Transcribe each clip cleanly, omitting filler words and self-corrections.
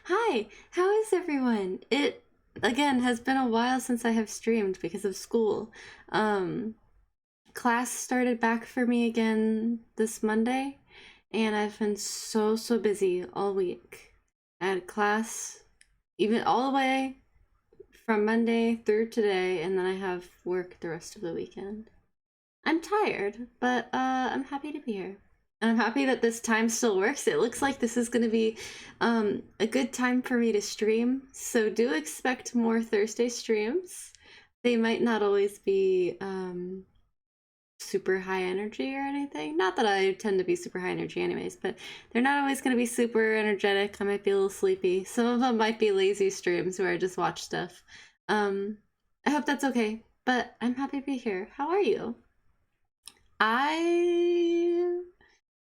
Hi, how is everyone? It again has been a while since I have streamed because of school. Um, Class started back for me again this Monday, and I've been so busy all week. I had class even all the way from Monday through today, and then I have work the rest of the weekend. I'm tired, but I'm happy to be here. And I'm happy that this time still works. It looks like this is going to be a good time for me to stream. So do expect more Thursday streams. They might not always be super high energy or anything. Not that I tend to be super high energy anyways, but they're not always going to be super energetic. I might be a little sleepy. Some of them might be lazy streams where I just watch stuff. I hope that's okay, but I'm happy to be here. How are you? I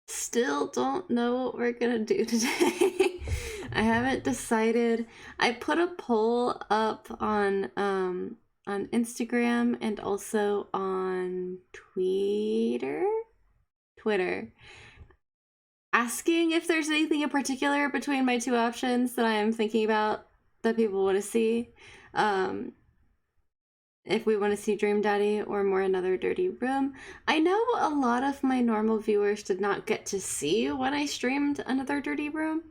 still don't know what we're gonna do today. I haven't decided. I put a poll up on Instagram and also on Twitter, asking if there's anything in particular between my two options that I am thinking about that people want to see. If we want to see Dream Daddy or more Another Dirty Room. I know a lot of my normal viewers did not get to see when I streamed Another Dirty Room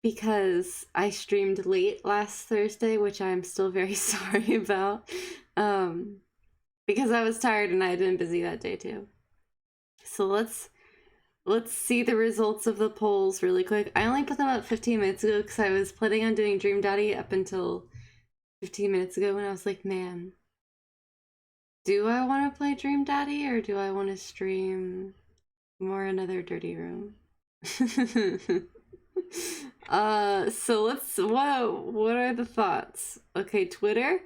because I streamed late last Thursday, which I'm still very sorry about, because I was tired and I had been busy that day too. So let's see the results of the polls really quick. I only put them up 15 minutes ago because I was planning on doing Dream Daddy up until 15 minutes ago, and I was like, man, do I want to play Dream Daddy or do I want to stream more Another Dirty Room? So what are the thoughts? Okay, Twitter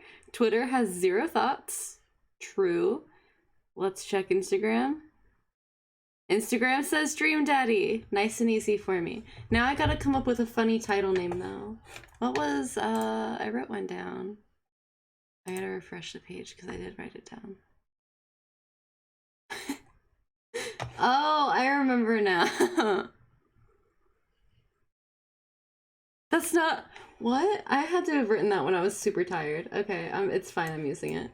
has 0 thoughts. True. Let's check Instagram. Instagram says Dream Daddy. Nice and easy for me. Now I gotta come up with a funny title name though. What was, I wrote one down. I gotta refresh the page because I did write it down. Oh, I remember now. That's not... What? I had to have written that when I was super tired. Okay, it's fine, I'm using it.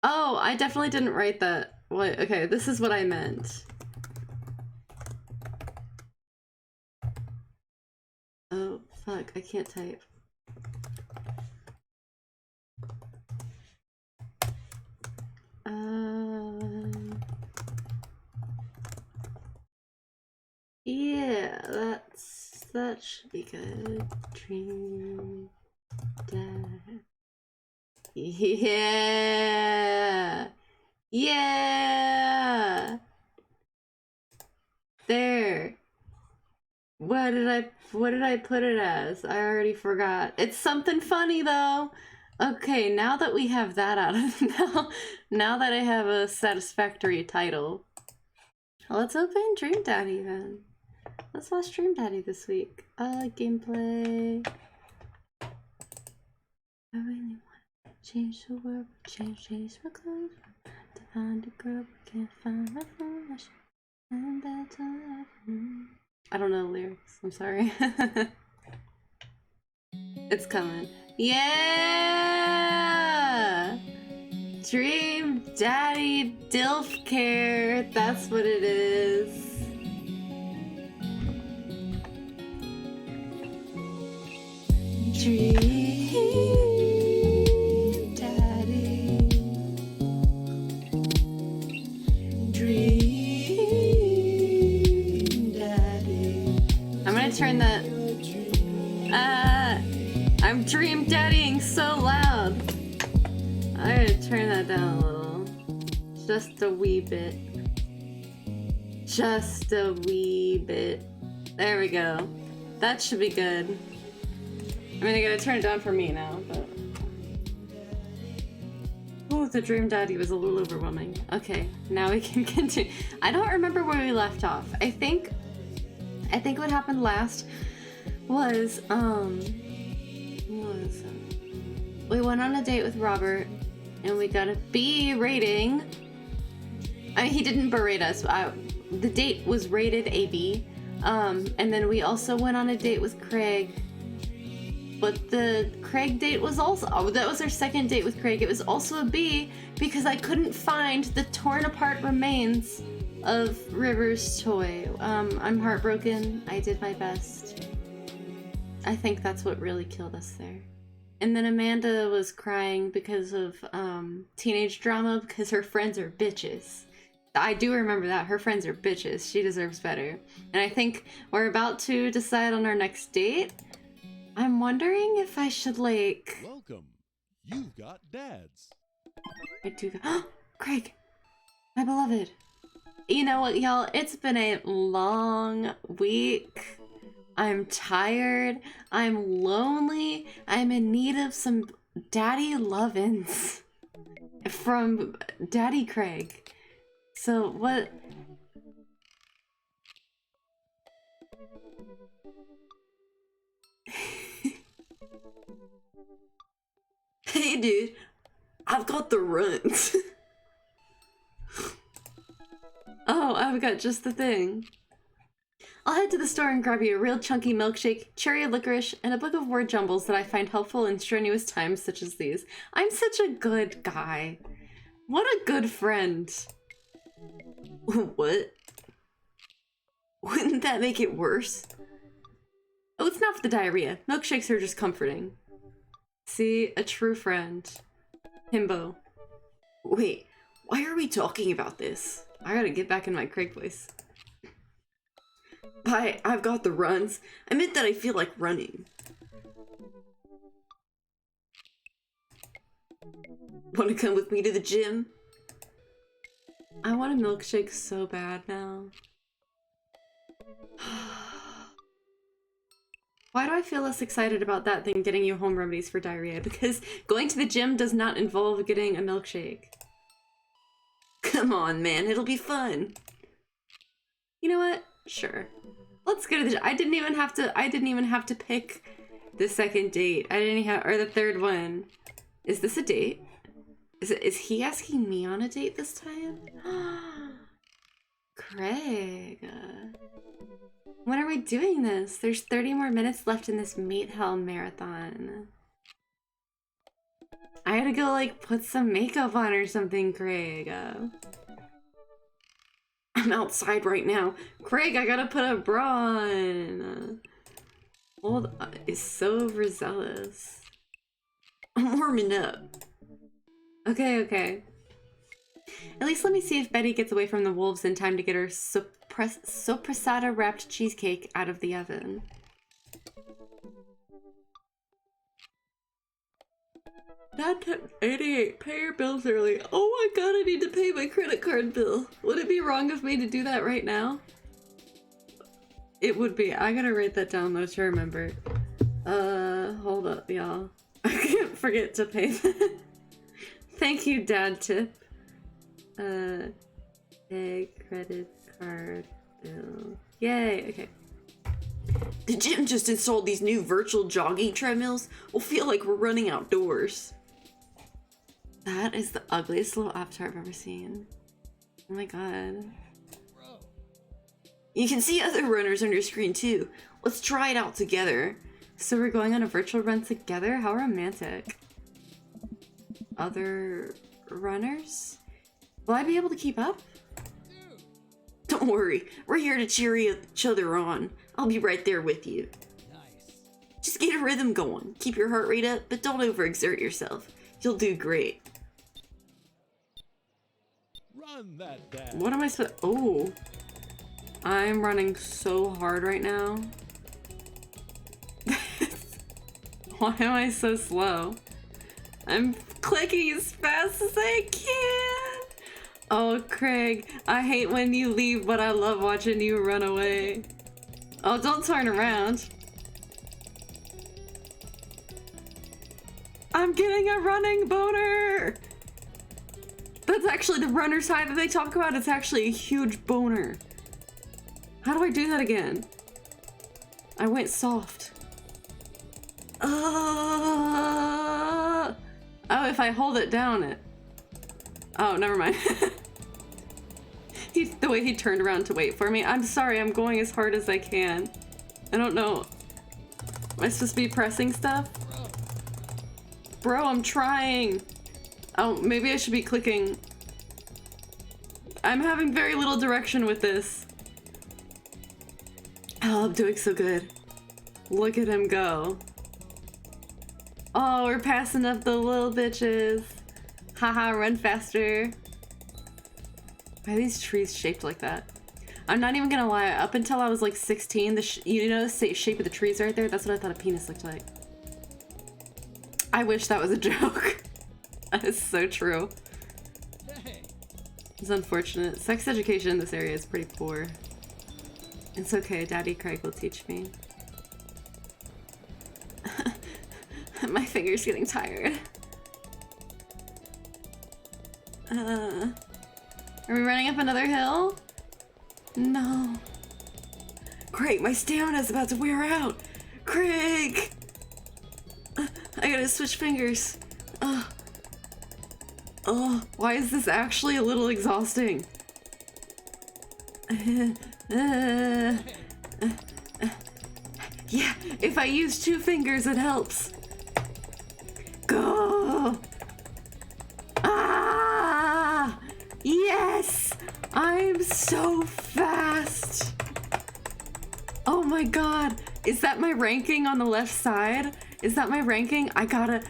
Oh, I definitely didn't write that. What? Okay, this is what I meant. Oh, fuck, I can't type. Yeah, that should be good. Dream Dad. Yeah! Yeah! There. What did I put it as? I already forgot. It's something funny though. Okay, now that we have that out of now that I have a satisfactory title, let's open Dream Daddy then. Let's watch Dream Daddy this week. Gameplay. I really want to change the world, change my clothes, to find a girl, can't find my phone, I'm bad to love. I don't know the lyrics, I'm sorry. It's coming. Yeah! Dream Daddy Dilf Care, that's what it is. Dream Daddy. Dream Daddy. I'm gonna turn that. I'm Dream Daddying so loud. I gotta turn that down a little. Just a wee bit. Just a wee bit. There we go. That should be good. I mean, I gotta turn it down for me now, but... Oh, the Dream Daddy was a little overwhelming. Okay, now we can continue. I don't remember where we left off. I think what happened last was, what was it? We went on a date with Robert, and we got a B rating. I mean, he didn't berate us. The date was rated a B, And then we also went on a date with Craig. But the Craig date was also, oh, that was our second date with Craig. It was also a B because I couldn't find the torn apart remains of River's toy. I'm heartbroken. I did my best. I think that's what really killed us there. And then Amanda was crying because of teenage drama because her friends are bitches. I do remember that. Her friends are bitches. She deserves better. And I think we're about to decide on our next date. I'm wondering if I should, like... Welcome. You've got dads. I do... Craig! My beloved. You know what, y'all? It's been a long week. I'm tired. I'm lonely. I'm in need of some daddy lovin's from Daddy Craig. So, what... Hey dude, I've got the runs. Oh, I've got just the thing. I'll head to the store and grab you a real chunky milkshake, cherry licorice, and a book of word jumbles that I find helpful in strenuous times such as these. I'm such a good guy. What a good friend. What? Wouldn't that make it worse? Oh, it's not for the diarrhea. Milkshakes are just comforting. See, a true friend. Himbo. Wait, why are we talking about this? I gotta get back in my Craig voice. Bye, I've got the runs. I meant that I feel like running. Wanna come with me to the gym? I want a milkshake so bad now. Why do I feel less excited about that than getting you home remedies for diarrhea? Because going to the gym does not involve getting a milkshake. Come on, man, it'll be fun. You know what? Sure. Let's go to the gym. I didn't even have to pick the second date. I didn't have, or the third one. Is this a date? Is he asking me on a date this time? Craig. When are we doing this? There's 30 more minutes left in this Meat Hell marathon. I gotta go, like, put some makeup on or something, Craig. I'm outside right now. Craig, I gotta put a bra on. Hold on. Is so overzealous. I'm warming up. Okay, okay. At least let me see if Betty gets away from the wolves in time to get her sopressata wrapped cheesecake out of the oven. Dad, 88. Pay your bills early. Oh my god, I need to pay my credit card bill. Would it be wrong of me to do that right now? It would be. I gotta write that down though to remember. Hold up, y'all. I can't forget to pay that. Thank you, Dad tip. Pay credit card bill. Yay, okay. The gym just installed these new virtual jogging treadmills. We'll feel like we're running outdoors. That is the ugliest little avatar I've ever seen. Oh my god. You can see other runners on your screen too. Let's try it out together. So we're going on a virtual run together? How romantic. Other runners? Will I be able to keep up? Don't worry, we're here to cheer each other on. I'll be right there with you. Nice. Just get a rhythm going. Keep your heart rate up, but don't overexert yourself. You'll do great. Run that dad. What am I supposed? Oh, I'm running so hard right now. Why am I so slow? I'm clicking as fast as I can. Oh, Craig, I hate when you leave, but I love watching you run away. Oh, don't turn around. I'm getting a running boner. That's actually the runner's high that they talk about. It's actually a huge boner. How do I do that again? I went soft. Oh, if I hold it down, it... Oh, never mind. the way he turned around to wait for me. I'm sorry, I'm going as hard as I can. I don't know. Am I supposed to be pressing stuff? Bro, I'm trying. Oh, maybe I should be clicking. I'm having very little direction with this. Oh, I'm doing so good. Look at him go. Oh, we're passing up the little bitches. Haha, run faster. Why are these trees shaped like that? I'm not even gonna lie, up until I was like 16, you know the shape of the trees right there? That's what I thought a penis looked like. I wish that was a joke. That is so true. It's unfortunate. Sex education in this area is pretty poor. It's okay, Daddy Craig will teach me. My finger's getting tired. Are we running up another hill? No. Great, my stamina's about to wear out. Craig! I gotta switch fingers. Oh, why is this actually a little exhausting? Yeah, if I use 2 fingers, it helps. Go! Ah! Yes! I'm so fast! Oh my god! Is that my ranking on the left side? Is that my ranking? I gotta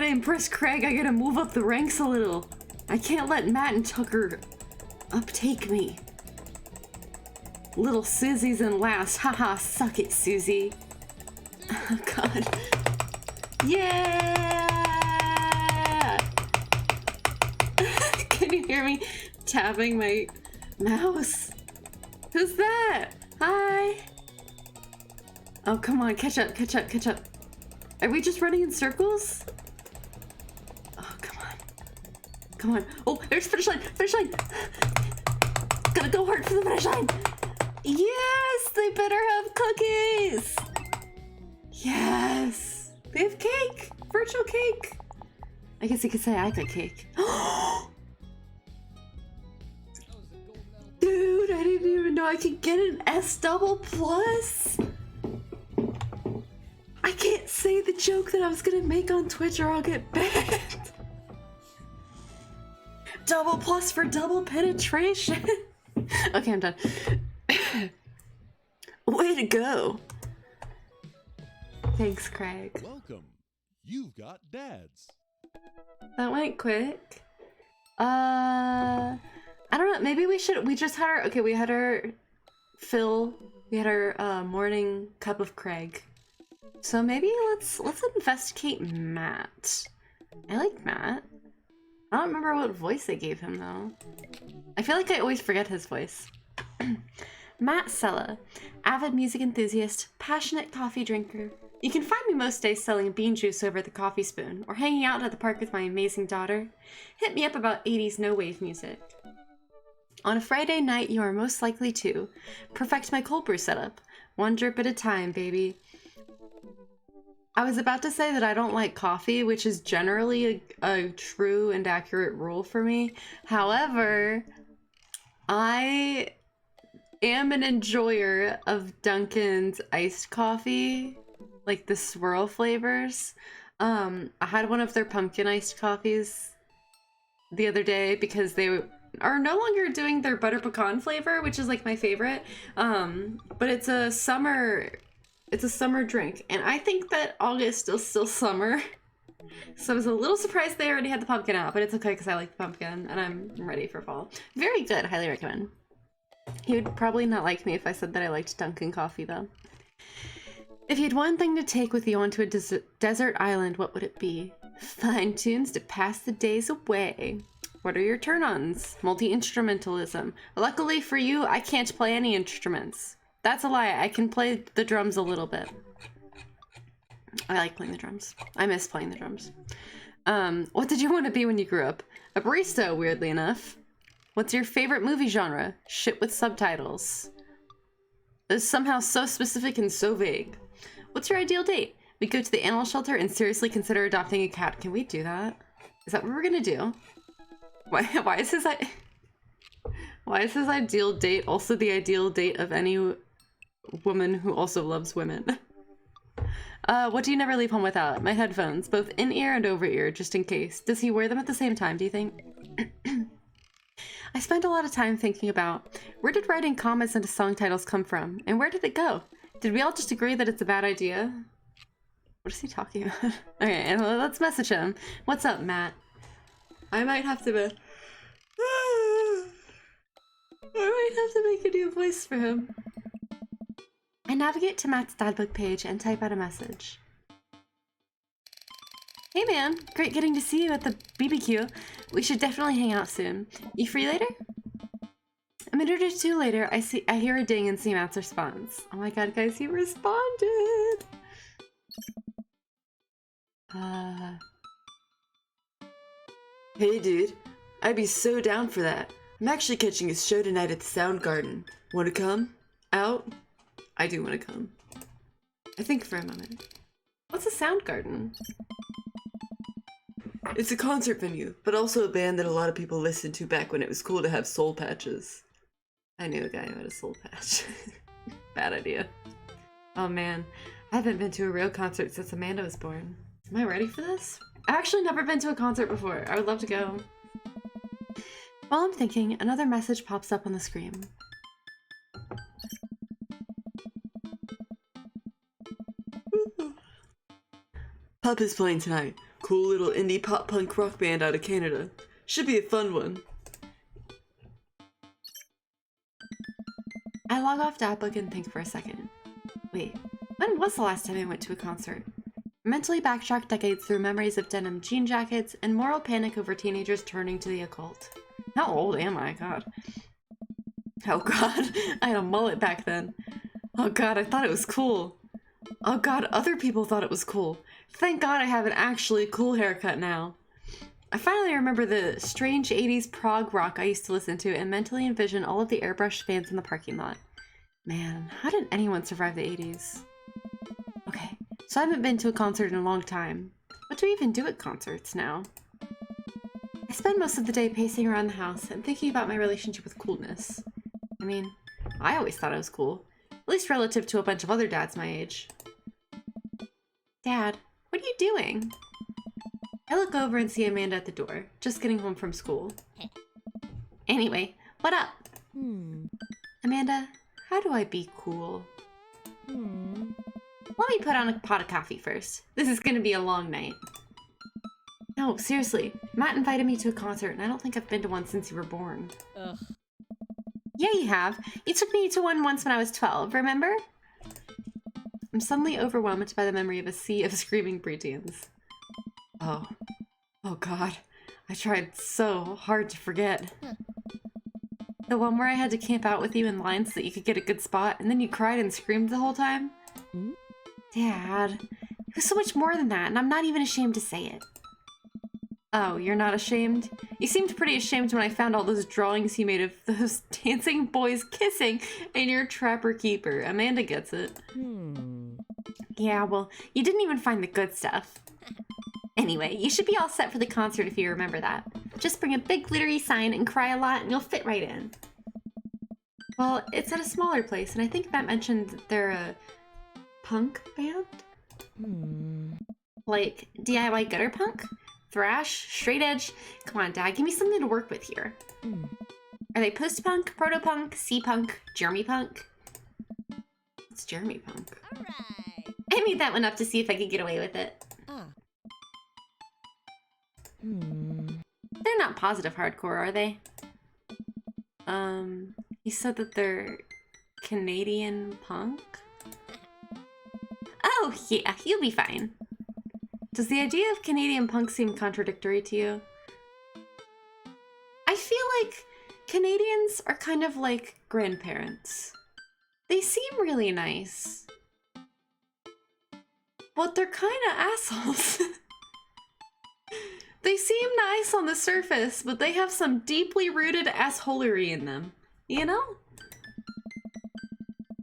impress Craig. I gotta move up the ranks a little. I can't let Matt and Tucker uptake me. Little Susie's in last. Haha, suck it, Susie. Oh god. Yeah! Can you hear me tapping my mouse? Who's that? Hi! Oh, come on, catch up, catch up, catch up. Are we just running in circles? Oh, come on. Come on. Oh, there's finish line, finish line! Gotta go hard for the finish line! Yes! They better have cookies! Yes! They have cake! Virtual cake! I guess you could say I got cake. Dude, I didn't even know I could get an S double plus! I can't say the joke that I was gonna make on Twitch or I'll get banned. Double plus for double penetration. Okay, I'm done. Way to go. Thanks, Craig. Welcome. You've got dads. That went quick. I don't know. Maybe we just had our, okay, we had our fill. We had our morning cup of Craig. So maybe let's investigate Matt. I like Matt. I don't remember what voice I gave him though. I feel like I always forget his voice. Matt Sella, avid music enthusiast, passionate coffee drinker. You can find me most days selling bean juice over at the coffee spoon or hanging out at the park with my amazing daughter. Hit me up about 80s no-wave music. On a Friday night, you are most likely to perfect my cold brew setup. One drip at a time, baby. I was about to say that I don't like coffee, which is generally a true and accurate rule for me. However, I am an enjoyer of Dunkin's iced coffee, like the swirl flavors. I had one of their pumpkin iced coffees the other day because they are no longer doing their butter pecan flavor, which is like my favorite. But it's a summer drink, and I think that August is still summer. So I was a little surprised they already had the pumpkin out, but it's okay because I like the pumpkin and I'm ready for fall. Very good, highly recommend. He would probably not like me if I said that I liked Dunkin' coffee though. If you had one thing to take with you onto a desert island, what would it be? Fine tunes to pass the days away. What are your turn-ons? Multi-instrumentalism. Luckily for you, I can't play any instruments. That's a lie. I can play the drums a little bit. I like playing the drums. I miss playing the drums. What did you want to be when you grew up? A barista, weirdly enough. What's your favorite movie genre? Shit with subtitles. It's somehow so specific and so vague. What's your ideal date? We go to the animal shelter and seriously consider adopting a cat. Can we do that? Is that what we're gonna do? Why is his Why is his ideal date also the ideal date of any woman who also loves women? What do you never leave home without? My headphones, both in-ear and over-ear, just in case. Does he wear them at the same time, do you think? I spend a lot of time thinking about, where did writing commas into song titles come from? And where did it go? Did we all just agree that it's a bad idea? What is he talking about? Okay, let's message him. What's up, Matt? I might have to make a new voice for him. I navigate to Matt's dadbook page and type out a message. Hey man, great getting to see you at the BBQ. We should definitely hang out soon. You free later? A minute or two later, I hear a ding and see Matt's response. Oh my god, guys, he responded! Hey dude, I'd be so down for that. I'm actually catching a show tonight at the Soundgarden. Wanna come? Out? I do wanna come. I think for a moment. What's a Soundgarden? It's a concert venue, but also a band that a lot of people listened to back when it was cool to have soul patches. I knew a guy who had a soul patch. Bad idea. Oh man, I haven't been to a real concert since Amanda was born. Am I ready for this? I've actually never been to a concert before. I would love to go. While I'm thinking, another message pops up on the screen. Pup is playing tonight. Cool little indie pop punk rock band out of Canada. Should be a fun one. I log off Datbook and think for a second. Wait, when was the last time I went to a concert? I mentally backtrack decades through memories of denim jean jackets and moral panic over teenagers turning to the occult. How old am I? God. Oh god, I had a mullet back then. Oh god, I thought it was cool. Oh god, other people thought it was cool. Thank god I have an actually cool haircut now. I finally remember the strange 80s prog rock I used to listen to and mentally envision all of the airbrush fans in the parking lot. Man, how did anyone survive the 80s? Okay, so I haven't been to a concert in a long time. What do we even do at concerts now? I spend most of the day pacing around the house and thinking about my relationship with coolness. I mean, I always thought I was cool, at least relative to a bunch of other dads my age. Dad, what are you doing? I look over and see Amanda at the door, just getting home from school. Anyway, what up? Amanda, how do I be cool? Let me put on a pot of coffee first. This is gonna be a long night. No, seriously, Matt invited me to a concert and I don't think I've been to one since you were born. Ugh. Yeah, you have. You took me to one once when I was 12, remember? I'm suddenly overwhelmed by the memory of a sea of screaming preteens. Oh god, I tried so hard to forget. The one where I had to camp out with you in line so that you could get a good spot, and then you cried and screamed the whole time? Dad, it was so much more than that, and I'm not even ashamed to say it. Oh, you're not ashamed? You seemed pretty ashamed when I found all those drawings you made of those dancing boys kissing in your Trapper Keeper. Amanda gets it. Yeah, well, you didn't even find the good stuff. Anyway, you should be all set for the concert if you remember that. Just bring a big glittery sign and cry a lot and you'll fit right in. Well, it's at a smaller place, and I think Matt mentioned that they're a punk band? Like DIY gutter punk? Thrash? Straight edge? Come on, Dad, give me something to work with here. Are they post-punk, proto-punk, sea-punk, Jeremy-punk? It's Jeremy-punk. Alright. I made that one up to see if I could get away with it. They're not positive hardcore, are they? You said that they're Canadian punk? Oh, yeah, you'll be fine. Does the idea of Canadian punk seem contradictory to you? I feel like Canadians are kind of like grandparents. They seem really nice, but they're kind of assholes. They seem nice on the surface, but they have some deeply rooted assholery in them. You know?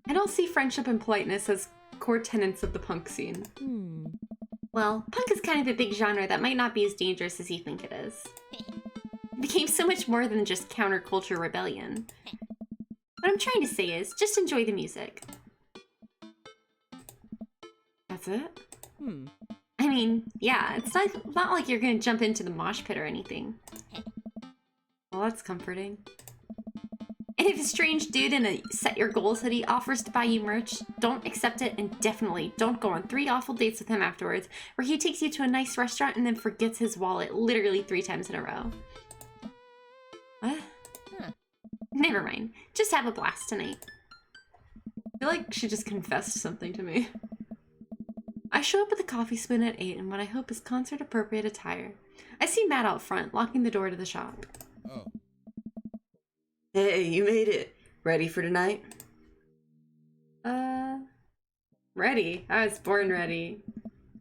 I don't see friendship and politeness as core tenets of the punk scene. Well, punk is kind of a big genre that might not be as dangerous as you think it is. became so much more than just counterculture rebellion. What I'm trying to say is, just enjoy the music. That's it? I mean, yeah, it's not like you're gonna jump into the mosh pit or anything. Well, that's comforting. And if a strange dude in a set your goals hoodie offers to buy you merch, don't accept it, and definitely don't go on 3 awful dates with him afterwards, where he takes you to a nice restaurant and then forgets his wallet literally 3 times in a row. What? Never mind. Just have a blast tonight. I feel like she just confessed something to me. I show up with a coffee spoon at 8 in what I hope is concert-appropriate attire. I see Matt out front, locking the door to the shop. Oh. Hey, you made it. Ready for tonight? Ready. I was born ready.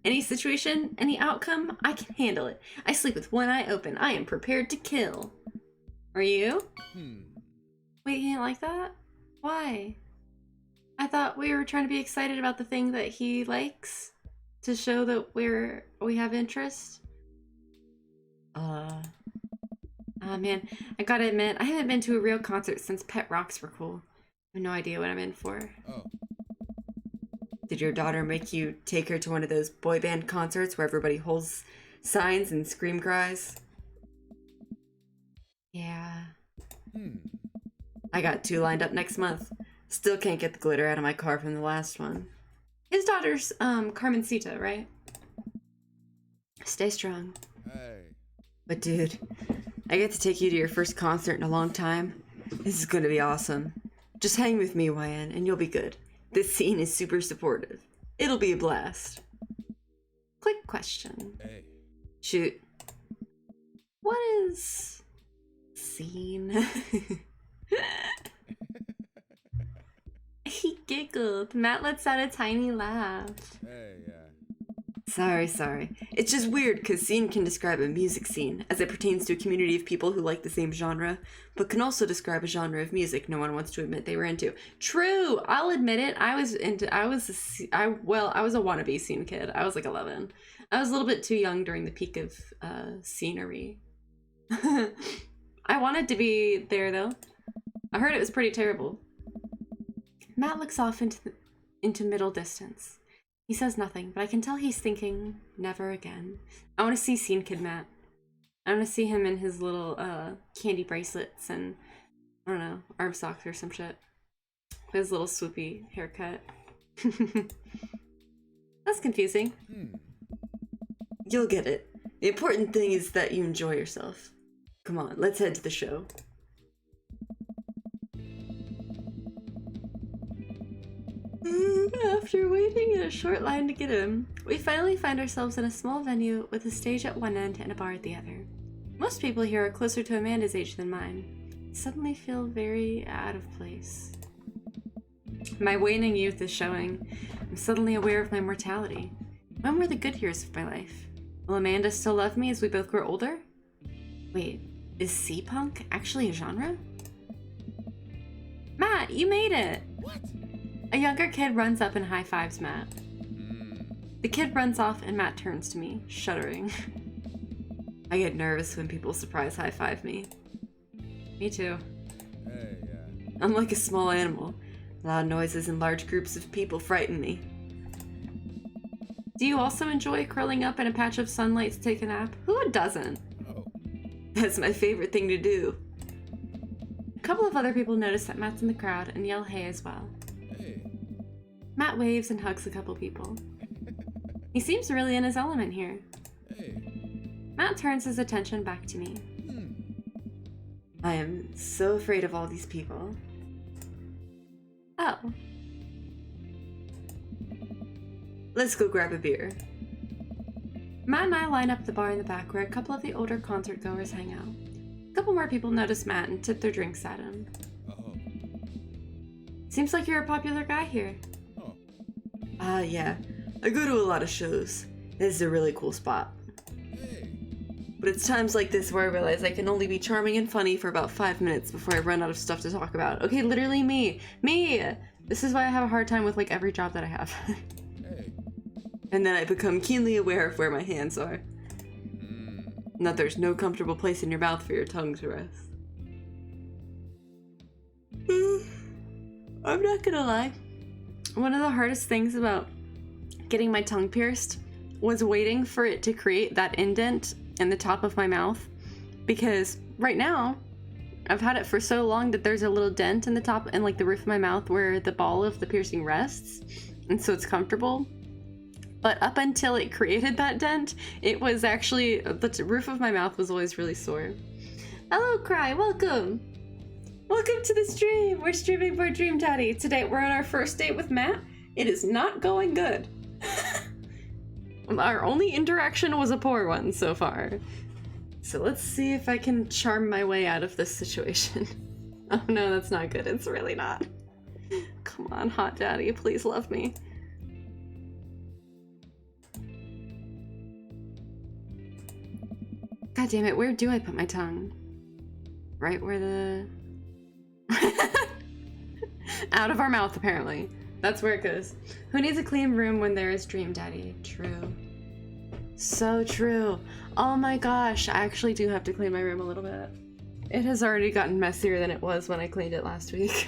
Any situation, any outcome, I can handle it. I sleep with one eye open. I am prepared to kill. Are you? Wait, you didn't like that? Why? I thought we were trying to be excited about the thing that he likes to show that we have interest. Man, I gotta admit, I haven't been to a real concert since Pet Rocks were cool. I have no idea what I'm in for. Oh. Did your daughter make you take her to one of those boy band concerts where everybody holds signs and scream cries? Yeah. I got 2 lined up next month. Still can't get the glitter out of my car from the last one. His daughter's, Carmencita, right? Stay strong. Hey. But dude, I get to take you to your first concert in a long time. This is gonna be awesome. Just hang with me, YN, and you'll be good. This scene is super supportive. It'll be a blast. Quick question. Hey. Shoot. What is... scene? He giggled. Matt lets out a tiny laugh. Hey, yeah. Sorry. It's just weird because scene can describe a music scene as it pertains to a community of people who like the same genre, but can also describe a genre of music no one wants to admit they were into. True, I'll admit it. I was a wannabe scene kid. I was like 11. I was a little bit too young during the peak of scenery. I wanted to be there though. I heard it was pretty terrible. Matt looks off into middle distance. He says nothing, but I can tell he's thinking, never again. I want to see Scene Kid Matt. I want to see him in his little candy bracelets and, I don't know, arm socks or some shit. His little swoopy haircut. That's confusing. You'll get it. The important thing is that you enjoy yourself. Come on, let's head to the show. After waiting in a short line to get in, we finally find ourselves in a small venue with a stage at one end and a bar at the other. Most people here are closer to Amanda's age than mine. I suddenly feel very out of place. My waning youth is showing. I'm suddenly aware of my mortality. When were the good years of my life? Will Amanda still love me as we both grow older? Wait, is C-punk actually a genre? Matt, you made it! What? A younger kid runs up and high-fives Matt. The kid runs off and Matt turns to me, shuddering. I get nervous when people surprise high-five me. Me too. Hey, yeah. I'm like a small animal. Loud noises and large groups of people frighten me. Do you also enjoy curling up in a patch of sunlight to take a nap? Who doesn't? Oh. That's my favorite thing to do. A couple of other people notice that Matt's in the crowd and yell hey as well. Hey. Matt waves and hugs a couple people. He seems really in his element here. Hey. Matt turns his attention back to me. I am so afraid of all these people. Oh. Let's go grab a beer. Matt and I line up at the bar in the back where a couple of the older concert goers hang out. A couple more people notice Matt and tip their drinks at him. Oh. Seems like you're a popular guy here. Oh. Yeah. I go to a lot of shows. This is a really cool spot. Hey. But it's times like this where I realize I can only be charming and funny for about 5 minutes before I run out of stuff to talk about. Okay, literally me. Me! This is why I have a hard time with like every job that I have. Hey. And then I become keenly aware of where my hands are. and that there's no comfortable place in your mouth for your tongue to rest. I'm not gonna lie. One of the hardest things about getting my tongue pierced was waiting for it to create that indent in the top of my mouth, because right now I've had it for so long that there's a little dent in the top and like the roof of my mouth where the ball of the piercing rests, and so it's comfortable. But up until it created that dent, it was actually, the roof of my mouth was always really sore. Hello, Cry, welcome! Welcome to the stream! We're streaming for Dream Daddy. Today we're on our first date with Matt. It is not going good. Our only interaction was a poor one so far. So let's see if I can charm my way out of this situation. Oh no, that's not good. It's really not. Come on, hot daddy, please love me. God damn it, where do I put my tongue? Right where the... Out of our mouth, apparently. That's where it goes. Who needs a clean room when there is Dream Daddy? True. So true. Oh my gosh, I actually do have to clean my room a little bit. It has already gotten messier than it was when I cleaned it last week.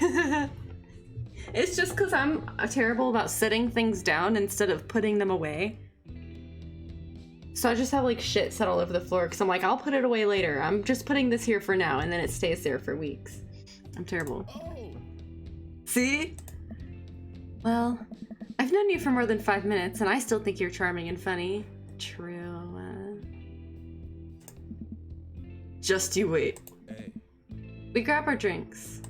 It's just because I'm terrible about setting things down instead of putting them away. So I just have like shit set all over the floor because I'm like, I'll put it away later. I'm just putting this here for now, and then it stays there for weeks. I'm terrible. Oh. See? Well, I've known you for more than 5 minutes, and I still think you're charming and funny. True. Just you wait. Hey. We grab our drinks.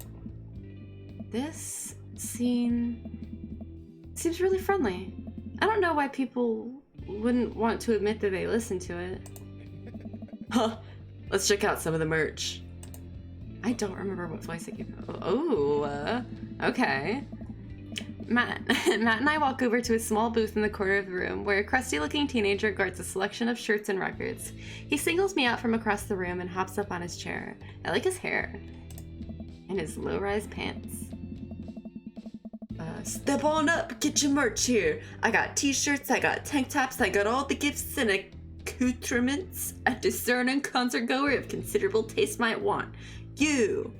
This scene seems really friendly. I don't know why people wouldn't want to admit that they listen to it. Huh. Let's check out some of the merch. I don't remember what voice I gave. Oh, okay. Matt and I walk over to a small booth in the corner of the room where a crusty-looking teenager guards a selection of shirts and records. He singles me out from across the room and hops up on his chair. I like his hair. And his low-rise pants. Step on up, get your merch here. I got t-shirts, I got tank tops, I got all the gifts and accoutrements a discerning concert goer of considerable taste might want. You!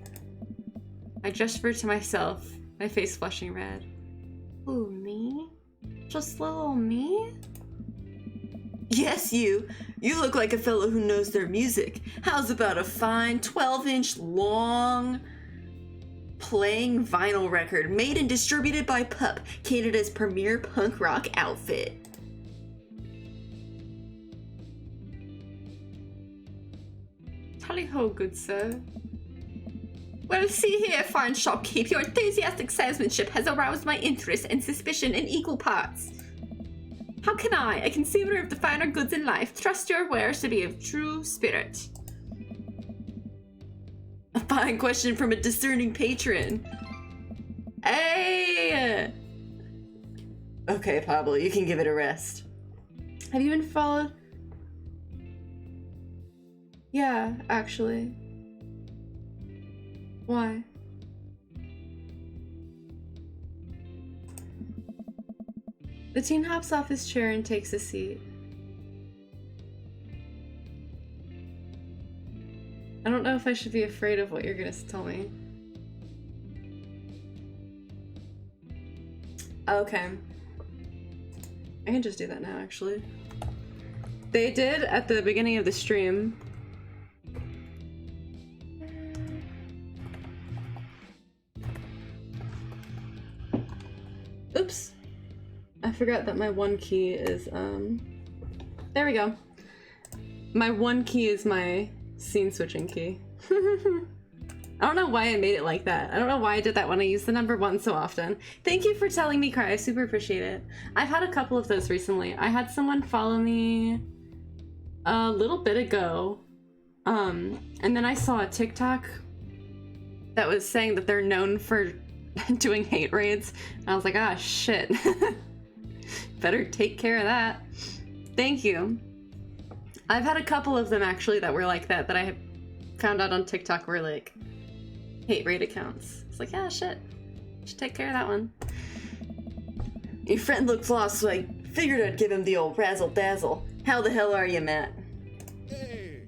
I gesture to myself, my face flushing red. Ooh, me? Just little me? Yes, you! You look like a fellow who knows their music. How's about a fine 12-inch long playing vinyl record made and distributed by Pup, Canada's premier punk rock outfit? Tally-ho, good sir. Well, see here, fine shopkeep, your enthusiastic salesmanship has aroused my interest and suspicion in equal parts. How can I, a consumer of the finer goods in life, trust your wares to be of true spirit? A fine question from a discerning patron. Hey! Okay, Pablo, you can give it a rest. Have you been followed? Yeah, actually. Why? The teen hops off his chair and takes a seat. I don't know if I should be afraid of what you're gonna tell me. Okay. I can just do that now, actually. They did at the beginning of the stream. Oops. I forgot that my one key is, there we go. My one key is my scene switching key. I don't know why I made it like that. I don't know why I did that when I use the number 1 so often. Thank you for telling me, Cry. I super appreciate it. I've had a couple of those recently. I had someone follow me a little bit ago. And then I saw a TikTok that was saying that they're known for doing hate raids. And I was like, ah, shit. Better take care of that. Thank you. I've had a couple of them actually that were like that I found out on TikTok were like hate raid accounts. It's like, yeah, shit. Should take care of that one. Your friend looks lost, so I figured I'd give him the old razzle dazzle. How the hell are you, Matt? Hey.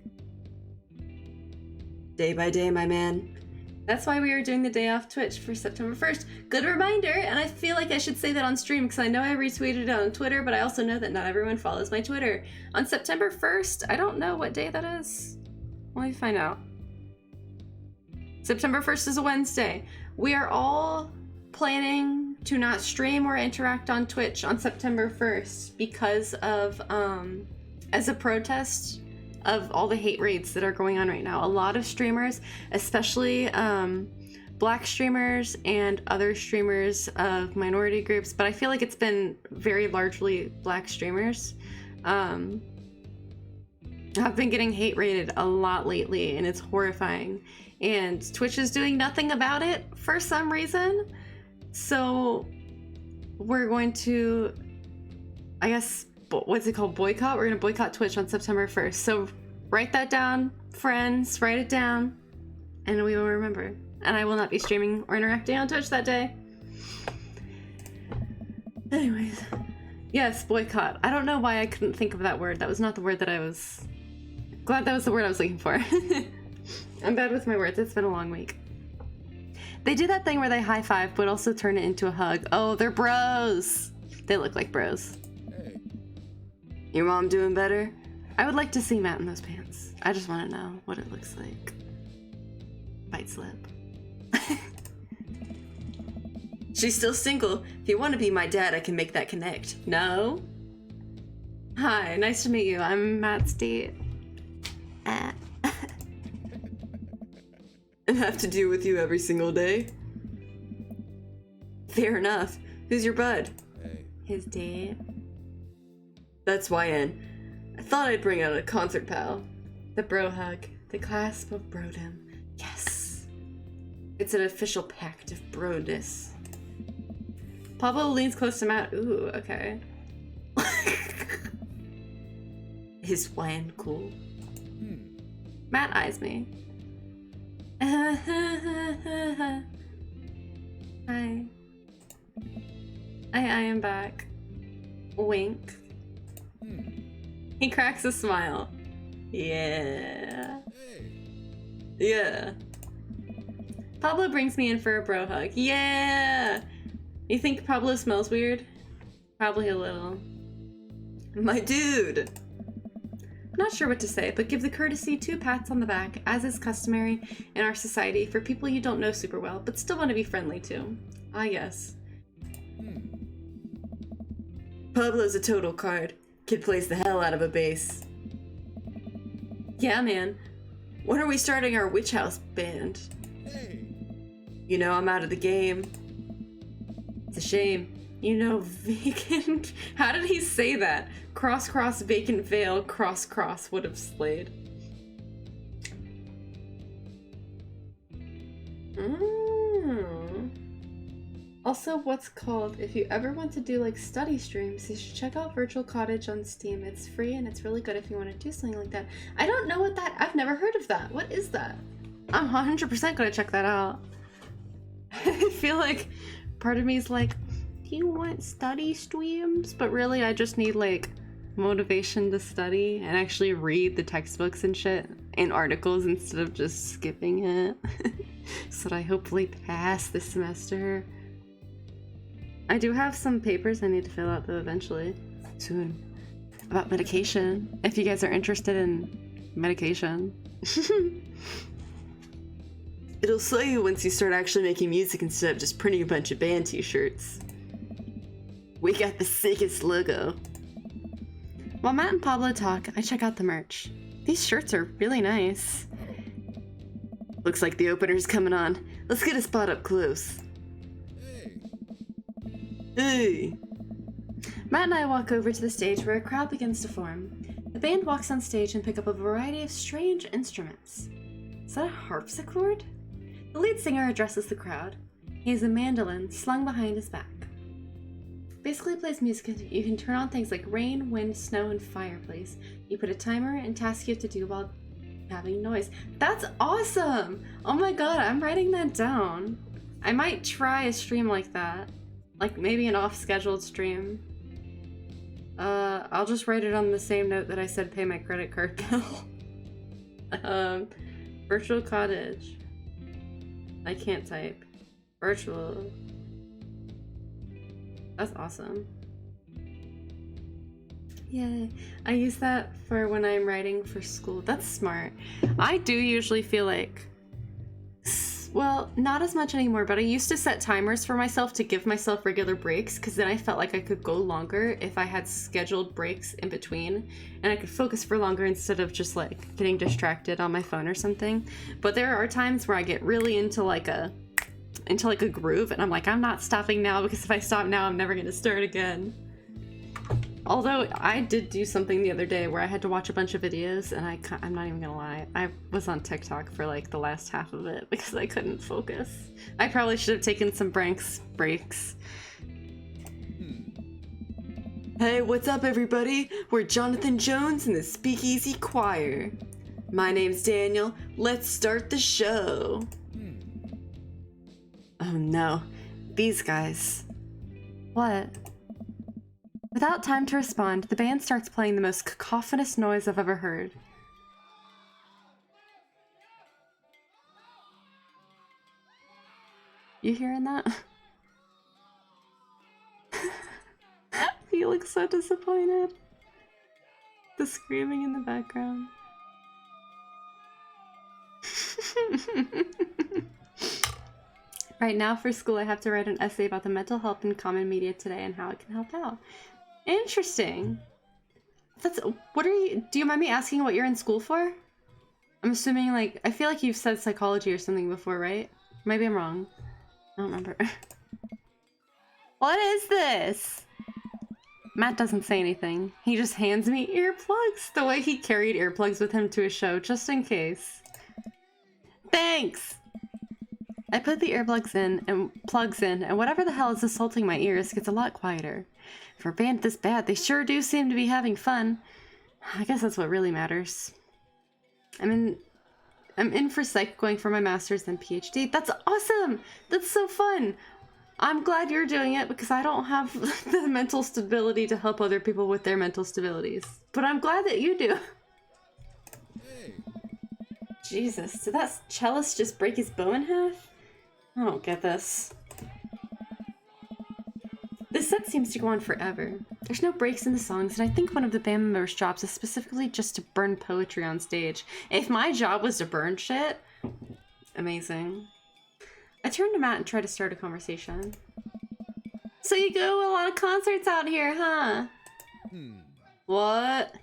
Day by day, my man. That's why we were doing the day off Twitch for September 1st. Good reminder, and I feel like I should say that on stream because I know I retweeted it on Twitter, but I also know that not everyone follows my Twitter. On September 1st, I don't know what day that is. Let me find out. September 1st is a Wednesday. We are all planning to not stream or interact on Twitch on September 1st because of, as a protest of all the hate raids that are going on right now. A lot of streamers, especially black streamers and other streamers of minority groups, but I feel like it's been very largely black streamers, have been getting hate raided a lot lately, and it's horrifying. And Twitch is doing nothing about it for some reason. So we're going to, I guess, what's it called? Boycott? We're going to boycott Twitch on September 1st. So write that down, friends, write it down, and we will remember. And I will not be streaming or interacting on Twitch that day. Anyways, yes, boycott. I don't know why I couldn't think of that word. That was not the word that I was... Glad that was the word I was looking for. I'm bad with my words. It's been a long week. They do that thing where they high five, but also turn it into a hug. Oh, they're bros. They look like bros. Hey. Your mom doing better? I would like to see Matt in those pants. I just want to know what it looks like. Bite slip. She's still single. If you want to be my dad, I can make that connect. No? Hi, nice to meet you. I'm Matt's date. And have to deal with you every single day? Fair enough. Who's your bud? Hey. His date. That's YN. I thought I'd bring out a concert pal. The bro hug. The clasp of brodom. Yes. It's an official pact of brodess. Pablo leans close to Matt. Ooh, okay. Is YN cool? Matt eyes me. Hi. I am back. Wink. He cracks a smile. Yeah. Hey. Yeah. Pablo brings me in for a bro hug. Yeah! You think Pablo smells weird? Probably a little. My dude! Not sure what to say, but give the courtesy 2 pats on the back, as is customary in our society for people you don't know super well, but still want to be friendly to. Ah, yes. Pablo's a total card. Kid plays the hell out of a bass. Yeah, man. When are we starting our Witch House band? Hey. You know, I'm out of the game. It's a shame. You know, vacant... How did he say that? Cross, cross, vacant veil, cross, cross would have slayed. Also, what's called, if you ever want to do like study streams, you should check out Virtual Cottage on Steam. It's free and it's really good if you want to do something like that. I don't know what that... I've never heard of that. What is that? I'm 100% gonna check that out. I feel like part of me is like, do you want study streams? But really, I just need like motivation to study and actually read the textbooks and shit and articles instead of just skipping it. So that I hopefully pass this semester. I do have some papers I need to fill out though eventually. Soon. About medication. If you guys are interested in medication. It'll slow you once you start actually making music instead of just printing a bunch of band t-shirts. We got the sickest logo. While Matt and Pablo talk, I check out the merch. These shirts are really nice. Looks like the opener's coming on. Let's get a spot up close. Hey! Matt and I walk over to the stage where a crowd begins to form. The band walks on stage and pick up a variety of strange instruments. Is that a harpsichord? The lead singer addresses the crowd. He has a mandolin slung behind his back. Basically plays music you can turn on things like rain, wind, snow, and fireplace. You put a timer and tasks you have to do while having noise. That's awesome! Oh my god, I'm writing that down. I might try a stream like that. Like maybe an off-scheduled stream. I'll just write it on the same note that I said pay my credit card bill. Virtual cottage. I can't type. Virtual. That's awesome. Yay. I use that for when I'm writing for school. That's smart. I do usually feel like, well, not as much anymore, but I used to set timers for myself to give myself regular breaks, because then I felt like I could go longer if I had scheduled breaks in between, and I could focus for longer instead of just like getting distracted on my phone or something. But there are times where I get really into like a groove, and I'm like, I'm not stopping now, because if I stop now, I'm never gonna start again. Although I did do something the other day where I had to watch a bunch of videos, and I'm not even gonna lie, I was on TikTok for like the last half of it because I couldn't focus. I probably should have taken some breaks. Hey, what's up everybody? We're Jonathan Jones and the Speakeasy Choir. My name's Daniel. Let's start the show. Oh no, these guys. What? Without time to respond, the band starts playing the most cacophonous noise I've ever heard. You hearing that? He looks so disappointed. The screaming in the background. Right now for school, I have to write an essay about the mental health in common media today and how it can help out. Interesting. Do you mind me asking what you're in school for? I'm assuming, like, I feel like you've said psychology or something before, right? Maybe I'm wrong. I don't remember. What is this? Matt doesn't say anything. He just hands me earplugs, the way he carried earplugs with him to a show, just in case. Thanks! I put the earplugs in, and whatever the hell is assaulting my ears gets a lot quieter. For a band this bad, they sure do seem to be having fun. I guess that's what really matters. I'm in for psych, going for my master's and PhD. That's awesome! That's so fun! I'm glad you're doing it because I don't have the mental stability to help other people with their mental stabilities. But I'm glad that you do. Hey. Jesus, did that cellist just break his bow in half? I don't get this. This set seems to go on forever. There's no breaks in the songs, and I think one of the band members' jobs is specifically just to burn poetry on stage. If my job was to burn shit, amazing. I turn to Matt and try to start a conversation. So you go to a lot of concerts out here, huh? What?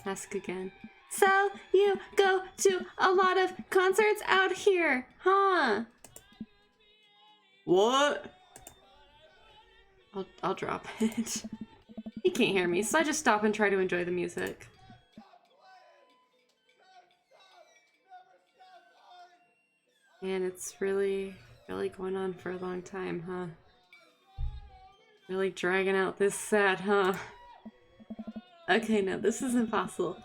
Ask again. So you go to a lot of concerts out here, huh? What? I'll drop it. He can't hear me, so I just stop and try to enjoy the music. And it's really going on for a long time, huh? Really dragging out this set, huh? Okay, no, this is impossible.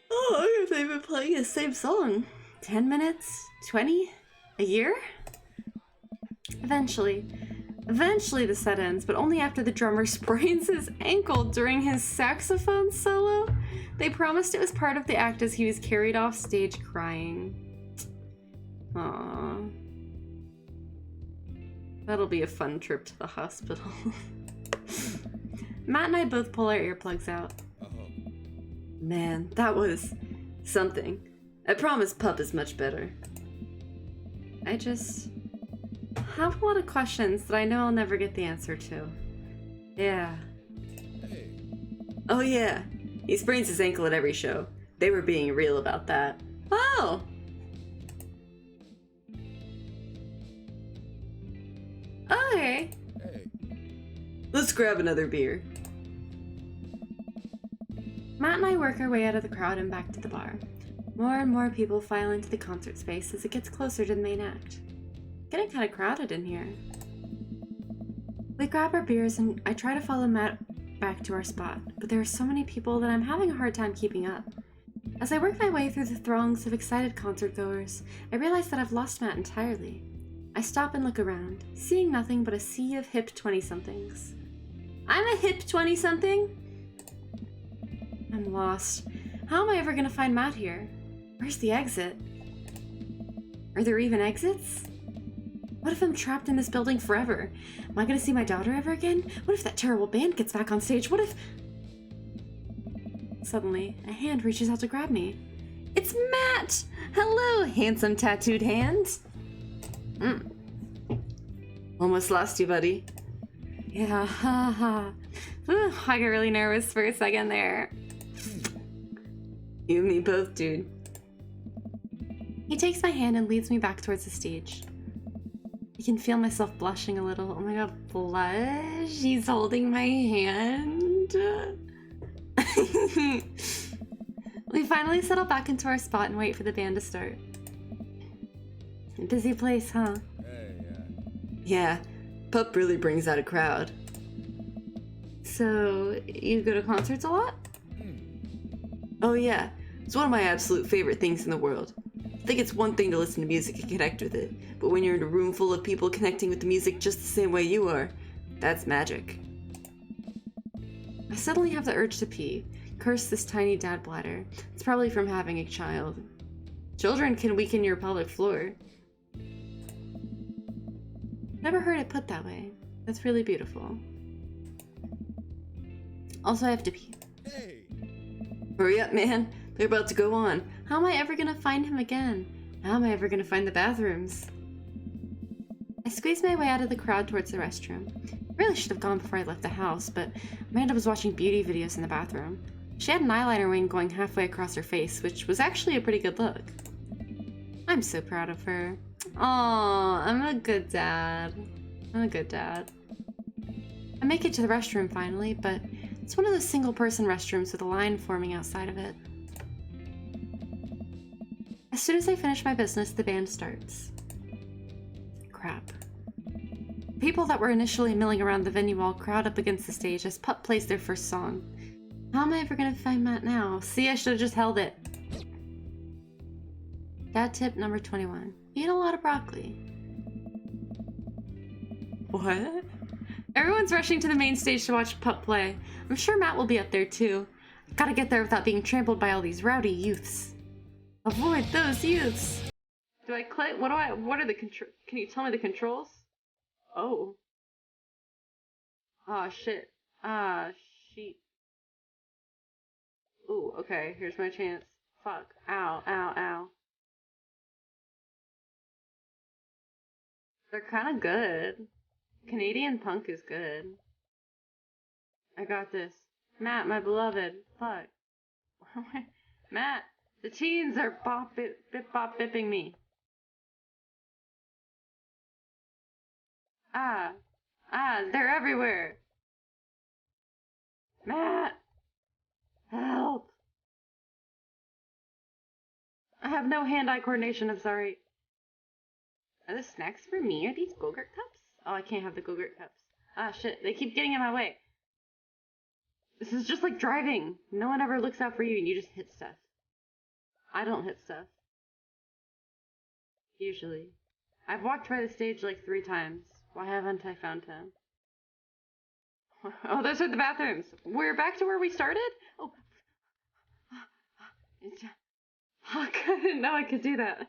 Oh, I guess they've been playing the same song. 10 minutes? 20? A year? Eventually the set ends, but only after the drummer sprains his ankle during his saxophone solo. They promised it was part of the act as he was carried off stage crying. Aww. That'll be a fun trip to the hospital. Matt and I both pull our earplugs out. Man, that was something. I promise Pup is much better. I just have a lot of questions that I know I'll never get the answer to. Yeah. Hey. Oh yeah, he sprains his ankle at every show. They were being real about that. Oh! Okay. Hey. Let's grab another beer. Matt and I work our way out of the crowd and back to the bar. More and more people file into the concert space as it gets closer to the main act. Getting kind of crowded in here. We grab our beers and I try to follow Matt back to our spot, but there are so many people that I'm having a hard time keeping up. As I work my way through the throngs of excited concertgoers, I realize that I've lost Matt entirely. I stop and look around, seeing nothing but a sea of hip 20-somethings. I'm a hip 20-something? I'm lost. How am I ever gonna find Matt here? Where's the exit? Are there even exits? What if I'm trapped in this building forever? Am I gonna see my daughter ever again? What if that terrible band gets back on stage? What if... Suddenly, a hand reaches out to grab me. It's Matt! Hello, handsome tattooed hand! Almost lost you, buddy. Yeah, haha. I got really nervous for a second there. You and me both, dude. He takes my hand and leads me back towards the stage. I can feel myself blushing a little. Oh my god, blush? He's holding my hand. We finally settle back into our spot and wait for the band to start. Busy place, huh? Hey, Yeah, Pup really brings out a crowd. So, you go to concerts a lot? Oh yeah, it's one of my absolute favorite things in the world. I think it's one thing to listen to music and connect with it, but when you're in a room full of people connecting with the music just the same way you are, that's magic. I suddenly have the urge to pee. Curse this tiny dad bladder. It's probably from having a child. Children can weaken your pelvic floor. Never heard it put that way. That's really beautiful. Also, I have to pee. hey! Hurry up, man. They're about to go on. How am I ever gonna find him again? How am I ever gonna find the bathrooms? I squeezed my way out of the crowd towards the restroom. I really should have gone before I left the house, but Amanda was watching beauty videos in the bathroom. She had an eyeliner wing going halfway across her face, which was actually a pretty good look. I'm so proud of her. Aw, I'm a good dad. I'm a good dad. I make it to the restroom finally, but it's one of those single-person restrooms with a line forming outside of it. As soon as I finish my business, the band starts. Crap. People that were initially milling around the venue all crowd up against the stage as Pup plays their first song. How am I ever gonna find Matt now? See, I should have just held it. Dad tip number 21. Eat a lot of broccoli. What? Everyone's rushing to the main stage to watch Pup play. I'm sure Matt will be up there too. Gotta get there without being trampled by all these rowdy youths. Avoid those youths! Do I click? What are the controls? Can you tell me the controls? Oh. Ah, shit. Ah, sheet. Ooh, okay, here's my chance. Fuck. Ow, ow, ow. They're kinda good. Canadian punk is good. I got this. Matt, my beloved. Fuck. Matt, the teens are bip-bop-bipping me. They're everywhere. Matt! Help! I have no hand-eye coordination, I'm sorry. Are the snacks for me? Are these Go-Gurt cups? Oh, I can't have the Go-Gurt cups. Ah, shit, they keep getting in my way. This is just like driving. No one ever looks out for you and you just hit stuff. I don't hit stuff. Usually. I've walked by the stage like 3 times. Why haven't I found him? Oh, those are the bathrooms. We're back to where we started? Oh. Fuck, I didn't know I could do that.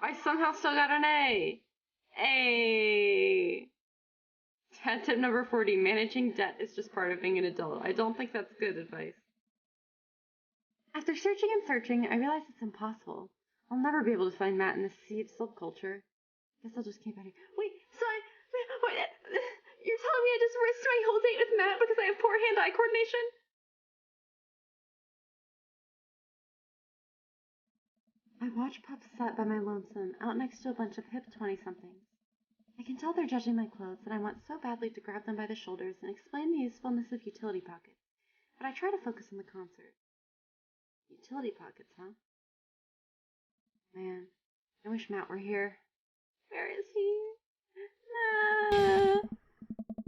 I somehow still got an A. A. Tip number 40. Managing debt is just part of being an adult. I don't think that's good advice. After searching and searching, I realized it's impossible. I'll never be able to find Matt in this sea of subculture. Guess I'll just camp out here. Wait, sorry. Wait, you're telling me I just risked my whole date with Matt because I have poor hand-eye coordination? I watch Pup sat by my lonesome, out next to a bunch of hip 20-somethings. I can tell they're judging my clothes, and I want so badly to grab them by the shoulders and explain the usefulness of utility pockets. But I try to focus on the concert. Utility pockets, huh? Man, I wish Matt were here. Where is he? Nah.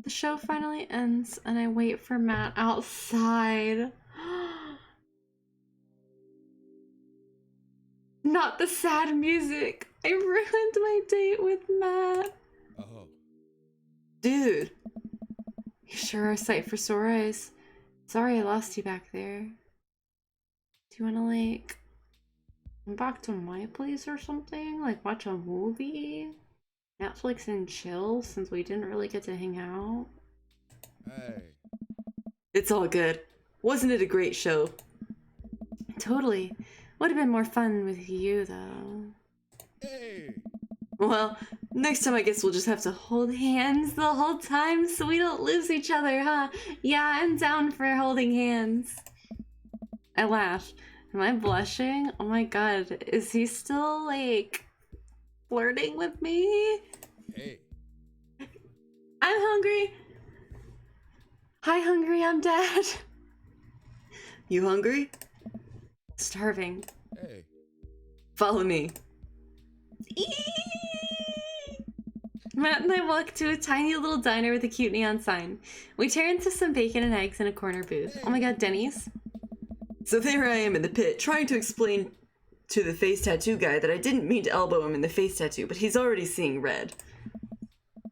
The show finally ends, and I wait for Matt outside. Not the sad music. I ruined my date with Matt. Oh. Dude, You sure are a sight for sore eyes. Sorry I lost you back there. Do you wanna, like, come back to my place or something? Like, watch a movie? Netflix and chill, since we didn't really get to hang out? Hey. It's all good. Wasn't it a great show? Totally. Would have been more fun with you, though. Hey. Well, next time I guess we'll just have to Hold hands the whole time so we don't lose each other, huh? Yeah, I'm down for holding hands. I laugh. Am I blushing? Oh my god, is he still, like, flirting with me? Hey. I'm hungry. Hi, hungry, I'm dead. You hungry? Starving. Hey. Follow me. Matt and I walk to a tiny little diner with a cute neon sign. We tear into some bacon and eggs in a corner booth. Oh my god, Denny's. So there I am in the pit, trying to explain to the face tattoo guy that I didn't mean to elbow him in the face tattoo, but he's already seeing red.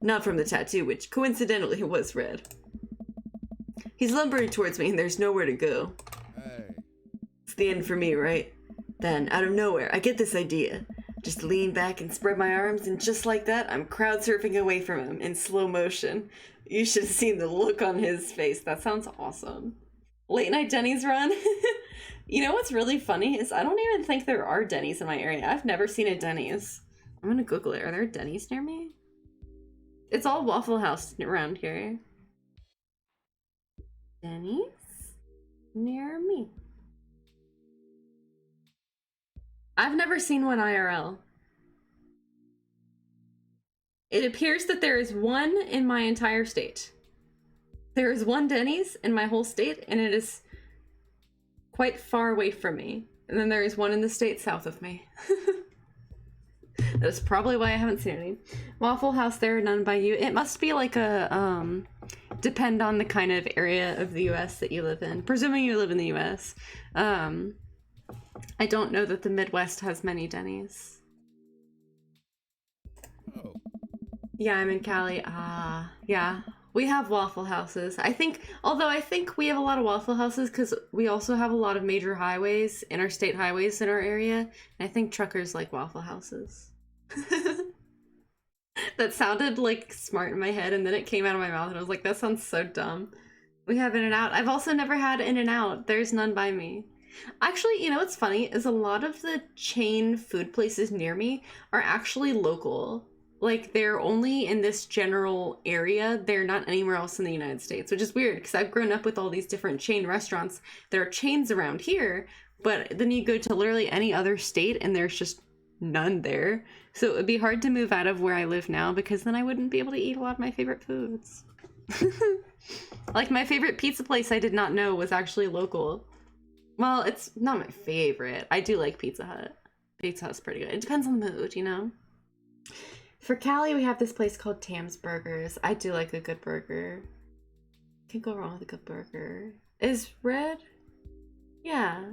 Not from the tattoo, which coincidentally was red. He's lumbering towards me and there's nowhere to go. Hey. It's the end for me, right? Then, out of nowhere, I get this idea. Just lean back and spread my arms, and just like that, I'm crowd surfing away from him in slow motion. You should have seen the look on his face. That sounds awesome. Late night Denny's run. You know what's really funny is I don't even think there are Denny's in my area. I've never seen a Denny's. I'm gonna Google it. Are there Denny's near me? It's all Waffle House around here. Denny's near me. I've never seen one IRL. It appears that there is one in my entire state. There is one Denny's in my whole state, and it is quite far away from me. And then there is one in the state south of me. That's probably why I haven't seen any. Waffle House, there are none by you. It must be like a, depend on the kind of area of the US that you live in. Presuming you live in the US. I don't know that the Midwest has many Denny's. Oh. Yeah, I'm in Cali. Yeah. We have Waffle Houses. I think we have a lot of Waffle Houses because we also have a lot of major highways, interstate highways in our area. And I think truckers like Waffle Houses. That sounded like smart in my head, and then it came out of my mouth and I was like, that sounds so dumb. We have In-N-Out. I've also never had In-N-Out. There's none by me. Actually, you know what's funny is a lot of the chain food places near me are actually local. Like, they're only in this general area. They're not anywhere else in the United States, which is weird because I've grown up with all these different chain restaurants. There are chains around here, but then you go to literally any other state and there's just none there. So it would be hard to move out of where I live now because then I wouldn't be able to eat a lot of my favorite foods. Like, my favorite pizza place I did not know was actually local. Well, it's not my favorite. I do like Pizza Hut. Pizza Hut's pretty good. It depends on the mood, you know? For Cali, we have this place called Tam's Burgers. I do like a good burger. Can't go wrong with a good burger. Is Red? Yeah.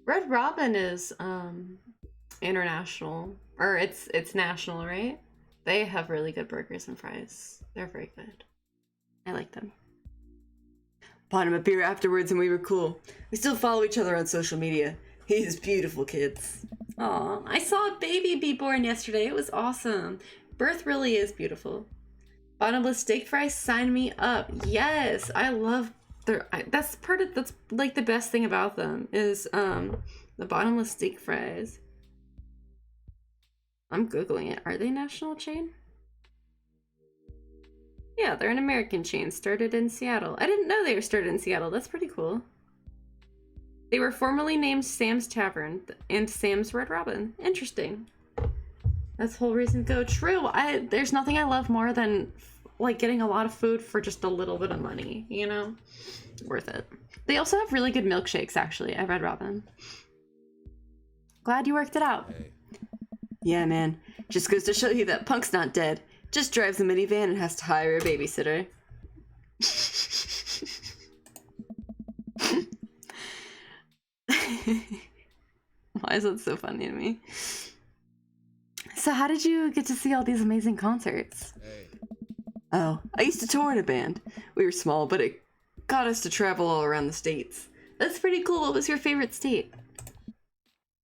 Red Robin is, international. Or it's national, right? They have really good burgers and fries. They're very good. I like them. Bought him a beer afterwards and we were cool. We still follow each other on social media. He's beautiful, kids. Aw, I saw a baby be born yesterday. It was awesome. Birth really is beautiful. Bottomless steak fries, sign me up. Yes, I love that's like the best thing about them is the bottomless steak fries. I'm Googling it. Are they national chain? Yeah, they're an American chain started in Seattle. I didn't know they were started in Seattle. That's pretty cool. They were formerly named Sam's Tavern and Sam's Red Robin. Interesting. That's the whole reason to go. True. There's nothing I love more than like getting a lot of food for just a little bit of money, you know? Worth it. They also have really good milkshakes, actually, at Red Robin. Glad you worked it out. Hey. Yeah, man. Just goes to show you that Punk's not dead. Just drives a minivan and has to hire a babysitter. Why is that so funny to me? So how did you get to see all these amazing concerts? Hey. Oh, I used to tour in a band. We were small, but it got us to travel all around the states. That's pretty cool. What was your favorite state?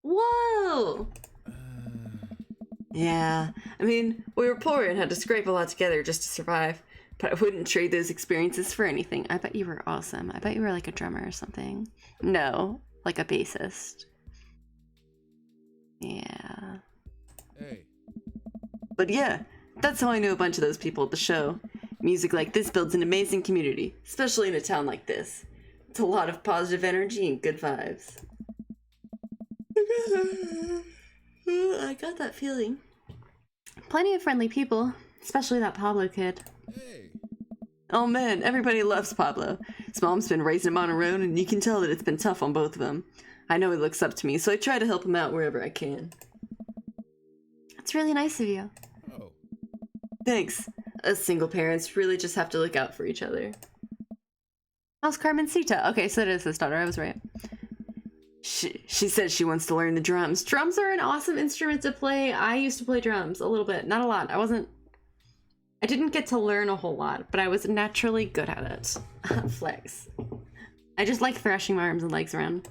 Whoa! Yeah, I mean, we were poor and had to scrape a lot together just to survive, but I wouldn't trade those experiences for anything. I bet you were awesome. I bet you were like a drummer or something. No, like a bassist. Yeah. Hey. But yeah, that's how I knew a bunch of those people at the show. Music like this builds an amazing community, especially in a town like this. It's a lot of positive energy and good vibes. I got that feeling. Plenty of friendly people, especially that Pablo kid. Hey. Oh man, everybody loves Pablo. His mom's been raising him on her own, and you can tell that it's been tough on both of them. I know he looks up to me, so I try to help him out wherever I can. That's really nice of you. Oh. Thanks. Us single parents really just have to look out for each other. How's Carmencita? Okay, so it is his daughter. I was right. She says she wants to learn the drums. Drums are an awesome instrument to play. I used to play drums a little bit, not a lot. I didn't get to learn a whole lot, but I was naturally good at it. Flex. I just like thrashing my arms and legs around.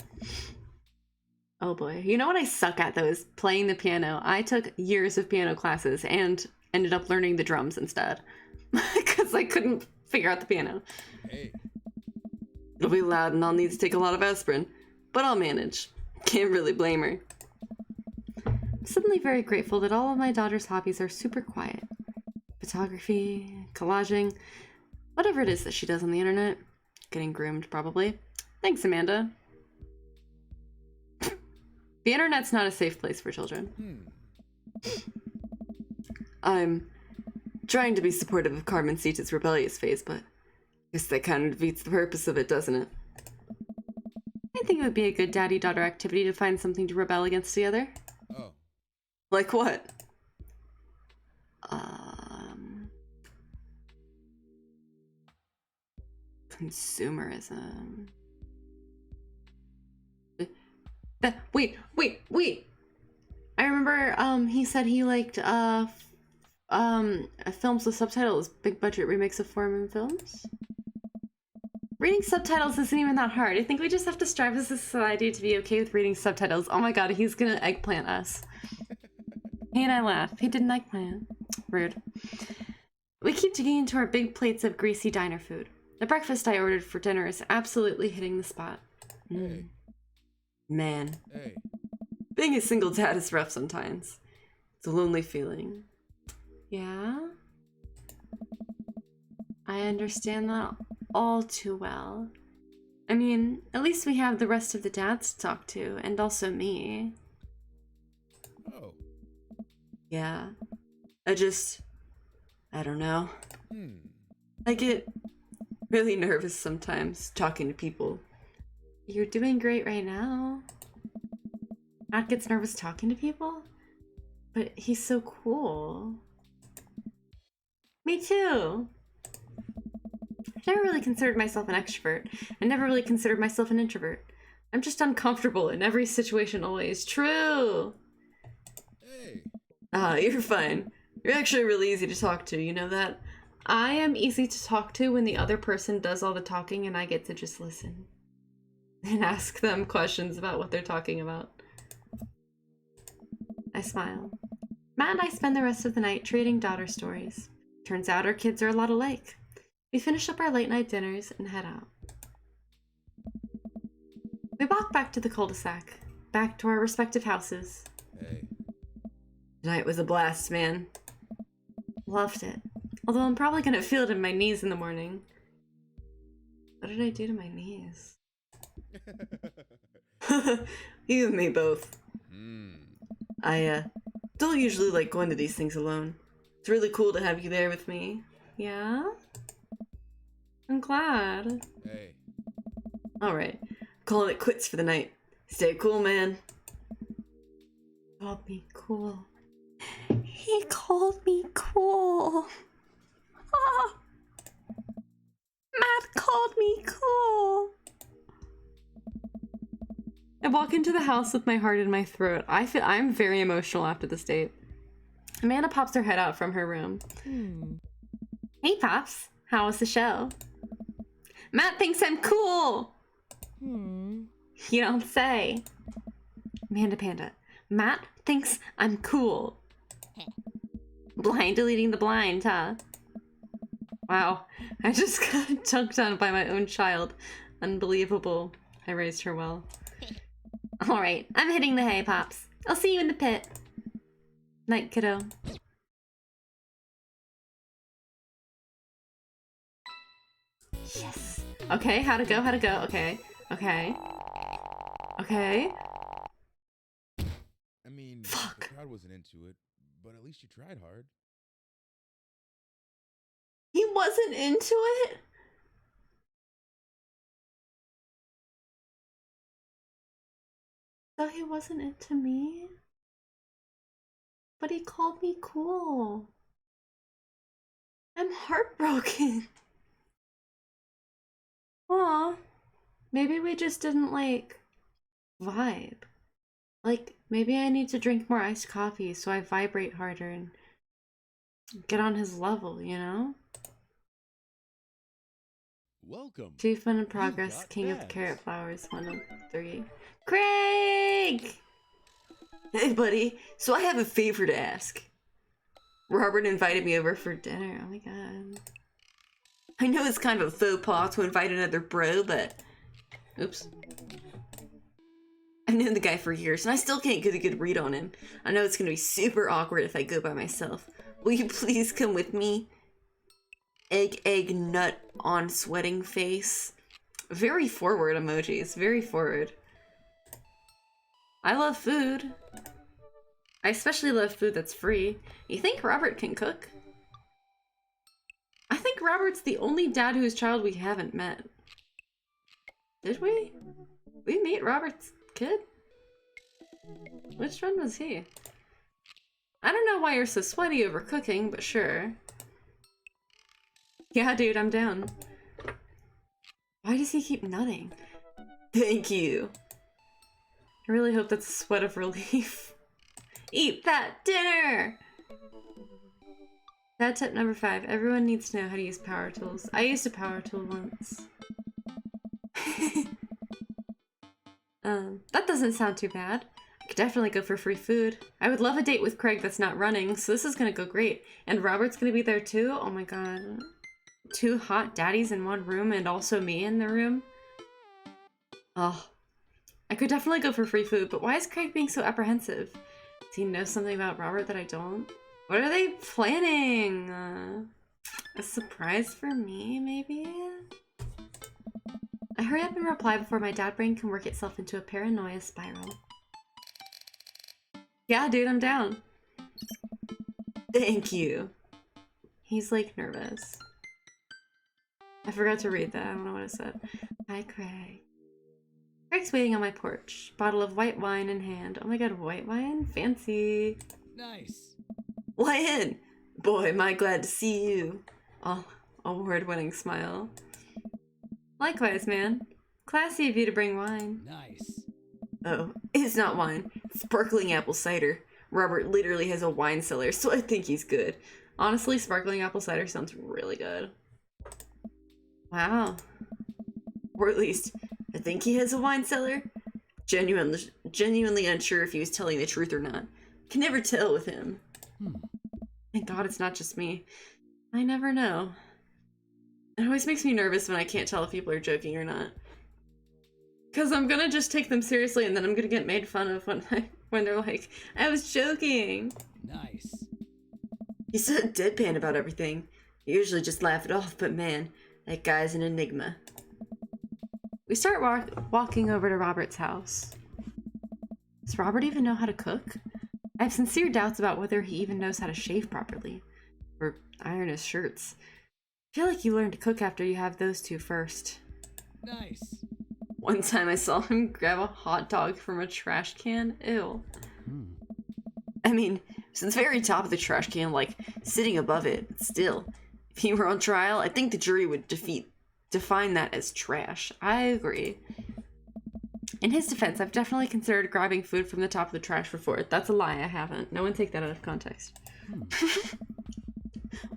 Oh boy. You know what I suck at though is playing the piano. I took years of piano classes and ended up learning the drums instead. Because I couldn't figure out the piano. Hey. It'll be loud and I'll need to take a lot of aspirin. But I'll manage. Can't really blame her. I'm suddenly very grateful that all of my daughter's hobbies are super quiet. Photography, collaging, whatever it is that she does on the internet. Getting groomed, probably. Thanks, Amanda. The internet's not a safe place for children. I'm trying to be supportive of Carmencita's rebellious phase, but I guess that kind of defeats the purpose of it, doesn't it? I think it would be a good daddy-daughter activity to find something to rebel against together. Oh. Like what? Consumerism. Wait. I remember he said he liked films with subtitles, big budget remakes of foreign films. Reading subtitles isn't even that hard. I think we just have to strive as a society to be okay with reading subtitles. Oh my god, he's gonna eggplant us. He and I laugh. He did an eggplant. Rude. We keep digging into our big plates of greasy diner food. The breakfast I ordered for dinner is absolutely hitting the spot. Hey. Man, Hey. being a single dad is rough sometimes. It's a lonely feeling. Yeah? I understand that all too well. I mean, at least we have the rest of the dads to talk to, and also me. Oh. Yeah. I don't know. Hmm. I get really nervous sometimes talking to people. You're doing great right now. Matt gets nervous talking to people? But he's so cool. Me too. I've never really considered myself an extrovert. I never really considered myself an introvert. I'm just uncomfortable in every situation always. True! Hey. You're fine. You're actually really easy to talk to, you know that? I am easy to talk to when the other person does all the talking and I get to just listen. And ask them questions about what they're talking about. I smile. Matt and I spend the rest of the night trading daughter stories. Turns out our kids are a lot alike. We finish up our late night dinners and head out. We walk back to the cul-de-sac, back to our respective houses. Hey. Tonight was a blast, man. Loved it. Although I'm probably gonna feel it in my knees in the morning. What did I do to my knees? You and me both. Hmm. I don't usually like going to these things alone. It's really cool to have you there with me. Yeah? I'm glad. Hey. Alright, calling it quits for the night. Stay cool, man. Called me cool. He called me cool. Ah. Matt called me cool. I walk into the house with my heart in my throat. I'm very emotional after this date. Amanda pops her head out from her room. Hey, Pops. How was the show? Matt thinks I'm cool. You don't say. Manda Panda. Matt thinks I'm cool. Blind deleting the blind, huh? Wow. I just got dunked on by my own child. Unbelievable. I raised her well. Alright, I'm hitting the hay, Pops. I'll see you in the pit. Night, kiddo. Yes. Okay, how'd it go? How'd it go? Okay. Okay. Okay. I mean, Fuck. the crowd wasn't into it, but at least you tried hard. He wasn't into it? So he wasn't into me? But he called me cool. I'm heartbroken. Aw. Maybe we just didn't, like, vibe. Like, maybe I need to drink more iced coffee so I vibrate harder and get on his level, you know? Welcome. Achievement in progress, got King of bags. Carrot Flowers, 1 of 3. Craig! Hey, buddy. So I have a favor to ask. Robert invited me over for dinner. Oh my god. I know it's kind of a faux pas to invite another bro, but... Oops. I've known the guy for years, and I still can't get a good read on him. I know it's gonna be super awkward if I go by myself. Will you please come with me? Egg, nut on sweating face. Very forward emojis. Very forward. I love food. I especially love food that's free. You think Robert can cook? I think Robert's the only dad whose child we haven't met. Did we? We meet Robert's kid? Which one was he? I don't know why you're so sweaty over cooking, but sure. Yeah, dude, I'm down. Why does he keep nutting? Thank you. I really hope that's a sweat of relief. Eat that dinner! That tip number 5. Everyone needs to know how to use power tools. I used a power tool once. That doesn't sound too bad. I could definitely go for free food. I would love a date with Craig that's not running, so this is gonna go great. And Robert's gonna be there too? Oh my god. 2 hot daddies in one room and also me in the room? Oh. I could definitely go for free food, but why is Craig being so apprehensive? Does he know something about Robert that I don't? What are they planning? A surprise for me, maybe? I hurry up and reply before my dad brain can work itself into a paranoia spiral. Yeah, dude, I'm down. Thank you. He's, like, nervous. I forgot to read that. I don't know what it said. Hi, Craig. Craig's waiting on my porch. Bottle of white wine in hand. Oh my god, white wine? Fancy. Nice. Why in? Boy, am I glad to see you. Oh, award-winning smile. Likewise, man. Classy of you to bring wine. Nice. Oh, it's not wine. It's sparkling apple cider. Robert literally has a wine cellar, so I think he's good. Honestly, sparkling apple cider sounds really good. Wow. Or at least, I think he has a wine cellar. Genuinely unsure if he was telling the truth or not. Can never tell with him. Thank God it's not just me. I never know. It always makes me nervous when I can't tell if people are joking or not. Because I'm gonna just take them seriously and then I'm gonna get made fun of when they're like, I was joking. Nice. He's so deadpan about everything. I usually just laugh it off, but man, that guy's an enigma. We start walking over to Robert's house. Does Robert even know how to cook? I have sincere doubts about whether he even knows how to shave properly. Or iron his shirts. I feel like you learn to cook after you have those two first. Nice. One time I saw him grab a hot dog from a trash can. Ew. I mean, it's the very top of the trash can, like, sitting above it. Still, if he were on trial, I think the jury would define that as trash. I agree. In his defense, I've definitely considered grabbing food from the top of the trash before. That's a lie, I haven't. No one take that out of context.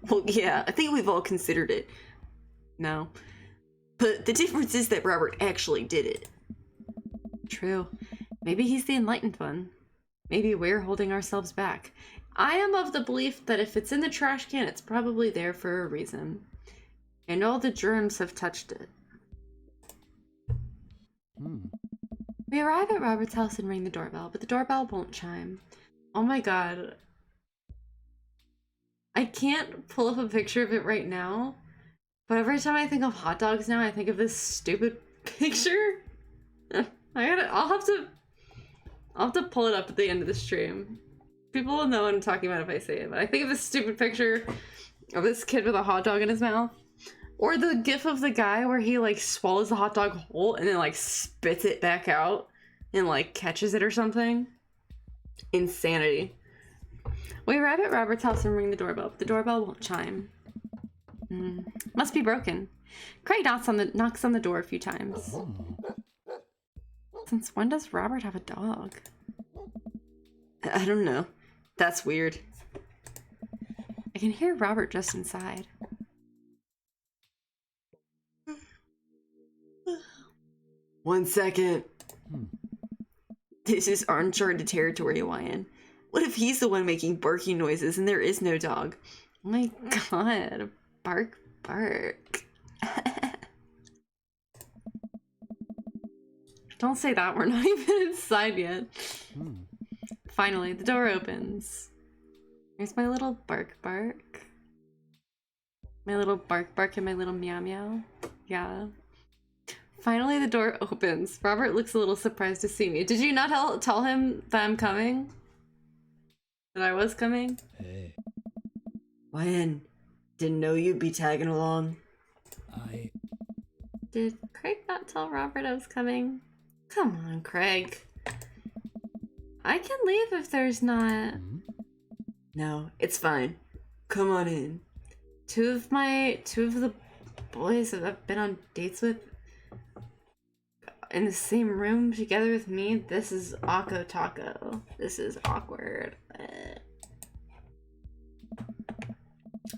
Well, yeah, I think we've all considered it. No. But the difference is that Robert actually did it. True. Maybe he's the enlightened one. Maybe we're holding ourselves back. I am of the belief that if it's in the trash can, it's probably there for a reason. And all the germs have touched it. We arrive at Robert's house and ring the doorbell, but the doorbell won't chime. Oh my god. I can't pull up a picture of it right now, but every time I think of hot dogs now, I think of this stupid picture. I'll have to pull it up at the end of the stream. People will know what I'm talking about if I say it, but I think of this stupid picture of this kid with a hot dog in his mouth. Or the gif of the guy where he like swallows the hot dog whole and then like spits it back out and like catches it or something. Insanity. We arrive at Robert's house and ring the doorbell, but the doorbell won't chime. Must be broken. Craig knocks on the door a few times. Since when does Robert have a dog? I don't know. That's weird. I can hear Robert just inside. One second. This is uncharted territory, Hawaiian. What if he's the one making barking noises and there is no dog? Oh my god. Bark, bark. Don't say that, we're not even inside yet. Finally, the door opens. There's my little bark bark. My little bark bark and my little meow meow. Yeah. Finally, the door opens. Robert looks a little surprised to see me. Did you not tell him that I'm coming? That I was coming? Hey, Hawaiian, didn't know you'd be tagging along. Did Craig not tell Robert I was coming? Come on, Craig. I can leave if there's not... No, it's fine. Come on in. Two of the boys that I've been on dates with in the same room together with me. This is Akko Taco. This is awkward.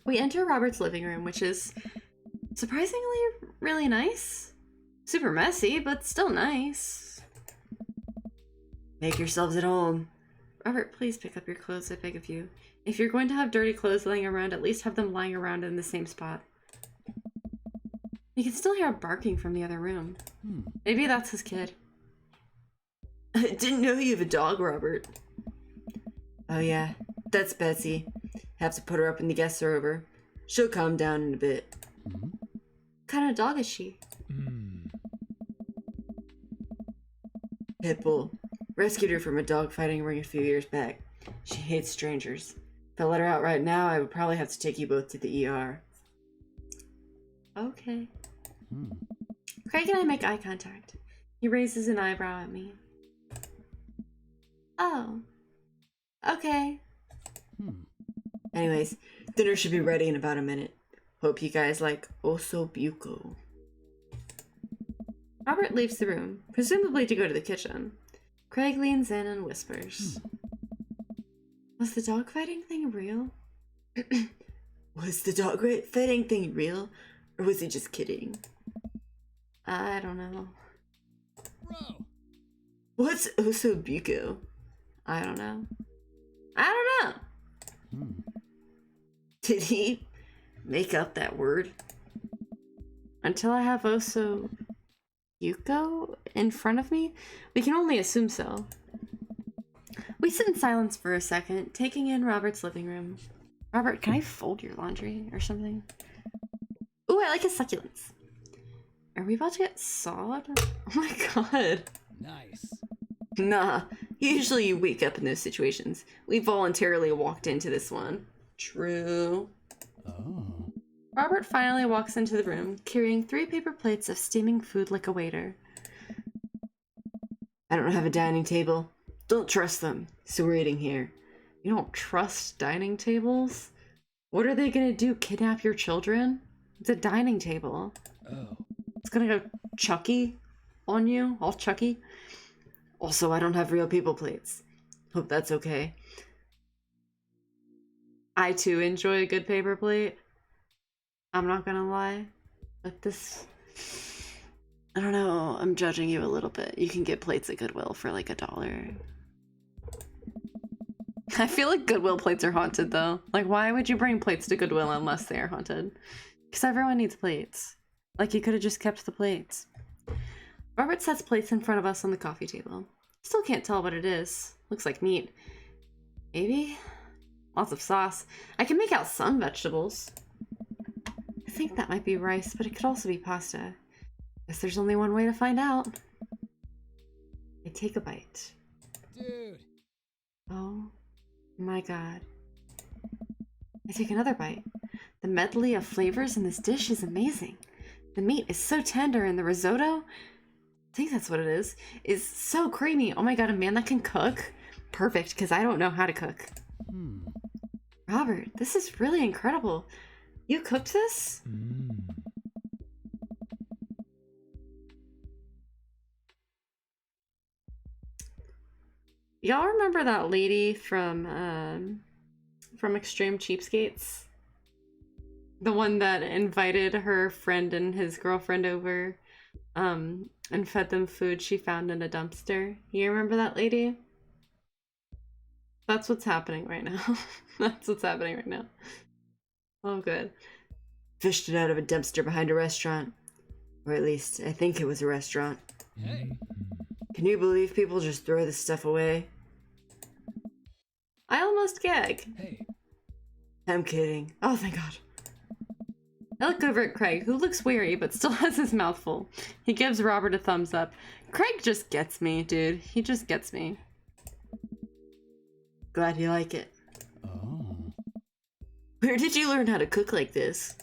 We enter Robert's living room, which is surprisingly really nice. Super messy, but still nice. Make yourselves at home. Robert, please pick up your clothes, I beg of you. If you're going to have dirty clothes laying around, at least have them lying around in the same spot. You can still hear barking from the other room. Maybe that's his kid. I didn't know you have a dog, Robert. Oh yeah, that's Betsy. Have to put her up when the guests are over. She'll calm down in a bit. What kind of dog is she? Pitbull. Rescued her from a dog fighting ring a few years back. She hates strangers. If I let her out right now, I would probably have to take you both to the ER. Okay. Craig and I make eye contact. He raises an eyebrow at me. Oh. Okay. Anyways, dinner should be ready in about a minute. Hope you guys like osso buco. Robert leaves the room, presumably to go to the kitchen. Craig leans in and whispers. Was the dog fighting thing real? Was the dog fighting thing real? Or was he just kidding? I don't know. bro. What's osso buco? I don't know. I don't know. Did he make up that word? Until I have Oso Yuko in front of me, we can only assume so. We sit in silence for a second, taking in Robert's living room. Robert, can I fold your laundry or something? Ooh, I like his succulents. Are we about to get sawed? Oh my god. Nice. Nah, usually you wake up in those situations. We voluntarily walked into this one. True. Oh. Robert finally walks into the room, carrying 3 paper plates of steaming food like a waiter. I don't have a dining table. Don't trust them, so we're eating here. You don't trust dining tables? What are they gonna do, kidnap your children? It's a dining table. Oh. It's gonna go Chucky on you, all Chucky. Also, I don't have real people plates. Hope that's okay. I too enjoy a good paper plate. I'm not gonna lie. But this... I don't know, I'm judging you a little bit. You can get plates at Goodwill for like $1. I feel like Goodwill plates are haunted though. Like, why would you bring plates to Goodwill unless they are haunted? Because everyone needs plates. Like, you could have just kept the plates. Robert sets plates in front of us on the coffee table. Still can't tell what it is. Looks like meat. Maybe? Lots of sauce. I can make out some vegetables. I think that might be rice, but it could also be pasta. Guess there's only one way to find out. I take a bite. Dude. Oh my god. I take another bite. The medley of flavors in this dish is amazing. The meat is so tender and the risotto, I think that's what it is so creamy. Oh my god, a man that can cook? Perfect, because I don't know how to cook. Robert, this is really incredible. You cooked this? Y'all remember that lady from Extreme Cheapskates? The one that invited her friend and his girlfriend over, and fed them food she found in a dumpster. You remember that lady? That's what's happening right now. That's what's happening right now. Oh, good. Fished it out of a dumpster behind a restaurant. Or at least, I think it was a restaurant. Hey. Can you believe people just throw this stuff away? I almost gag. Hey. I'm kidding. Oh, thank God. I look over at Craig, who looks weary but still has his mouth full. He gives Robert a thumbs up. Craig just gets me, dude. He just gets me. Glad you like it. Oh. Where did you learn how to cook like this?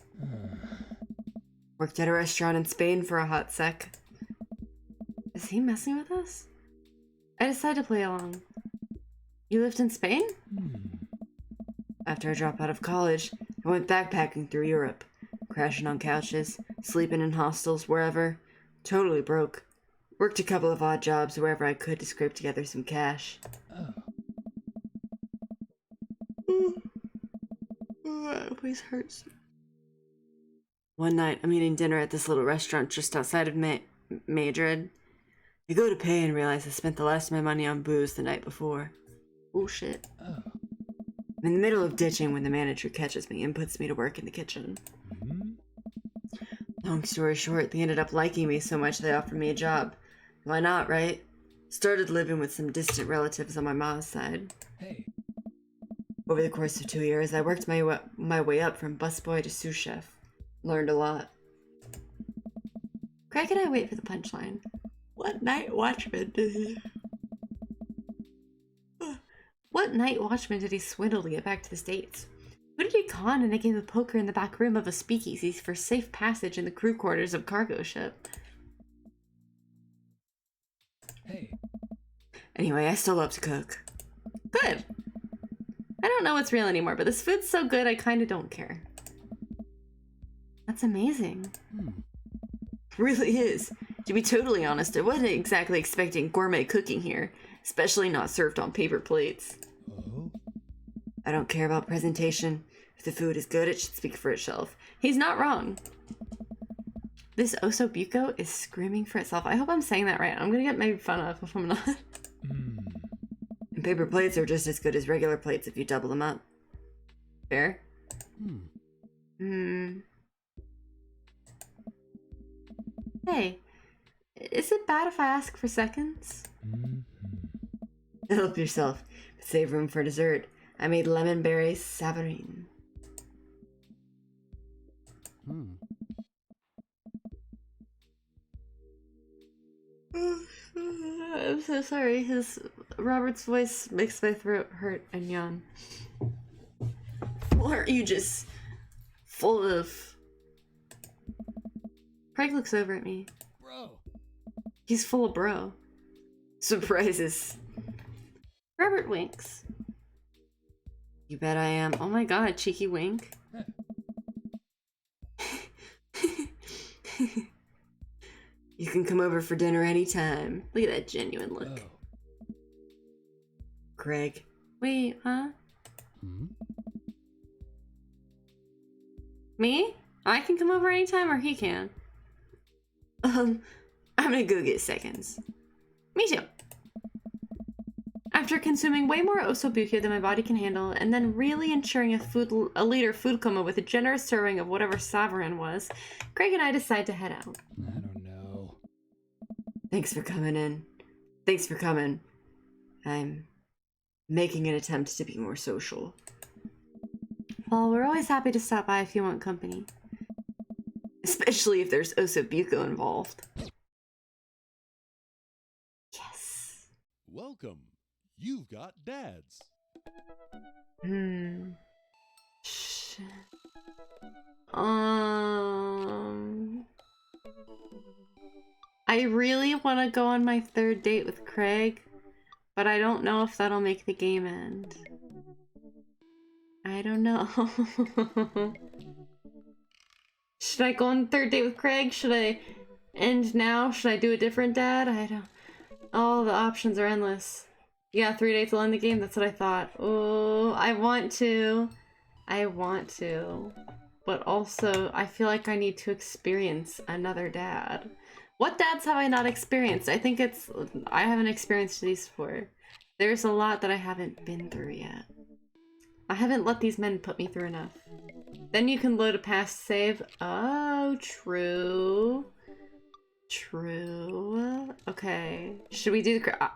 Worked at a restaurant in Spain for a hot sec. Is he messing with us? I decided to play along. You lived in Spain? After I dropped out of college, I went backpacking through Europe. Crashing on couches, sleeping in hostels, wherever. Totally broke. Worked a couple of odd jobs wherever I could to scrape together some cash. That always hurts. One night, I'm eating dinner at this little restaurant just outside of Madrid. I go to pay and realize I spent the last of my money on booze the night before. Oh shit. I'm in the middle of ditching when the manager catches me and puts me to work in the kitchen. Long story short, they ended up liking me so much they offered me a job. Why not, right? Started living with some distant relatives on my mom's side. Hey. Over the course of 2 years, I worked my way up from busboy to sous chef. Learned a lot. Craig and I wait for the punchline. What night watchman did he swindle to get back to the States? Who did he con in a game of poker in the back room of a speakeasy for safe passage in the crew quarters of cargo ship? Hey. Anyway, I still love to cook. Good. I don't know what's real anymore, but this food's so good I kinda don't care. That's amazing. Really is. To be totally honest, I wasn't exactly expecting gourmet cooking here, especially not served on paper plates. I don't care about presentation. If the food is good, it should speak for itself. He's not wrong. This osso buco is screaming for itself. I hope I'm saying that right. I'm gonna get made fun of if I'm not. And paper plates are just as good as regular plates if you double them up. Fair? Hey, is it bad if I ask for seconds? Help yourself, but save room for dessert. I made lemon berry savarine. I'm so sorry. Robert's voice makes my throat hurt and yawn. Well, aren't you just full of... Craig looks over at me. Bro. He's full of bro. surprises? Robert winks. You bet I am. Oh my god, cheeky wink. You can come over for dinner anytime. Look at that genuine look. Oh. Craig. Wait, huh? Me? I can come over anytime, or he can. I'm gonna go get seconds. Me too. After consuming way more osobuco than my body can handle, and then really ensuring a liter food coma with a generous serving of whatever sovereign was, Craig and I decide to head out. I don't know. Thanks for coming in. Thanks for coming. I'm making an attempt to be more social. Well, we're always happy to stop by if you want company. Especially if there's osobuco involved. Yes. Welcome. You've got dads. Shit. I really want to go on my third date with Craig, but I don't know if that'll make the game end. I don't know. Should I go on the third date with Craig? Should I end now? Should I do a different dad? I don't... All the options are endless. Yeah, 3 dates will end the game. That's what I thought. Oh, I want to. But also, I feel like I need to experience another dad. What dads have I not experienced? I think I haven't experienced these before. There's a lot that I haven't been through yet. I haven't let these men put me through enough. Then you can load a past save. Oh, true. True. Okay. Should we do the...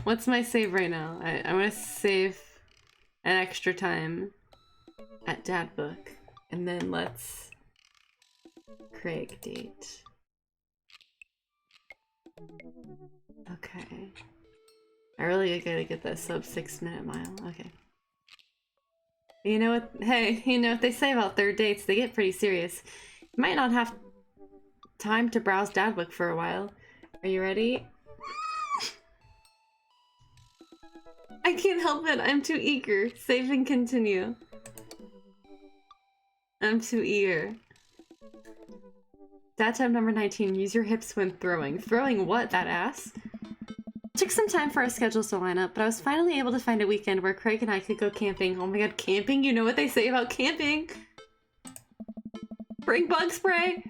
What's my save right now? I want to save an extra time at dad book. And then let's... Craig date. Okay. I really gotta get that sub 6 minute mile. Okay. You know what? Hey, you know what they say about third dates? They get pretty serious. You might not have time to browse dad book for a while. Are you ready? I can't help it. I'm too eager. Save and continue. I'm too eager. Dad tab number 19. Use your hips when throwing. Throwing what, that ass? Took some time for our schedules to line up, but I was finally able to find a weekend where Craig and I could go camping. Oh my god, camping? You know what they say about camping? Bring bug spray!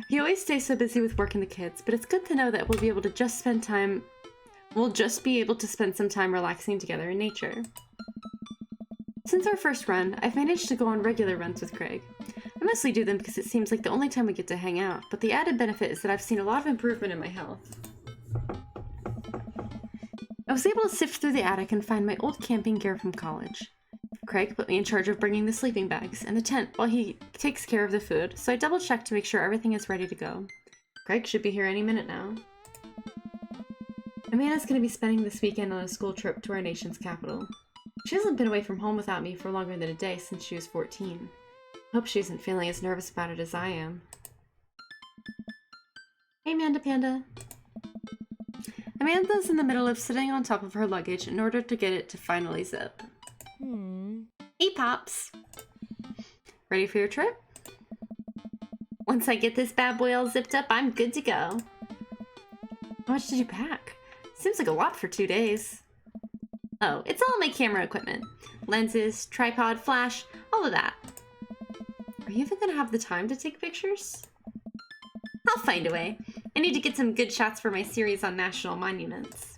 He always stays so busy with work and the kids, but it's good to know that we'll be able to just spend time... We'll just be able to spend some time relaxing together in nature. Since our first run, I've managed to go on regular runs with Craig. I mostly do them because it seems like the only time we get to hang out, but the added benefit is that I've seen a lot of improvement in my health. I was able to sift through the attic and find my old camping gear from college. Craig put me in charge of bringing the sleeping bags and the tent while he takes care of the food, so I double-checked to make sure everything is ready to go. Craig should be here any minute now. Amanda's going to be spending this weekend on a school trip to our nation's capital. She hasn't been away from home without me for longer than a day since she was 14. Hope she isn't feeling as nervous about it as I am. Hey, Amanda Panda. Amanda's in the middle of sitting on top of her luggage in order to get it to finally zip. Hey, Pops. Ready for your trip? Once I get this bad boy all zipped up, I'm good to go. How much did you pack? Seems like a lot for 2 days. Oh, it's all my camera equipment. Lenses, tripod, flash, all of that. Are you even gonna have the time to take pictures? I'll find a way. I need to get some good shots for my series on national monuments.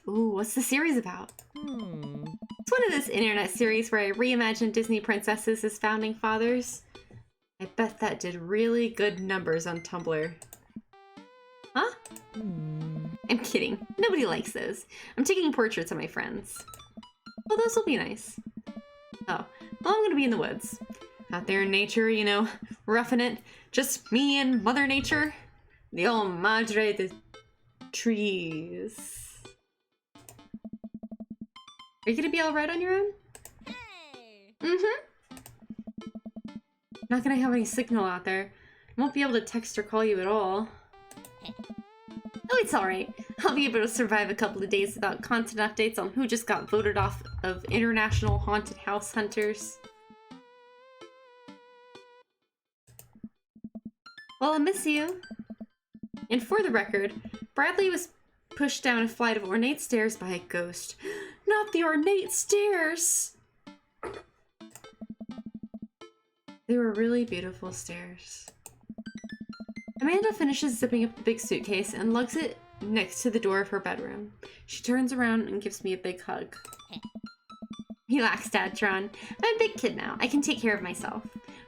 Ooh, what's the series about? It's one of those internet series where I reimagine Disney princesses as founding fathers. I bet that did really good numbers on Tumblr. Huh? I'm kidding. Nobody likes those. I'm taking portraits of my friends. Well, those will be nice. Oh, well, I'm gonna be in the woods. Out there in nature, you know, roughing it. Just me and Mother Nature. The old madre de trees. Are you gonna be alright on your own? Hey! Not gonna have any signal out there. I won't be able to text or call you at all. Oh, it's alright. I'll be able to survive a couple of days without constant updates on who just got voted off of International Haunted House Hunters. Well, I miss you. And for the record, Bradley was pushed down a flight of ornate stairs by a ghost. not the ornate stairs! They were really beautiful stairs. Amanda finishes zipping up the big suitcase and lugs it next to the door of her bedroom. She turns around and gives me a big hug. Relax, Dad, Tron. I'm a big kid now. I can take care of myself.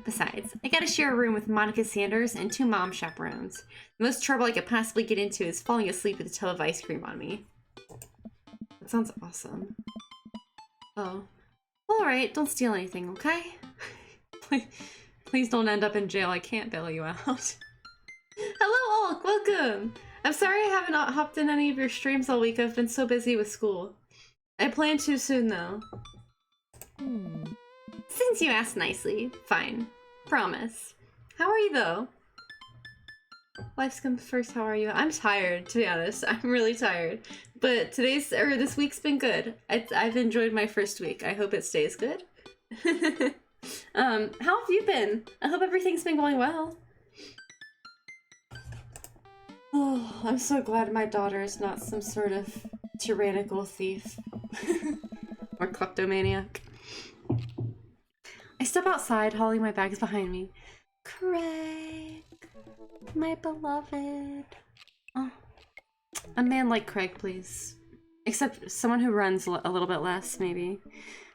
Besides, I gotta share a room with Monica Sanders and 2 mom chaperones. The most trouble I could possibly get into is falling asleep with a tub of ice cream on me. That sounds awesome. Oh. Alright, don't steal anything, okay? Please don't end up in jail. I can't bail you out. Hello, Ulk! Welcome! I'm sorry I haven't hopped in any of your streams all week. I've been so busy with school. I plan to soon, though. Since you asked nicely, fine. Promise. How are you, though? Life's comes first, how are you? I'm tired, to be honest. I'm really tired. But this week's been good. I've enjoyed my first week. I hope it stays good. How have you been? I hope everything's been going well. Oh, I'm so glad my daughter is not some sort of tyrannical thief. Or kleptomaniac. I step outside, hauling my bags behind me. Craig, my beloved. Oh, a man like Craig, please. Except someone who runs a little bit less, maybe.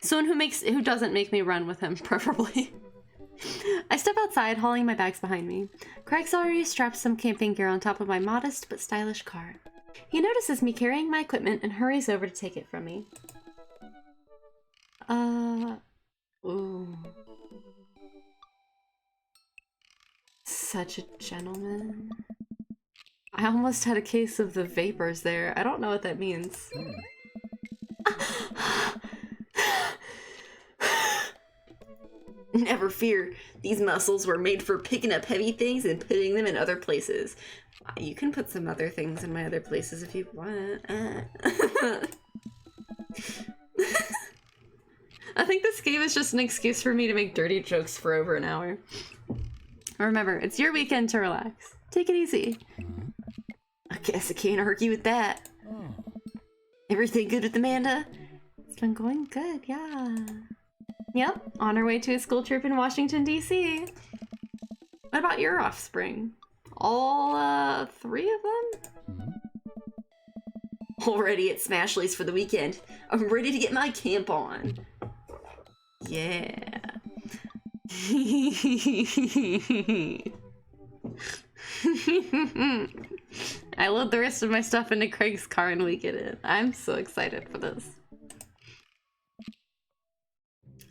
Someone who doesn't make me run with him, preferably. I step outside, hauling my bags behind me. Craig's already strapped some camping gear on top of my modest but stylish car. He notices me carrying my equipment and hurries over to take it from me. Ooh. Such a gentleman. I almost had a case of the vapors there. I don't know what that means. Never fear. These muscles were made for picking up heavy things and putting them in other places. You can put some other things in my other places if you want. I think this game is just an excuse for me to make dirty jokes for over an hour. Remember, it's your weekend to relax. Take it easy. I guess I can't argue with that. Everything good with Amanda? It's been going good, yeah. Yep, on her way to a school trip in Washington, D.C. What about your offspring? All, 3 of them? Already at Smashley's for the weekend. I'm ready to get my camp on. Yeah. I load the rest of my stuff into Craig's car and we get in. I'm so excited for this.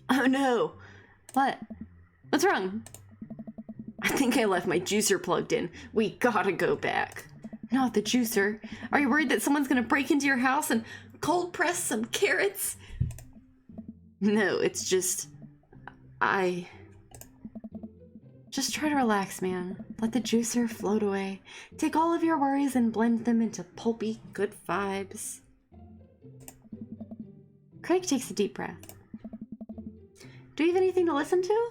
Oh no! What? What's wrong? I think I left my juicer plugged in. We gotta go back. Not the juicer. Are you worried that someone's gonna break into your house and cold press some carrots? No, it's just... Just try to relax, man. Let the juicer float away. Take all of your worries and blend them into pulpy, good vibes. Craig takes a deep breath. Do you have anything to listen to?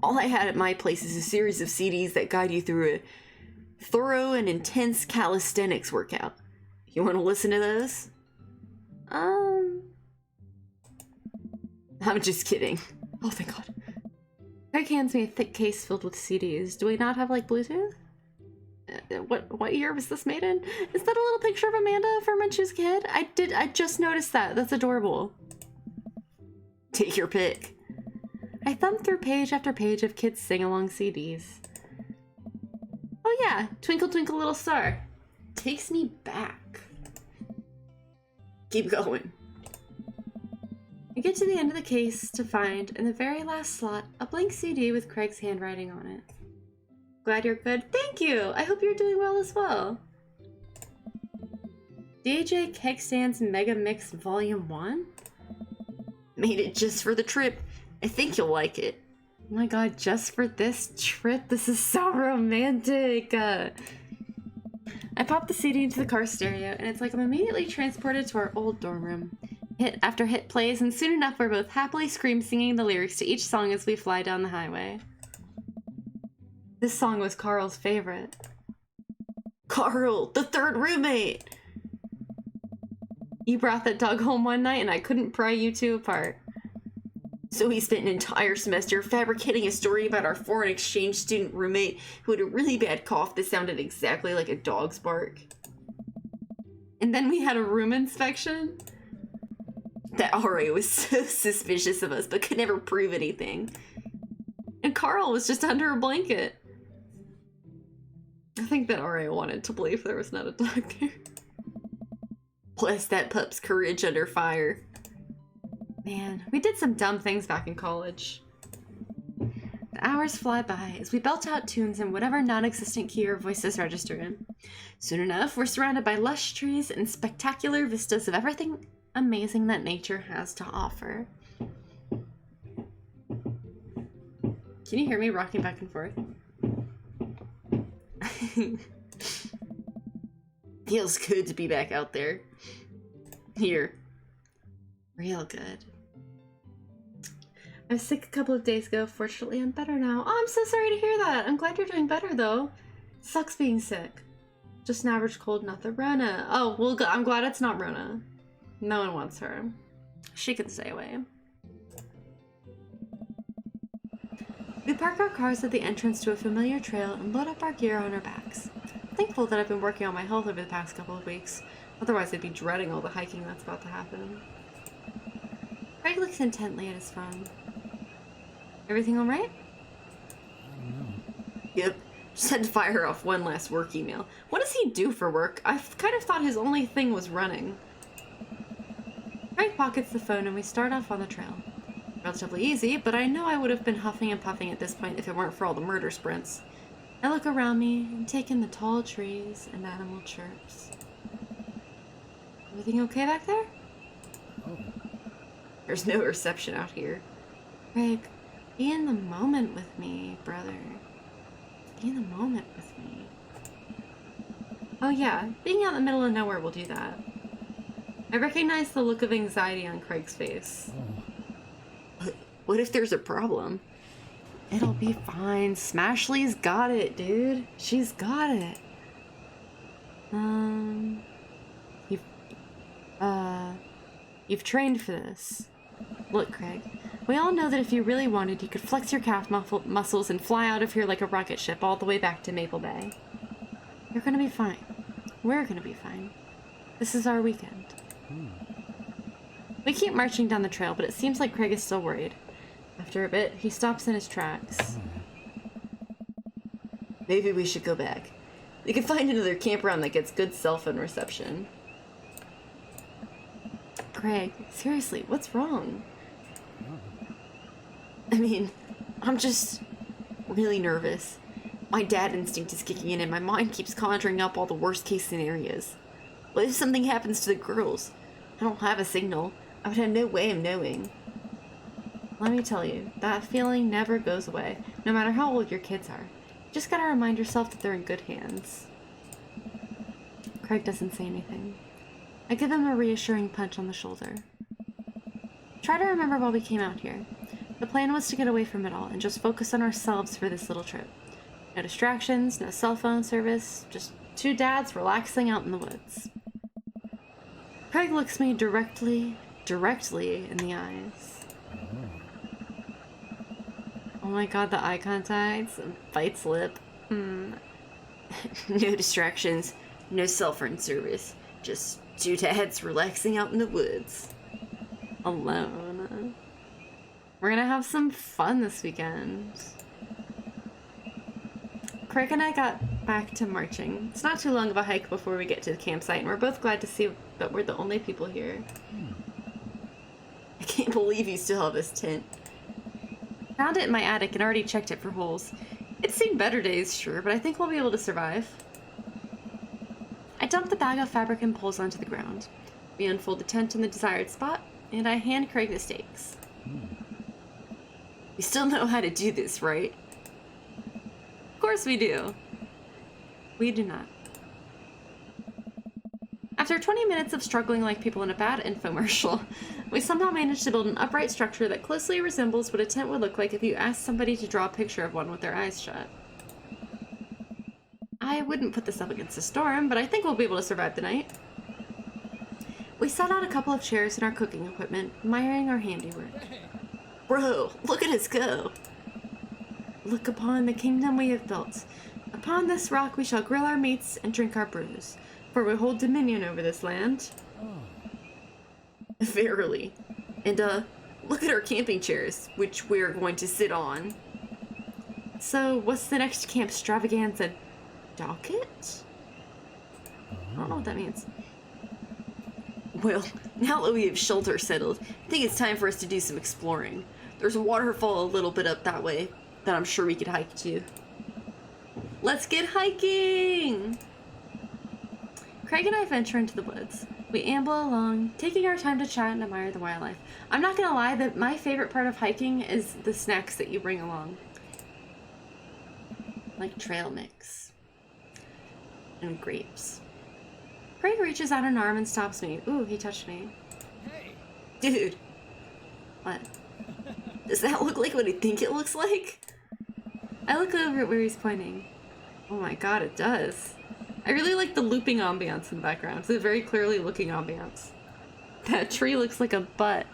All I had at my place is a series of CDs that guide you through a thorough and intense calisthenics workout. You want to listen to those? I'm just kidding. Oh, thank God. Craig hands me a thick case filled with CDs. Do we not have, like, Bluetooth? What year was this made in? Is that a little picture of Amanda from when she was a kid? I just noticed that. That's adorable. Take your pick. I thumbed through page after page of kids sing-along CDs. Oh yeah, Twinkle Twinkle Little Star. Takes me back. Keep going. I get to the end of the case to find, in the very last slot, a blank CD with Craig's handwriting on it. Glad you're good. Thank you! I hope you're doing well as well. DJ Kegstand's Mega Mix Volume 1? Made it just for the trip. I think you'll like it. Oh my god, just for this trip? This is so romantic! I pop the CD into the car stereo, and it's like I'm immediately transported to our old dorm room. Hit after hit plays, and soon enough we're both happily scream-singing the lyrics to each song as we fly down the highway. This song was Carl's favorite. Carl, the third roommate! You brought that dog home one night and I couldn't pry you two apart. So he spent an entire semester fabricating a story about our foreign exchange student roommate who had a really bad cough that sounded exactly like a dog's bark. And then we had a room inspection. That RA was so suspicious of us but could never prove anything. And Carl was just under a blanket. I think that RA wanted to believe there was not a dog there. Bless that pup's courage under fire. Man, we did some dumb things back in college. The hours fly by as we belt out tunes in whatever non-existent key our voices register in. Soon enough, we're surrounded by lush trees and spectacular vistas of everything amazing that nature has to offer. Can you hear me rocking back and forth? Feels good to be back out there. Here. Real good. I was sick a couple of days ago. Fortunately, I'm better now. Oh, I'm so sorry to hear that. I'm glad you're doing better, though. Sucks being sick. Just an average cold, not the Rona. Oh, well, I'm glad it's not Rona. No one wants her. She can stay away. We park our cars at the entrance to a familiar trail and load up our gear on our backs. Thankful that I've been working on my health over the past couple of weeks. Otherwise, I'd be dreading all the hiking that's about to happen. Craig looks intently at his phone. Everything alright? I don't know. Yep. Just had to fire off one last work email. What does he do for work? I kind of thought his only thing was running. Craig pockets the phone and we start off on the trail. Relatively easy, but I know I would have been huffing and puffing at this point if it weren't for all the murder sprints. I look around me and take in the tall trees and animal chirps. Everything okay back there? Oh, There's no reception out here. Craig, be in the moment with me, brother. Be in the moment with me. Oh yeah, being out in the middle of nowhere will do that. I recognize the look of anxiety on Craig's face. oh. What if there's a problem? It'll be fine. Smashley's got it, dude. She's got it. You've trained for this. Look, Craig, we all know that if you really wanted, you could flex your calf muscles and fly out of here like a rocket ship all the way back to Maple Bay. You're gonna be fine. We're gonna be fine. This is our weekend. We keep marching down the trail, but it seems like Craig is still worried. After a bit, he stops in his tracks. Maybe we should go back. We can find another campground that gets good cell phone reception. Craig, seriously, what's wrong? I mean, I'm just really nervous. My dad instinct is kicking in and my mind keeps conjuring up all the worst case scenarios. What if something happens to the girls? I don't have a signal. I would have no way of knowing. Let me tell you, that feeling never goes away, no matter how old your kids are. You just gotta remind yourself that they're in good hands. Craig doesn't say anything. I give him a reassuring punch on the shoulder. Try to remember why we came out here. The plan was to get away from it all and just focus on ourselves for this little trip. No distractions, no cell phone service, just two dads relaxing out in the woods. Craig looks me directly in the eyes. Oh my god, the eye contact bites lip. No distractions, no cell phone service. Just two dads relaxing out in the woods. Alone. We're gonna have some fun this weekend. Craig and I got back to marching. It's not too long of a hike before we get to the campsite, and we're both glad to see that we're the only people here. I can't believe you still have this tent. Found it in my attic and already checked it for holes. It's seen better days, sure, but I think we'll be able to survive. I dump the bag of fabric and poles onto the ground. We unfold the tent in the desired spot, and I hand Craig the stakes. We still know how to do this, right? Of course we do. We do not. After 20 minutes of struggling like people in a bad infomercial, we somehow managed to build an upright structure that closely resembles what a tent would look like if you asked somebody to draw a picture of one with their eyes shut. I wouldn't put this up against a storm, but I think we'll be able to survive the night. We set out a couple of chairs and our cooking equipment, admiring our handiwork. Bro, look at us go. Look upon the kingdom we have built. Upon this rock we shall grill our meats and drink our brews, for we hold dominion over this land. Verily. And, look at our camping chairs, which we're going to sit on. So, what's the next camp extravaganza? Docket? I don't know what that means. Well, now that we have shelter settled, I think it's time for us to do some exploring. There's a waterfall a little bit up that way that I'm sure we could hike to. Let's get hiking! Craig and I venture into the woods. We amble along, taking our time to chat and admire the wildlife. I'm not gonna lie, that my favorite part of hiking is the snacks that you bring along. Like trail mix. And grapes. Craig reaches out an arm and stops me. Ooh, he touched me. Hey! Dude, What? does that look like what I think it looks like? I look over at where he's pointing. Oh my god, it does. I really like the looping ambiance in the background. It's a very clearly looking ambiance. That tree looks like a butt.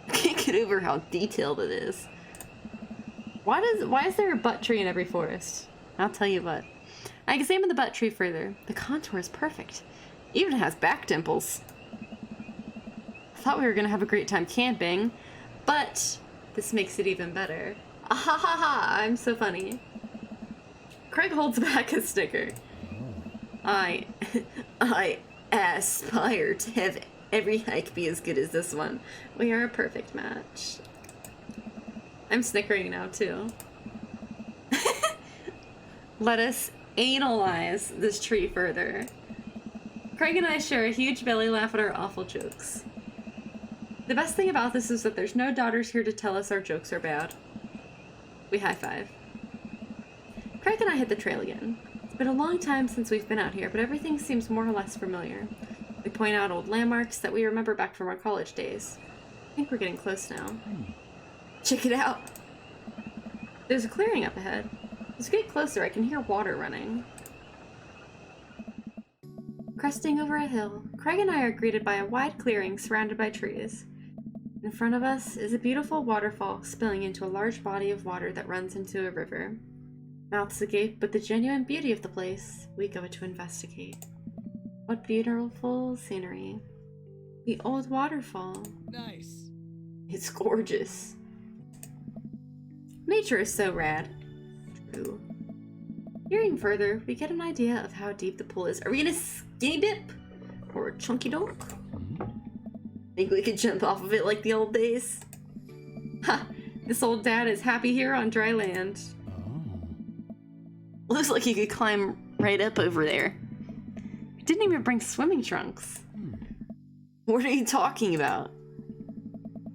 I can't get over how detailed it is. Why is there a butt tree in every forest? I'll tell you what. I examine the butt tree further. The contour is perfect. Even has back dimples. I thought we were gonna have a great time camping, but this makes it even better. Ah ha ha ha! I'm so funny. Craig holds back a snicker. I aspire to have every hike be as good as this one. We are a perfect match. I'm snickering now too. Let us analyze this tree further. Craig and I share a huge belly laugh at our awful jokes. The best thing about this is that there's no daughters here to tell us our jokes are bad. We high five. Craig and I hit the trail again. It's been a long time since we've been out here, but everything seems more or less familiar. We point out old landmarks that we remember back from our college days. I think we're getting close now. Check it out. There's a clearing up ahead. As we get closer, I can hear water running. Cresting over a hill, Craig and I are greeted by a wide clearing surrounded by trees. In front of us is a beautiful waterfall spilling into a large body of water that runs into a river. Mouths agape with the genuine beauty of the place, we go to investigate. What beautiful scenery. The old waterfall. Nice! It's gorgeous. Nature is so rad. True. Peering further, we get an idea of how deep the pool is. Are we gonna skinny dip? Or a chunky dunk? Think we could jump off of it like the old days? Ha! This old dad is happy here on dry land. Looks like you could climb right up over there. I didn't even bring swimming trunks. What are you talking about?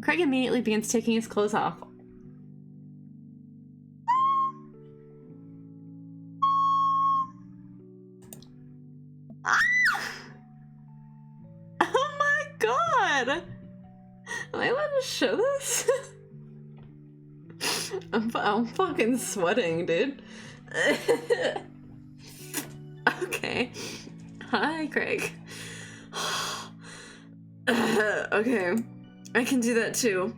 Craig immediately begins taking his clothes off. Oh my god! Am I allowed to show this? I'm fucking sweating, dude. Okay. Hi, Craig. Okay, I can do that too.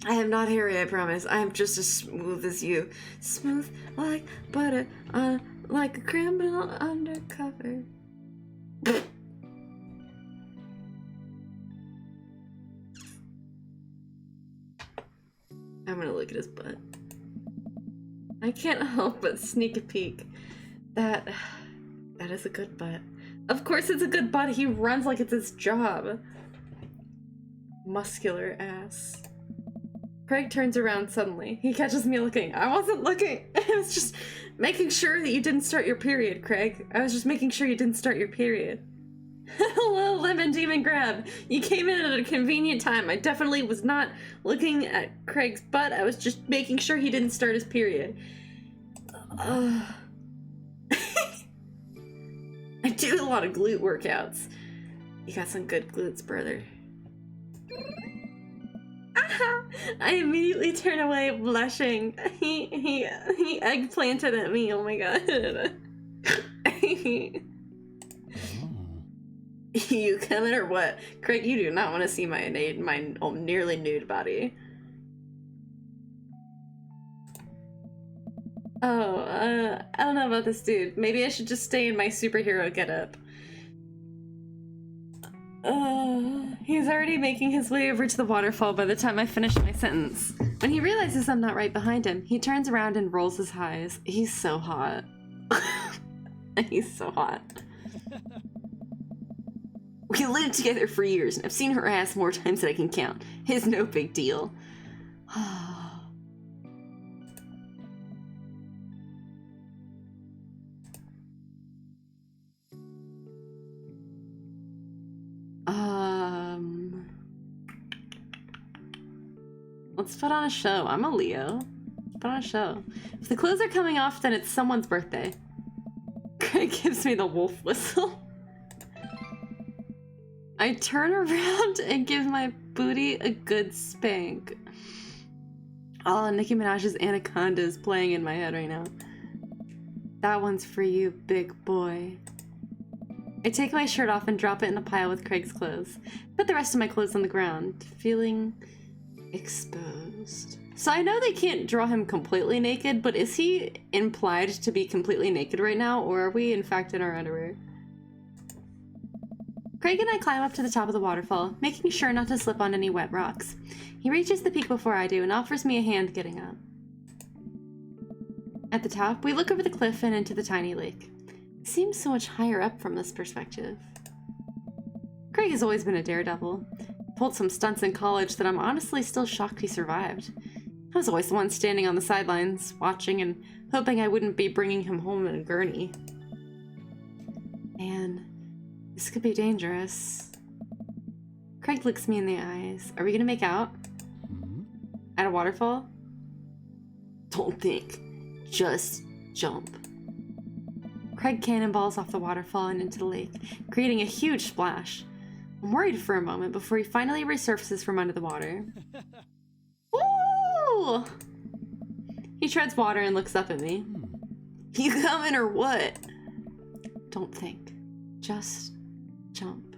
I am not hairy, I promise. I am just as smooth as you. Smooth like butter, like a criminal undercover. I'm gonna look at his butt. I can't help but sneak a peek. That is a good butt. Of course it's a good butt. He runs like it's his job. Muscular ass. Craig turns around suddenly. He catches me looking. I wasn't looking. I was just making sure that you didn't start your period, Craig. I was just making sure you didn't start your period. Hello, Lemon Demon Grab. You came in at a convenient time. I definitely was not looking at Craig's butt. I was just making sure he didn't start his period. I do a lot of glute workouts. You got some good glutes, brother. I immediately turn away, blushing. He eggplanted at me. Oh my god. You coming or what? Craig, you do not want to see my nearly nude body. Oh, I don't know about this dude. Maybe I should just stay in my superhero getup. He's already making his way over to the waterfall by the time I finish my sentence. When he realizes I'm not right behind him, he turns around and rolls his eyes. He's so hot. He's so hot. We lived together for years, and I've seen her ass more times than I can count. It's no big deal. Let's put on a show. I'm a Leo. Let's put on a show. If the clothes are coming off, then it's someone's birthday. Craig gives me the wolf whistle. I turn around and give my booty a good spank. Oh, Nicki Minaj's Anaconda is playing in my head right now. That one's for you, big boy. I take my shirt off and drop it in a pile with Craig's clothes. Put the rest of my clothes on the ground, feeling exposed. So I know they can't draw him completely naked, but is he implied to be completely naked right now, or are we in fact in our underwear? Craig and I climb up to the top of the waterfall, making sure not to slip on any wet rocks. He reaches the peak before I do and offers me a hand getting up. At the top, we look over the cliff and into the tiny lake. It seems so much higher up from this perspective. Craig has always been a daredevil. Pulled some stunts in college that I'm honestly still shocked he survived. I was always the one standing on the sidelines, watching and hoping I wouldn't be bringing him home in a gurney. Man, this could be dangerous. Craig looks me in the eyes. Are we gonna make out? At a waterfall? Don't think. Just jump. Craig cannonballs off the waterfall and into the lake, creating a huge splash. I'm worried for a moment before he finally resurfaces from under the water. Woo! He treads water and looks up at me. You coming or what? Don't think. Just jump.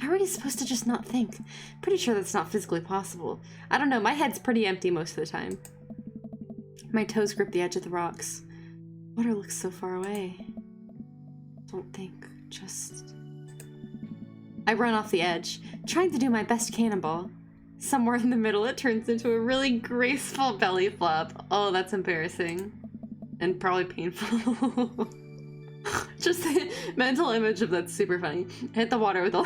How are you supposed to just not think? Pretty sure that's not physically possible. I don't know, my head's pretty empty most of the time. My toes grip the edge of the rocks. Water looks so far away. Don't think. Just... I run off the edge, trying to do my best cannonball. Somewhere in the middle, it turns into a really graceful belly flop. Oh, that's embarrassing. And probably painful. Just the mental image of that's super funny. I hit the water with a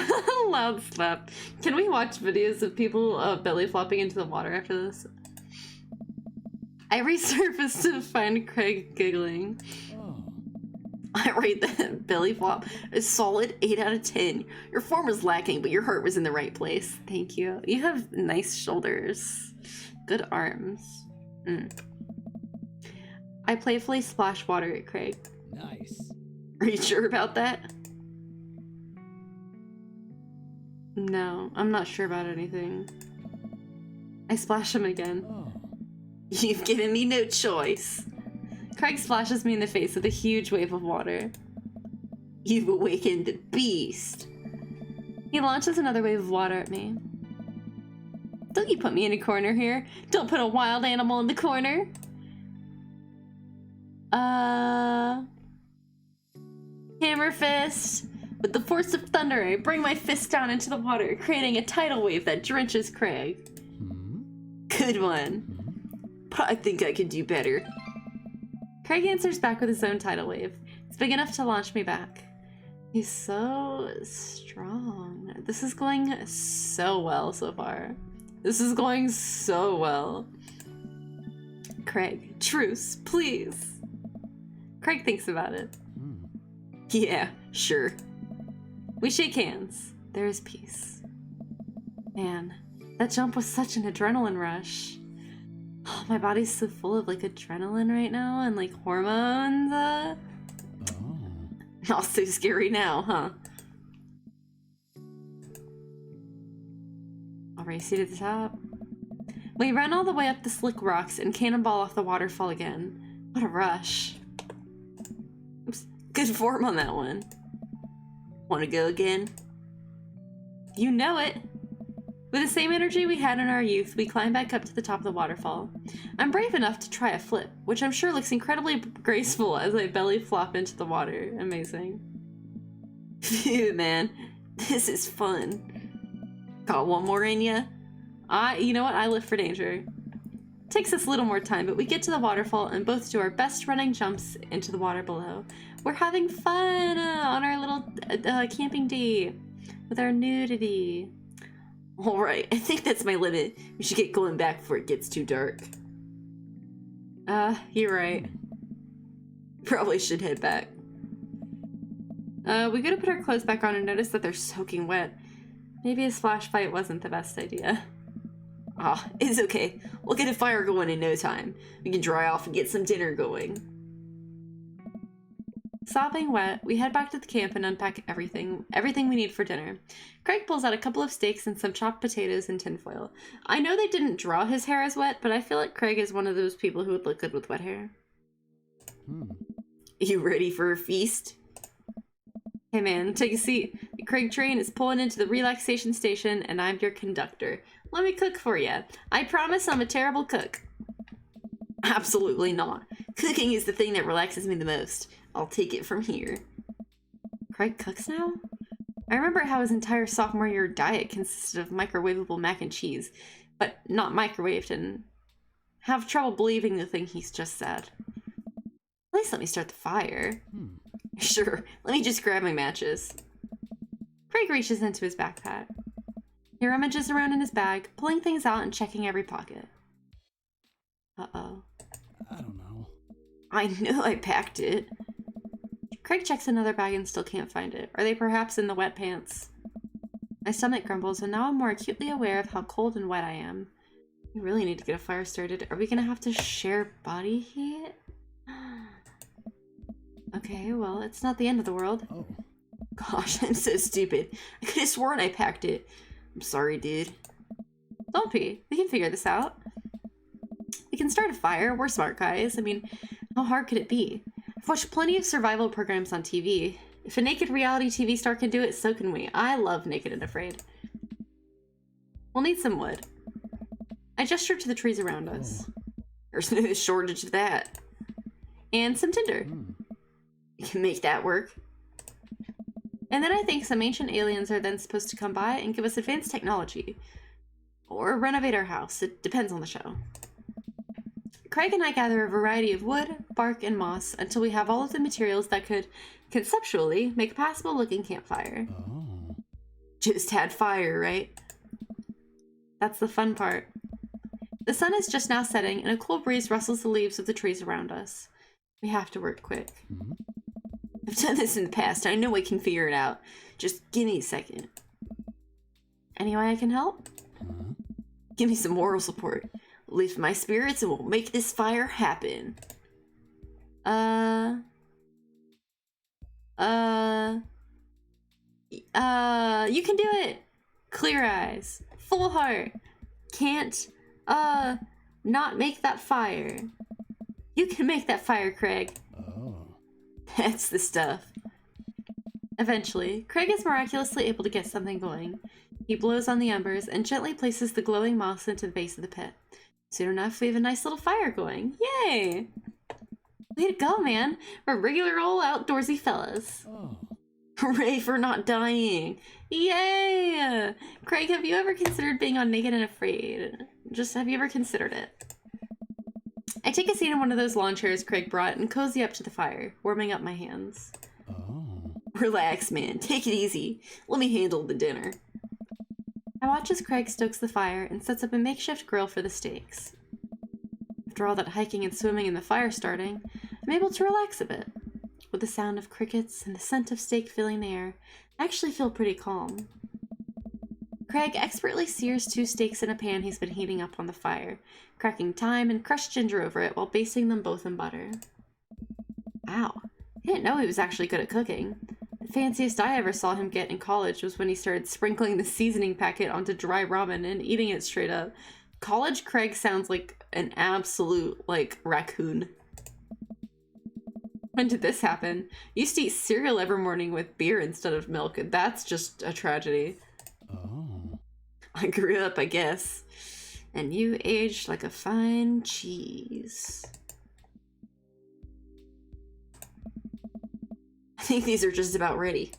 loud slap. Can we watch videos of people belly flopping into the water after this? I resurfaced to find Craig giggling. I rate that belly flop a solid 8 out of 10. Your form was lacking, but your heart was in the right place. Thank you. You have nice shoulders. Good arms. I playfully splash water at Craig. Nice. Are you sure about that? No, I'm not sure about anything. I splash him again. Oh. You've given me no choice. Craig splashes me in the face with a huge wave of water. You've awakened the beast. He launches another wave of water at me. Don't you put me in a corner here. Don't put a wild animal in the corner. Hammer fist. With the force of thunder, I bring my fist down into the water, creating a tidal wave that drenches Craig. Good one. But I think I can do better. Craig answers back with his own tidal wave. It's big enough to launch me back. He's so strong. This is going so well so far. This is going so well. Craig, truce, please. Craig thinks about it. Yeah, sure. We shake hands. There is peace. Man, that jump was such an adrenaline rush. Oh, my body's so full of like adrenaline right now and like hormones. Not so scary now, huh? I'll race you to the top. We run all the way up the slick rocks and cannonball off the waterfall again. What a rush. Oops, good form on that one. Want to go again? You know it! With the same energy we had in our youth, we climb back up to the top of the waterfall. I'm brave enough to try a flip, which I'm sure looks incredibly graceful as I belly flop into the water. Amazing. Phew, man. This is fun. Got one more in ya? You know what? I live for danger. Takes us a little more time, but we get to the waterfall and both do our best running jumps into the water below. We're having fun on our little camping day with our nudity. Alright, I think that's my limit. We should get going back before it gets too dark. You're right. Probably should head back. We go to put our clothes back on and notice that they're soaking wet. Maybe a splash fight wasn't the best idea. It's okay. We'll get a fire going in no time. We can dry off and get some dinner going. Sopping wet, we head back to the camp and unpack everything we need for dinner. Craig pulls out a couple of steaks and some chopped potatoes and tinfoil. I know they didn't draw his hair as wet, but I feel like Craig is one of those people who would look good with wet hair. You ready for a feast? Hey man, take a seat. The Craig train is pulling into the relaxation station and I'm your conductor. Let me cook for you. I promise I'm a terrible cook. Absolutely not. Cooking is the thing that relaxes me the most. I'll take it from here. Craig cooks now? I remember how his entire sophomore year diet consisted of microwavable mac and cheese, but not microwaved, and have trouble believing the thing he's just said. At least let me start the fire. Sure, let me just grab my matches. Craig reaches into his backpack. He rummages around in his bag, pulling things out and checking every pocket. Uh-oh. I don't know. I know I packed it. Craig checks another bag and still can't find it. Are they perhaps in the wet pants? My stomach grumbles, and now I'm more acutely aware of how cold and wet I am. We really need to get a fire started. Are we gonna have to share body heat? Okay, well, it's not the end of the world. Oh. Gosh, I'm so stupid. I could have sworn I packed it. I'm sorry, dude. Don't be. We can figure this out. We can start a fire. We're smart guys. I mean, how hard could it be? I've watched plenty of survival programs on TV. If a naked reality TV star can do it, so can we. I love Naked and Afraid. We'll need some wood. I gesture to the trees around us. There's no shortage of that. And some tinder. You can make that work. And then I think some ancient aliens are then supposed to come by and give us advanced technology. Or renovate our house. It depends on the show. Craig and I gather a variety of wood, bark, and moss until we have all of the materials that could, conceptually, make a passable-looking campfire. Oh. Just had fire, right? That's the fun part. The sun is just now setting, and a cool breeze rustles the leaves of the trees around us. We have to work quick. I've done this in the past. I know I can figure it out. Just give me a second. Any way I can help? Give me some moral support. Lift my spirits and we'll make this fire happen. You can do it! Clear eyes. Full heart. Can't, not make that fire. You can make that fire, Craig. Oh. That's the stuff. Eventually, Craig is miraculously able to get something going. He blows on the embers and gently places the glowing moss into the base of the pit. Soon enough, we have a nice little fire going. Yay! Way to go, man. We're regular old outdoorsy fellas. Oh. Hooray for not dying. Yay! Craig, have you ever considered being on Naked and Afraid? Just have you ever considered it? I take a seat in one of those lawn chairs Craig brought and cozy up to the fire, warming up my hands. Oh. Relax, man. Take it easy. Let me handle the dinner. I watch as Craig stokes the fire and sets up a makeshift grill for the steaks. After all that hiking and swimming and the fire starting, I'm able to relax a bit. With the sound of crickets and the scent of steak filling the air, I actually feel pretty calm. Craig expertly sears 2 steaks in a pan he's been heating up on the fire, cracking thyme and crushed ginger over it while basting them both in butter. Wow, I didn't know he was actually good at cooking. The fanciest I ever saw him get in college was when he started sprinkling the seasoning packet onto dry ramen and eating it straight up. College Craig sounds like an absolute, raccoon. When did this happen? Used to eat cereal every morning with beer instead of milk. That's just a tragedy. Oh. I grew up, I guess. And you aged like a fine cheese. I think these are just about ready.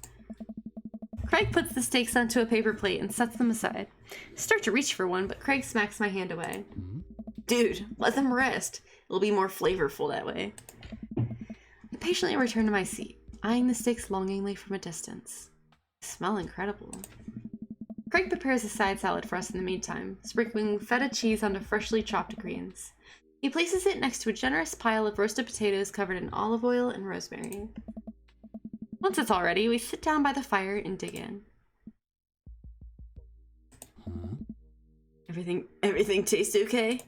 Craig puts the steaks onto a paper plate and sets them aside. I start to reach for one, but Craig smacks my hand away. Dude, let them rest. It'll be more flavorful that way. I patiently return to my seat, eyeing the steaks longingly from a distance. They smell incredible. Craig prepares a side salad for us in the meantime, sprinkling feta cheese onto freshly chopped greens. He places it next to a generous pile of roasted potatoes covered in olive oil and rosemary. Once it's all ready, we sit down by the fire and dig in. Huh? Everything tastes okay?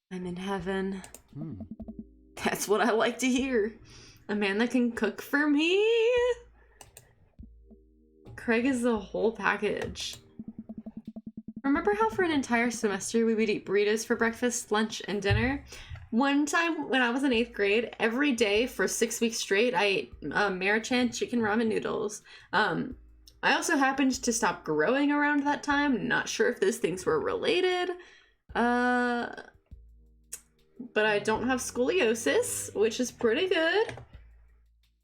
I'm in heaven. Hmm. That's what I like to hear. A man that can cook for me? Craig is the whole package. Remember how for an entire semester we would eat burritos for breakfast, lunch, and dinner? One time when I was in 8th grade, every day for 6 weeks straight, I ate Marichan chicken ramen noodles. I also happened to stop growing around that time. Not sure if those things were related. But I don't have scoliosis, which is pretty good.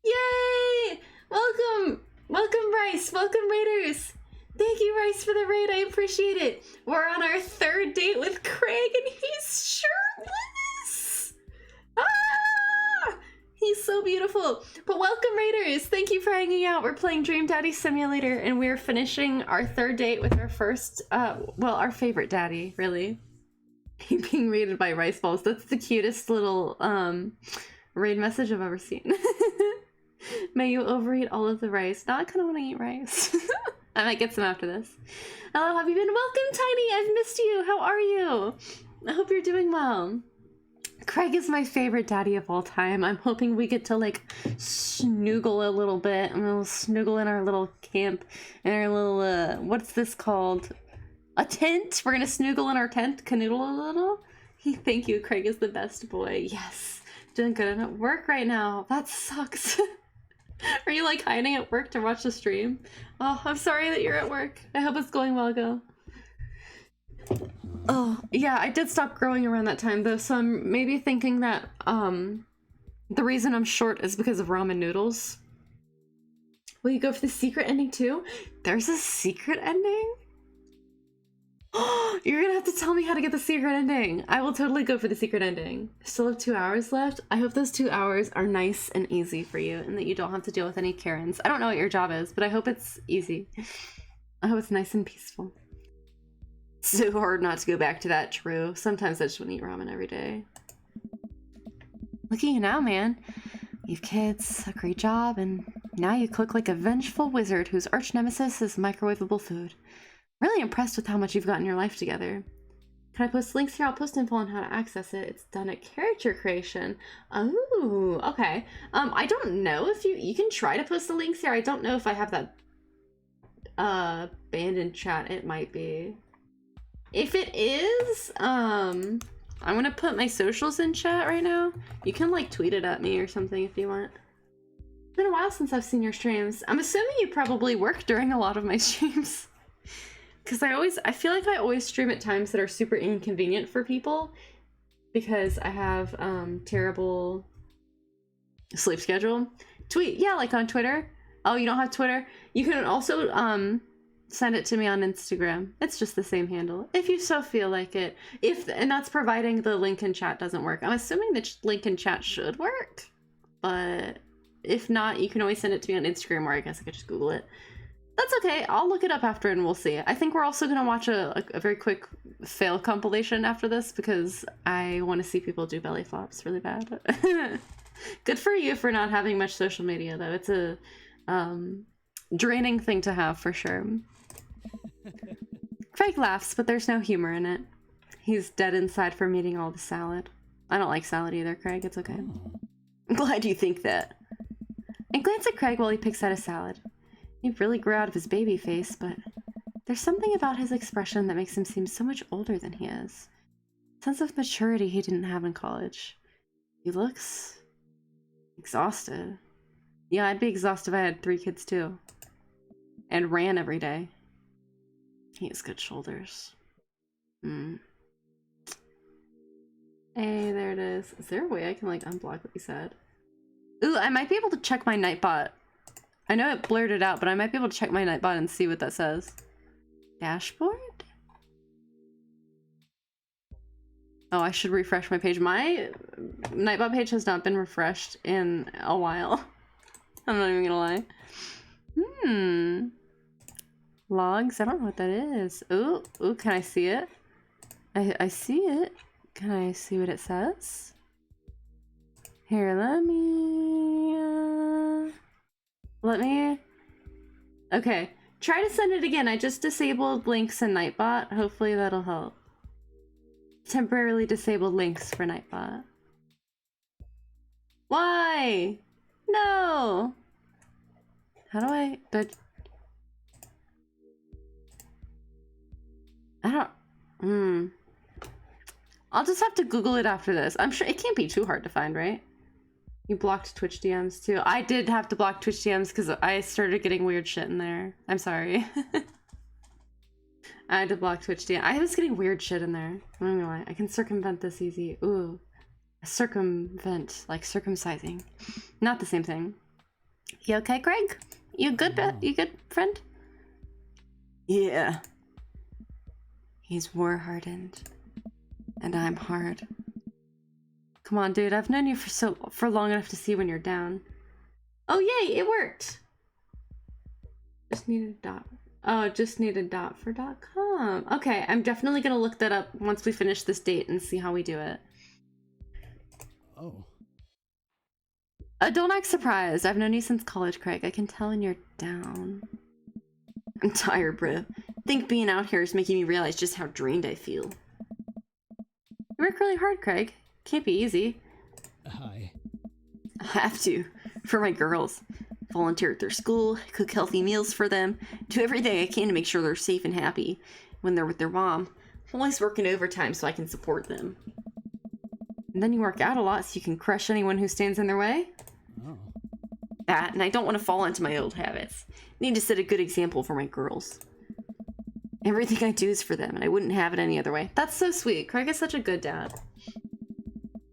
Yay! Welcome! Welcome, Rice! Welcome, Raiders! Thank you, Rice, for the raid. I appreciate it. We're on our 3rd date with Craig, and he's shirtless! Ah! He's so beautiful. But welcome, Raiders. Thank you for hanging out. We're playing Dream Daddy Simulator, and we're finishing our 3rd date with our first, our favorite daddy, really. Being raided by rice balls. That's the cutest little, raid message I've ever seen. May you overeat all of the rice. Now I kind of want to eat rice. I might get some after this. Hello, have you been? Welcome, Tiny. I've missed you. How are you? I hope you're doing well. Craig is my favorite daddy of all time. I'm hoping we get to, like, snoogle a little bit. And we'll snoogle in our little camp. In our little, what's this called? A tent? We're gonna snoogle in our tent. Canoodle a little. Thank you. Craig is the best boy. Yes. Doing good. I'm at work right now. That sucks. Are you, like, hiding at work to watch the stream? Oh, I'm sorry that you're at work. I hope it's going well, Go. Oh, yeah, I did stop growing around that time, though, so I'm maybe thinking that, the reason I'm short is because of ramen noodles. Will you go for the secret ending, too? There's a secret ending? You're gonna have to tell me how to get the secret ending. I will totally go for the secret ending. Still have 2 hours left. I hope those 2 hours are nice and easy for you and that you don't have to deal with any Karens. I don't know what your job is, but I hope it's easy. I hope it's nice and peaceful. So hard not to go back to that, true. Sometimes I just want to eat ramen every day. Look at you now, man. You've kids, a great job, and now you cook like a vengeful wizard whose arch nemesis is microwavable food. Really impressed with how much you've gotten your life together. Can I post links here? I'll post info on how to access it. It's done at character creation. Oh, okay. I don't know if you can try to post the links here. I don't know if I have that banned in chat. It might be. If it is, I'm gonna put my socials in chat right now. You can, like, tweet it at me or something if you want. It's been a while since I've seen your streams. I'm assuming you probably work during a lot of my streams. Because I feel like I always stream at times that are super inconvenient for people because I have terrible sleep schedule. Tweet, yeah, like on Twitter. Oh, you don't have Twitter? You can also send it to me on Instagram. It's just the same handle if you so feel like it. And that's providing the link in chat doesn't work. I'm assuming the link in chat should work, but if not, you can always send it to me on Instagram, or I guess I could just Google it. That's okay. I'll look it up after and we'll see. I think we're also going to watch a very quick fail compilation after this because I want to see people do belly flops really bad. Good for you for not having much social media, though. It's a draining thing to have for sure. Craig laughs, but there's no humor in it. He's dead inside from eating all the salad. I don't like salad either, Craig. It's okay. I'm glad you think that. I glance at Craig while he picks out a salad. He really grew out of his baby face, but there's something about his expression that makes him seem so much older than he is. A sense of maturity he didn't have in college. He looks Exhausted. Yeah, I'd be exhausted if I had 3 kids too. And ran every day. He has good shoulders. Hey, there it is. Is there a way I can like unblock what you said? Ooh, I might be able to check my Nightbot. I know it blurred it out, but I might be able to check my Nightbot and see what that says. Dashboard? Oh, I should refresh my page. My Nightbot page has not been refreshed in a while. I'm not even gonna lie. Logs? I don't know what that is. Ooh, can I see it? I see it. Can I see what it says? Here, let me... Okay, try to send it again. I just disabled links in Nightbot. Hopefully that'll help. Temporarily disabled links for Nightbot. Why? No! How do I... I don't... I'll just have to Google it after this. I'm sure it can't be too hard to find, right? You blocked Twitch DMs too. I did have to block Twitch DMs because I started getting weird shit in there. I'm sorry. I had to block Twitch DMs. I was getting weird shit in there. I'm not gonna lie. I can circumvent this easy. Ooh. Circumvent. Like circumcising. Not the same thing. You okay, Greg? You good, you good, friend? Yeah. He's war-hardened. And I'm hard. Come on, dude. I've known you for long enough to see when you're down. Oh, yay! It worked! Just needed a dot. Oh, just needed dot for .com. Okay, I'm definitely gonna look that up once we finish this date and see how we do it. Oh. Don't act surprised. I've known you since college, Craig. I can tell when you're down. I'm tired, bro. Think being out here is making me realize just how drained I feel. You work really hard, Craig. Can't be easy. Hi. I have to. For my girls. Volunteer at their school, cook healthy meals for them, do everything I can to make sure they're safe and happy when they're with their mom. I'm always working overtime so I can support them. And then you work out a lot so you can crush anyone who stands in their way. Oh. That, and I don't want to fall into my old habits. Need to set a good example for my girls. Everything I do is for them, and I wouldn't have it any other way. That's so sweet. Craig is such a good dad.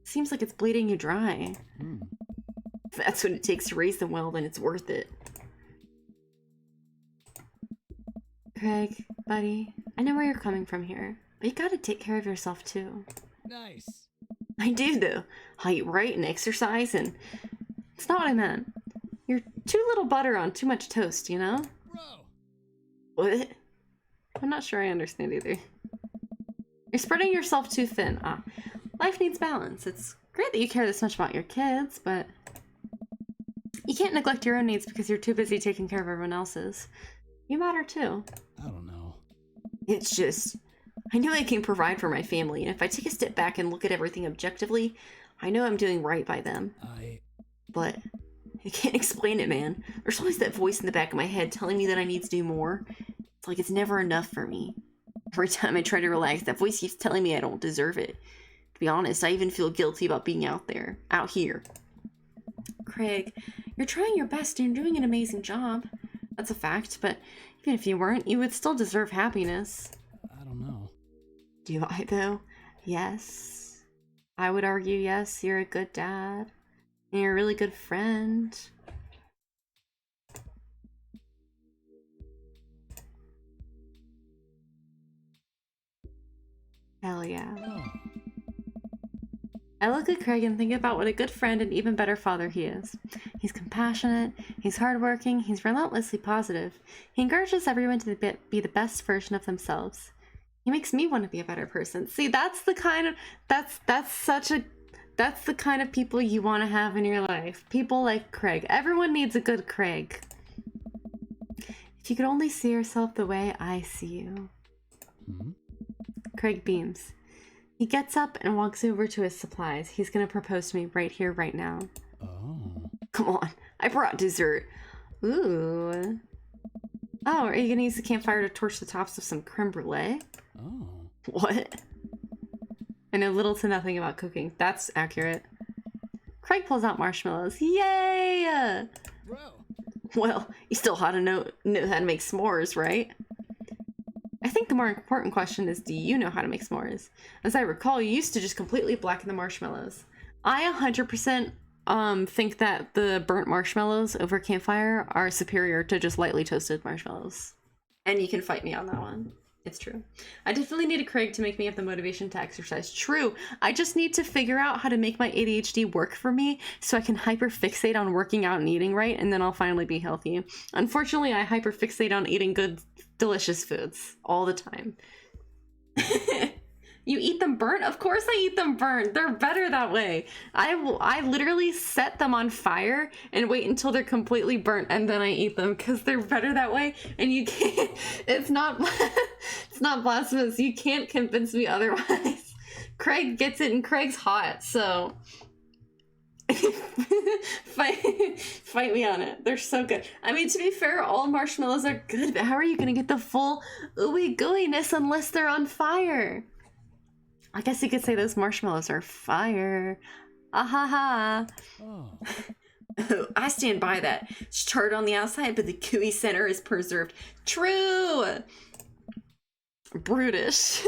Seems like it's bleeding you dry. If that's what it takes to raise them well, then it's worth it. Craig, buddy, I know where you're coming from here, but you gotta take care of yourself too. Nice. I do, though. I eat right and exercise, and it's not what I meant. You're too little butter on too much toast, you know? Bro. What? I'm not sure I understand either. You're spreading yourself too thin. Life needs balance. It's great that you care this much about your kids, but you can't neglect your own needs because you're too busy taking care of everyone else's. You matter too. I don't know. It's just, I know I can provide for my family, and if I take a step back and look at everything objectively, I know I'm doing right by them. But I can't explain it, man. There's always that voice in the back of my head telling me that I need to do more. It's like it's never enough for me. Every time I try to relax, that voice keeps telling me I don't deserve it. To be honest, I even feel guilty about being out here. Craig, you're trying your best and you're doing an amazing job. That's a fact, but even if you weren't, you would still deserve happiness. I don't know. Do I, though? Yes. I would argue yes, you're a good dad. And you're a really good friend. Hell yeah. Oh. I look at Craig and think about what a good friend and even better father he is. He's compassionate, he's hardworking, he's relentlessly positive. He encourages everyone to be the best version of themselves. He makes me want to be a better person. See, that's the kind of that's the kind of people you want to have in your life. People like Craig. Everyone needs a good Craig. If you could only see yourself the way I see you. Craig beams. He gets up and walks over to his supplies. He's gonna propose to me right here, right now. Oh. Come on, I brought dessert. Ooh. Oh, are you gonna use the campfire to torch the tops of some creme brulee? Oh. What? I know little to nothing about cooking. That's accurate. Craig pulls out marshmallows. Yay! Bro. Well, you still how to know how to make s'mores, right? I think the more important question is, do you know how to make s'mores? As I recall, you used to just completely blacken the marshmallows. I 100% think that the burnt marshmallows over campfire are superior to just lightly toasted marshmallows. And you can fight me on that one. It's true. I definitely need a Craig to make me have the motivation to exercise. True. I just need to figure out how to make my ADHD work for me so I can hyperfixate on working out and eating right, and then I'll finally be healthy. Unfortunately, I hyperfixate on eating good, delicious foods all the time. You eat them burnt? Of course I eat them burnt. They're better that way. I literally set them on fire and wait until they're completely burnt and then I eat them because they're better that way. And you can't, it's not blasphemous. You can't convince me otherwise. Craig gets it and Craig's hot, so fight me on it. They're so good. I mean, to be fair, all marshmallows are good, but how are you gonna get the full ooey gooeyness unless they're on fire? I guess you could say those marshmallows are fire. Ahaha. Oh. Oh, I stand by that. It's charred on the outside, but the gooey center is preserved. True! Brutish.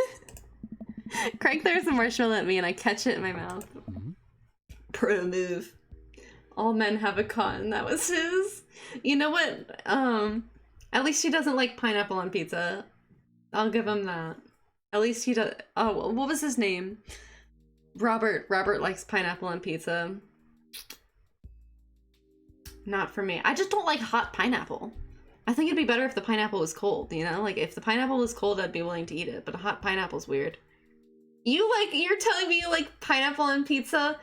Craig throws a marshmallow at me and I catch it in my mouth. Mm-hmm. Pro move. All men have a con. That was his. You know what? At least he doesn't like pineapple on pizza. I'll give him that. At least he does. Oh, what was his name? Robert. Robert likes pineapple on pizza. Not for me. I just don't like hot pineapple. I think it'd be better if the pineapple was cold, you know? Like, if the pineapple was cold, I'd be willing to eat it, but a hot pineapple's weird. You're telling me you like pineapple on pizza?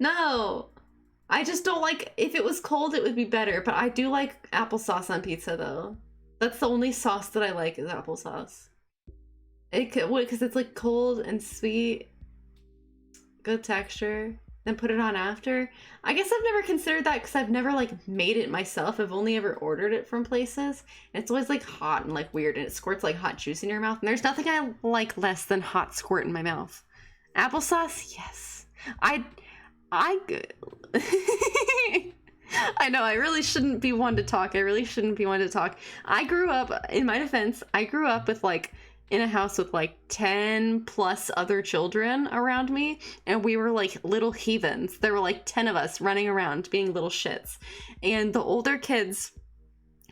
No. I just don't like, if it was cold, it would be better, but I do like applesauce on pizza, though. That's the only sauce that I like is applesauce. Because it's like cold and sweet, good texture, then put it on after. I guess I've never considered that because I've never like made it myself. I've only ever ordered it from places. And it's always like hot and like weird and it squirts like hot juice in your mouth. And there's nothing I like less than hot squirt in my mouth. Applesauce, yes. I know, I really shouldn't be one to talk. I grew up, in my defense, with like in a house with like 10 plus other children around me, and we were like little heathens. There were like 10 of us running around being little shits. And the older kids,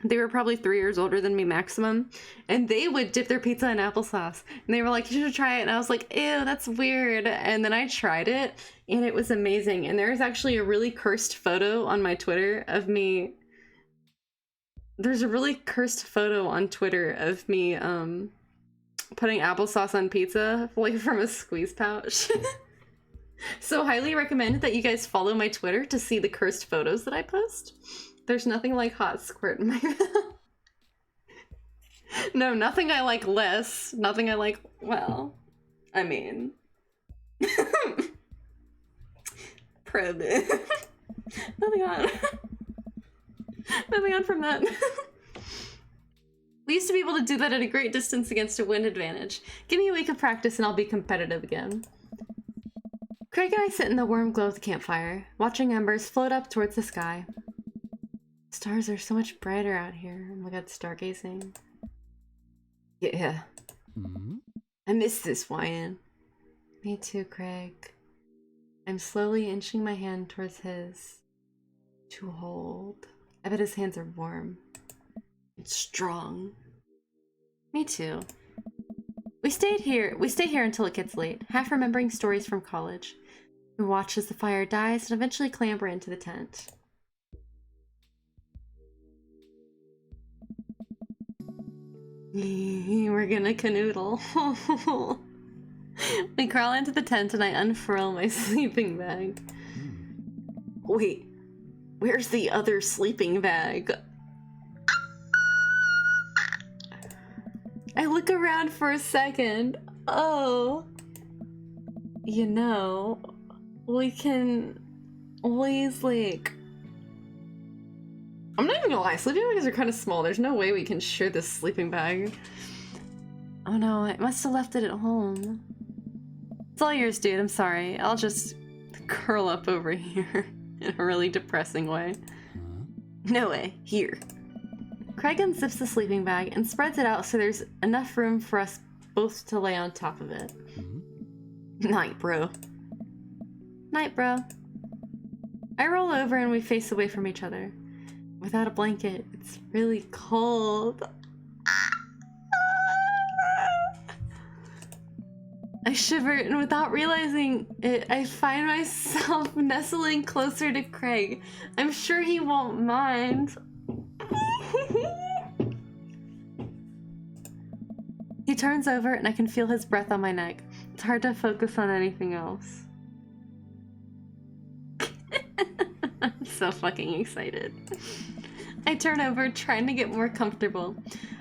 they were probably 3 years older than me maximum, and they would dip their pizza in applesauce. And they were like, you should try it. And I was like, ew, that's weird. And then I tried it, and it was amazing. And there's actually a really cursed photo on my Twitter of me. There's a really cursed photo on Twitter of me, putting applesauce on pizza, like from a squeeze pouch. So highly recommend that you guys follow my Twitter to see the cursed photos that I post. There's nothing like hot squirt in my mouth. No, nothing I like less. Nothing I like, well, I mean. Probe. Moving on. Moving on from that. We used to be able to do that at a great distance against a wind advantage. Give me a week of practice and I'll be competitive again. Craig and I sit in the warm glow of the campfire, watching embers float up towards the sky. Stars are so much brighter out here. Oh my god, stargazing. Yeah. Mm-hmm. I miss this, Wyan. Me too, Craig. I'm slowly inching my hand towards his to hold. I bet his hands are warm. It's strong. Me too. We stay here until it gets late, half remembering stories from college. We watch as the fire dies and eventually clamber into the tent. We're gonna canoodle. We crawl into the tent and I unfurl my sleeping bag. Wait, where's the other sleeping bag? I look around for a second. Oh. You know, we can always, like... I'm not even gonna lie, sleeping bags are kind of small. There's no way we can share this sleeping bag. Oh no, I must have left it at home. It's all yours, dude. I'm sorry. I'll just curl up over here. in a really depressing way. Huh? No way. Here. Craig unzips the sleeping bag and spreads it out so there's enough room for us both to lay on top of it. Hmm? Night, bro. Night, bro. I roll over and we face away from each other. Without a blanket, it's really cold. I shiver, and without realizing it, I find myself nestling closer to Craig. I'm sure he won't mind. He turns over, and I can feel his breath on my neck. It's hard to focus on anything else. I'm so fucking excited. I turn over, trying to get more comfortable.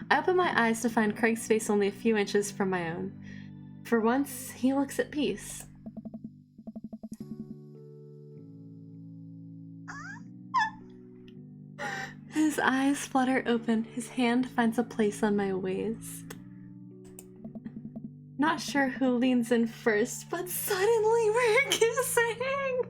I open my eyes to find Craig's face only a few inches from my own. For once, he looks at peace. His eyes flutter open. His hand finds a place on my waist. Not sure who leans in first, but suddenly we're kissing!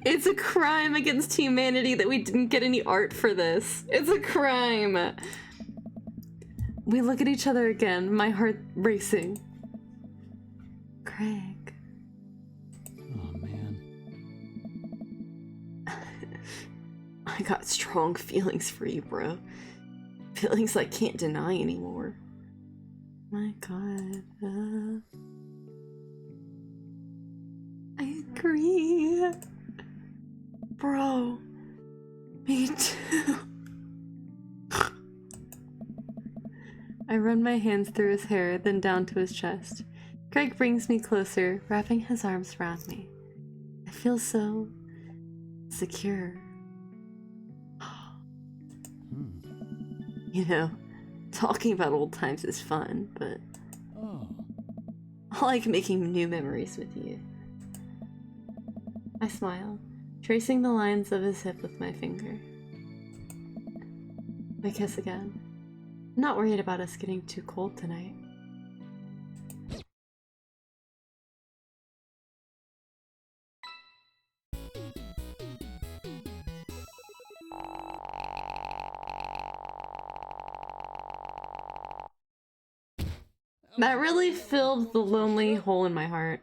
It's a crime against humanity that we didn't get any art for this. It's a crime! We look at each other again, my heart racing. Craig. Oh, man. I got strong feelings for you, bro. Feelings I can't deny anymore. My God. I agree. Bro. Me too. I run my hands through his hair, then down to his chest. Craig brings me closer, wrapping his arms around me. I feel so secure. You know, talking about old times is fun, but Oh. I like making new memories with you. I smile, tracing the lines of his hip with my finger. We kiss again. I'm not worried about us getting too cold tonight. That really filled the lonely hole in my heart.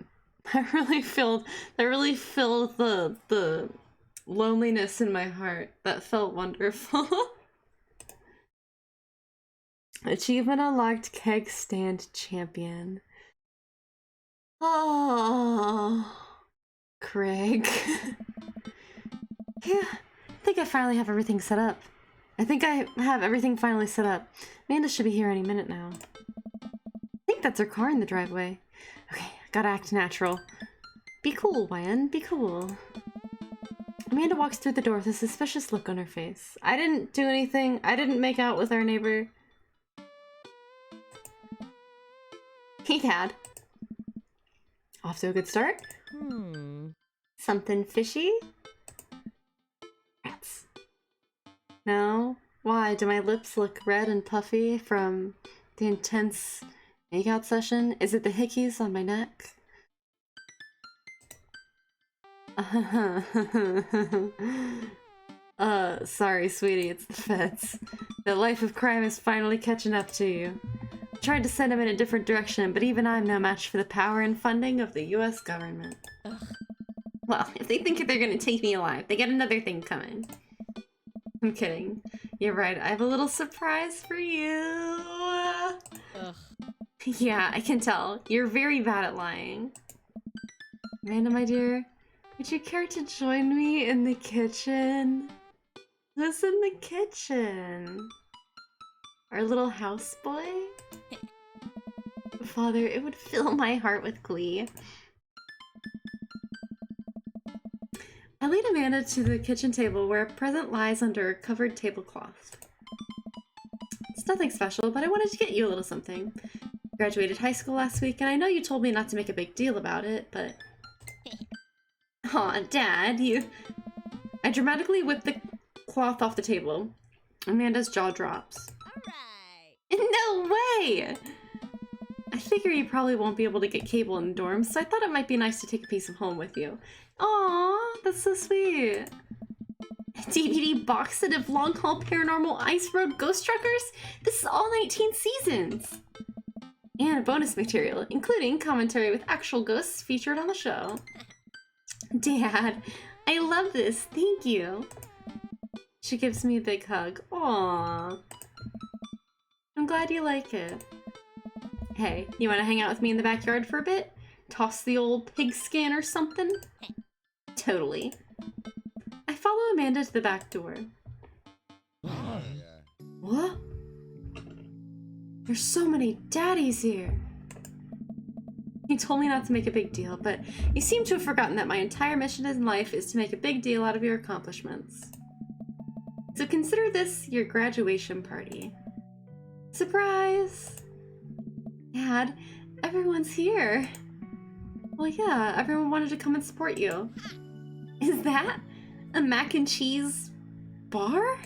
That really filled the loneliness in my heart. That felt wonderful. Achievement unlocked, keg stand champion. Oh, Craig. Yeah, I think I finally have everything set up. Amanda should be here any minute now. I think that's her car in the driveway. Okay, gotta act natural. Be cool, Wyan, be cool. Amanda walks through the door with a suspicious look on her face. I didn't do anything. I didn't make out with our neighbor. He had. Off to a good start? Something fishy? Rats. No? Why? Do my lips look red and puffy from the intense makeout session? Is it the hickeys on my neck? Sorry, sweetie, it's the feds. The life of crime is finally catching up to you. I tried to send him in a different direction, but even I'm no match for the power and funding of the US government. Well, if they think they're gonna take me alive, they got another thing coming. I'm kidding. You're right, I have a little surprise for you. Yeah, I can tell. You're very bad at lying. Amanda, my dear, would you care to join me in the kitchen? Who's in the kitchen? Our little houseboy? Father, it would fill my heart with glee. I lead Amanda to the kitchen table where a present lies under a covered tablecloth. It's nothing special, but I wanted to get you a little something. Graduated high school last week, and I know you told me not to make a big deal about it, but... Aw, Dad, you... I dramatically whip the cloth off the table. Amanda's jaw drops. Alright. No way! figure you probably won't be able to get cable in the dorms, so I thought it might be nice to take a piece of home with you. Aw, that's so sweet. A DVD box set of Long Haul Paranormal Ice Road Ghost Truckers? This is all 19 seasons! And bonus material, including commentary with actual ghosts featured on the show. Dad, I love this, thank you. She gives me a big hug. Aww. I'm glad you like it. Hey, you want to hang out with me in the backyard for a bit? Toss the old pigskin or something? Totally. I follow Amanda to the back door. What? There's so many daddies here. You told me not to make a big deal, but you seem to have forgotten that my entire mission in life is to make a big deal out of your accomplishments. So consider this your graduation party. Surprise! Dad, everyone's here. Well, yeah, everyone wanted to come and support you. Is that a mac and cheese bar?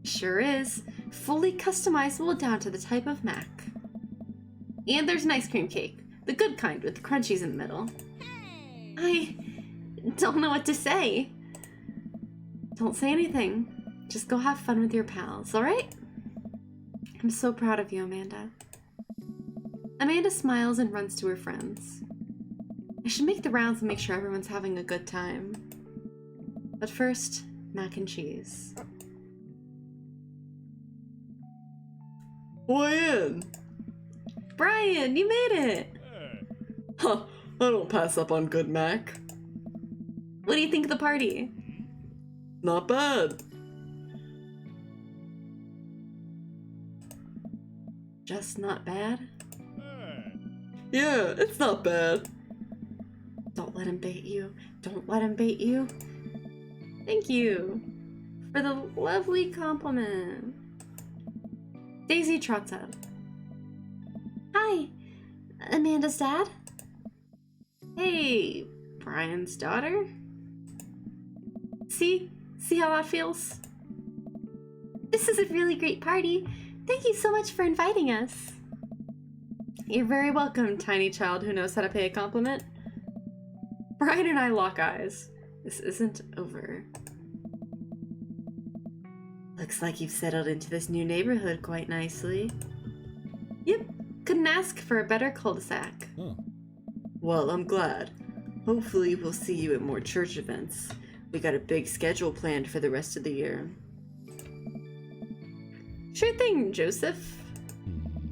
Sure is. Fully customizable down to the type of mac. And there's an ice cream cake. The good kind with the crunchies in the middle. Hey! I don't know what to say. Don't say anything. Just go have fun with your pals, alright? I'm so proud of you, Amanda. Amanda smiles and runs to her friends. I should make the rounds and make sure everyone's having a good time. But first, mac and cheese. Ian! Brian, you made it! Huh, I don't pass up on good mac. What do you think of the party? Not bad. Just not bad? Yeah, it's not bad. Don't let him bait you. Don't let him bait you. Thank you for the lovely compliment. Daisy trots up. Hi, Amanda's dad? Hey, Brian's daughter? See how that feels? This is a really great party. Thank you so much for inviting us. You're very welcome, tiny child who knows how to pay a compliment. Brian and I lock eyes. This isn't over. Looks like you've settled into this new neighborhood quite nicely. Yep, couldn't ask for a better cul-de-sac. Huh. Well, I'm glad. Hopefully we'll see you at more church events. We got a big schedule planned for the rest of the year. Sure thing, Joseph.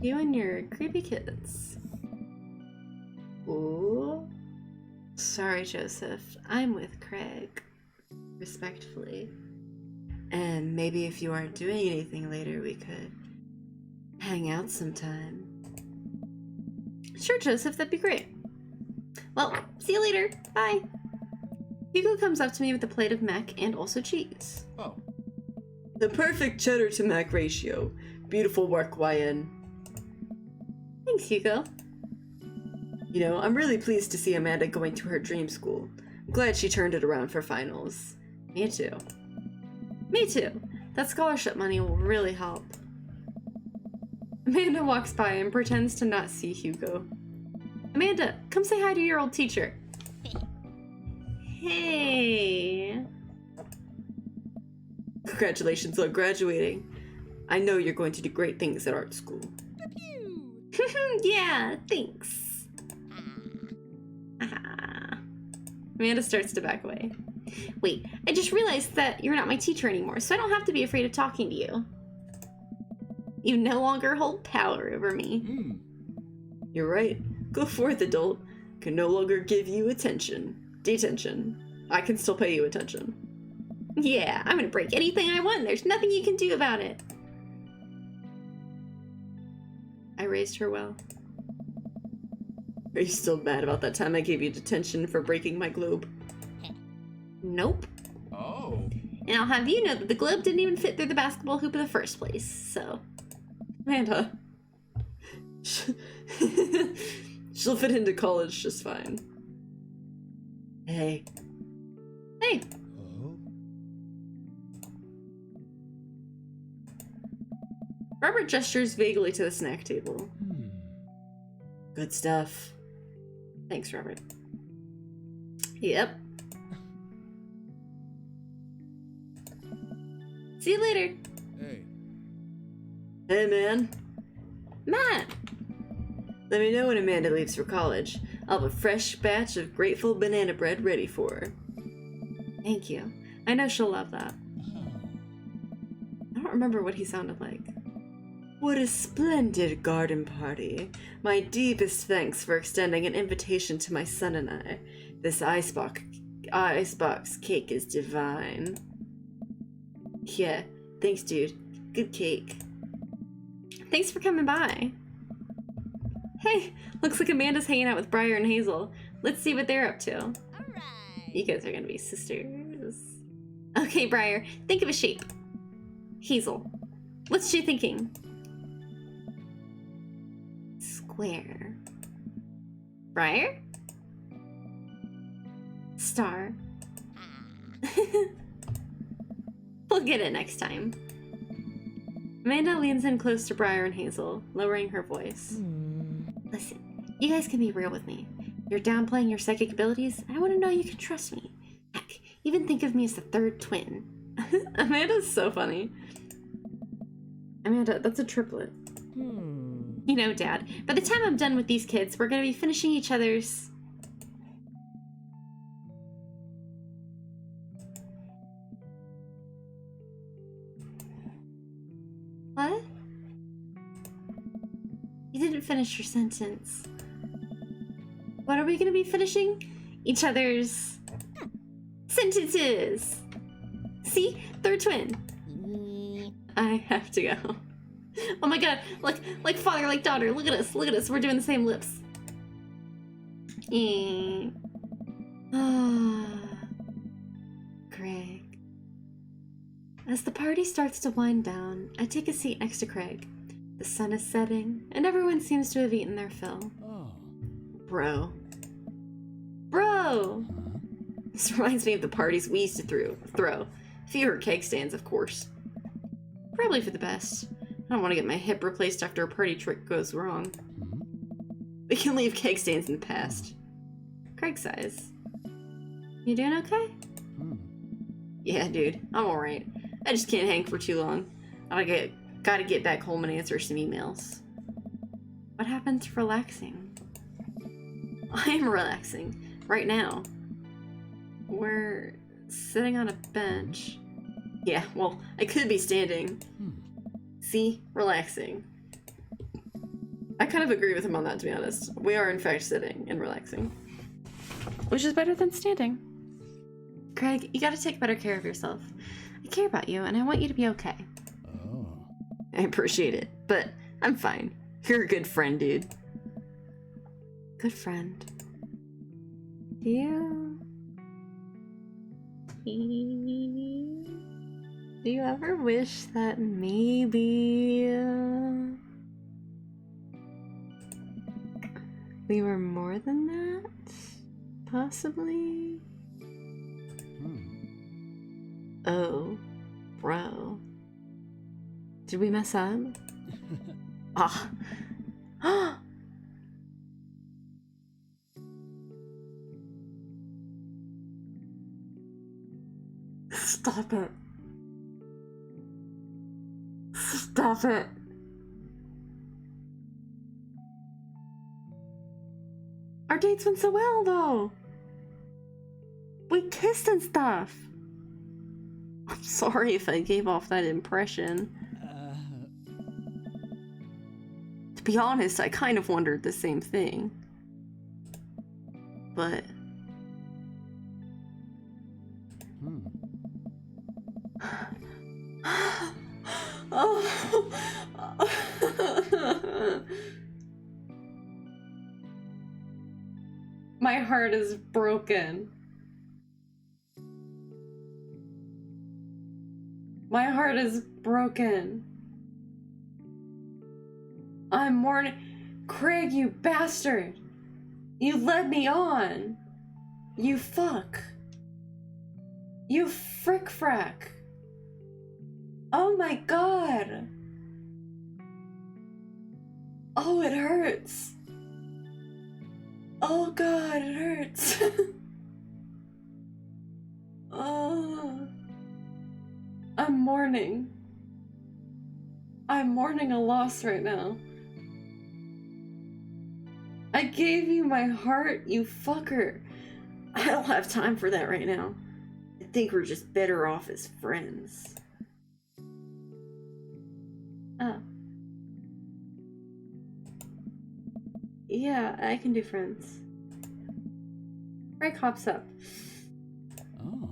You and your creepy kids. Ooh. Sorry, Joseph. I'm with Craig. Respectfully. And maybe if you aren't doing anything later, we could hang out sometime. Sure, Joseph, that'd be great. Well, see you later. Bye. Hugo comes up to me with a plate of mac and also cheese. Oh. The perfect cheddar to mac ratio. Beautiful work, YN. Thanks, Hugo. You know, I'm really pleased to see Amanda going to her dream school. I'm glad she turned it around for finals. Me too. Me too. That scholarship money will really help. Amanda walks by and pretends to not see Hugo. Amanda, come say hi to your old teacher. Hey. Congratulations on graduating. I know you're going to do great things at art school. Pew! Yeah, thanks. Ah. Amanda starts to back away. Wait, I just realized that you're not my teacher anymore, so I don't have to be afraid of talking to you. You no longer hold power over me. You're right. Go forth, adult. Can no longer give you attention. Detention. I can still pay you attention. Yeah, I'm gonna break anything I want. There's nothing you can do about it. I raised her well. Are you still mad about that time I gave you detention for breaking my globe? Nope. Oh. And I'll have you know that the globe didn't even fit through the basketball hoop in the first place, so... Amanda. She'll fit into college just fine. Hey. Hey, Oh. Robert gestures vaguely to the snack table. Good stuff. Thanks, Robert. Yep. See you later. Hey, Hey, man. Matt! Let me know when Amanda leaves for college. I'll have a fresh batch of grateful banana bread ready for her. Thank you. I know she'll love that. I don't remember what he sounded like. What a splendid garden party. My deepest thanks for extending an invitation to my son and I. This icebox cake is divine. Yeah, thanks, dude. Good cake. Thanks for coming by. Hey, looks like Amanda's hanging out with Briar and Hazel. Let's see what they're up to. Alright. You guys are gonna be sisters. Okay, Briar, think of a shape. Hazel, what's she thinking? Square. Briar? Star. We'll get it next time. Amanda leans in close to Briar and Hazel, lowering her voice. Listen, you guys can be real with me. You're downplaying your psychic abilities. I want to know you can trust me. Heck, even think of me as the third twin. Amanda's so funny. Amanda, that's a triplet. You know, Dad, by the time I'm done with these kids, we're gonna be finishing each other's... What? You didn't finish your sentence. What are we gonna be finishing? Each other's... sentences! See? Third twin. I have to go. Oh my god, like father, like daughter. Look at us, we're doing the same lips. Craig. As the party starts to wind down, I take a seat next to Craig. The sun is setting, and everyone seems to have eaten their fill. Oh. Bro. Bro! This reminds me of the parties we used to throw. Fewer cake stands, of course. Probably for the best. I don't want to get my hip replaced after a party trick goes wrong. We can leave cake stands in the past. Craig sighs. You doing okay? Yeah, dude, I'm alright. I just can't hang for too long. Gotta get back home and answer some emails. What happened to relaxing? I'm relaxing. Right now. We're sitting on a bench. Yeah, well, I could be standing. See? Relaxing. I kind of agree with him on that, to be honest. We are, in fact, sitting and relaxing. Which is better than standing. Craig, you gotta take better care of yourself. I care about you, and I want you to be okay. Oh. I appreciate it, but I'm fine. You're a good friend, dude. Good friend. Do you ever wish that maybe we were more than that? Possibly? Oh, bro. Did we mess up? Ah. Stop it. Stop it. Our dates went so well, though. We kissed and stuff. I'm sorry if I gave off that impression. To be honest, I kind of wondered the same thing. But... My heart is broken. My heart is broken. I'm mourning. Craig, you bastard! You led me on! You fuck! You frick frack! Oh my god! Oh, it hurts! Oh god, it hurts. Oh, I'm mourning. I'm mourning a loss right now. I gave you my heart, you fucker. I don't have time for that right now. I think we're just better off as friends. Oh. Yeah, I can do friends. Frank hops up. Oh.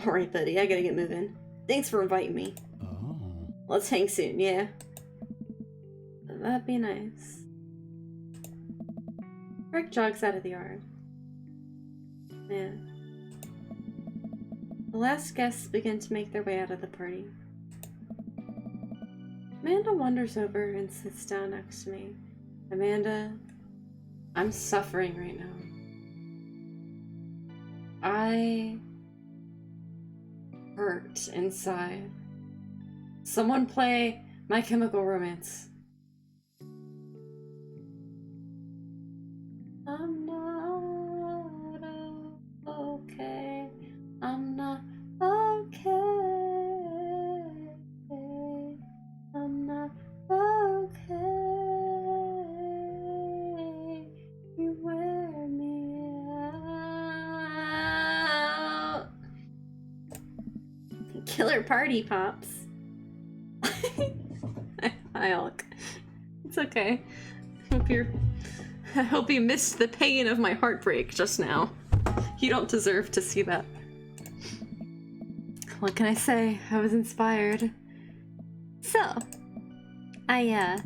Alright, buddy, I gotta get moving. Thanks for inviting me. Oh. Let's hang soon, yeah? That'd be nice. Frank jogs out of the yard. Man. The last guests begin to make their way out of the party. Amanda wanders over and sits down next to me. Amanda, I'm suffering right now. I hurt inside. Someone play My Chemical Romance. I'm not okay. I'm not okay. I'm not okay. You wear me out. Killer party pops. Hi, Hulk. It's okay. I hope you missed the pain of my heartbreak just now. You don't deserve to see that. What can I say? I was inspired. So, I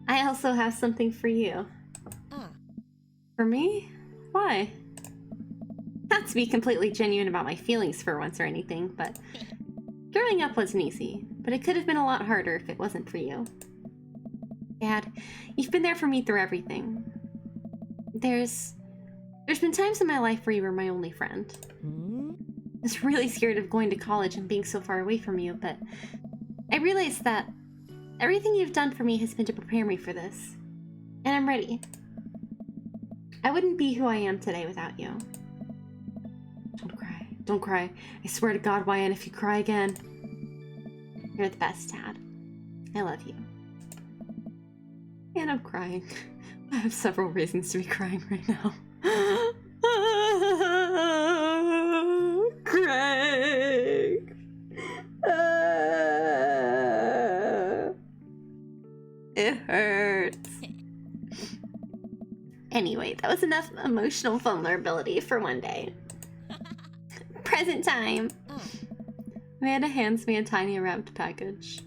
also have something for you. Ah. For me? Why? Not to be completely genuine about my feelings for once or anything, but growing up wasn't easy, but it could have been a lot harder if it wasn't for you. Dad, you've been there for me through everything. There's been times in my life where you were my only friend. I was really scared of going to college and being so far away from you, but I realized that everything you've done for me has been to prepare me for this. And I'm ready. I wouldn't be who I am today without you. Don't cry. Don't cry. I swear to God, Wyan, if you cry again... You're the best, Dad. I love you. And I'm crying. I have several reasons to be crying right now. Craig! It hurts. Anyway, that was enough emotional vulnerability for one day. Present time. Amanda hands me a tiny wrapped package.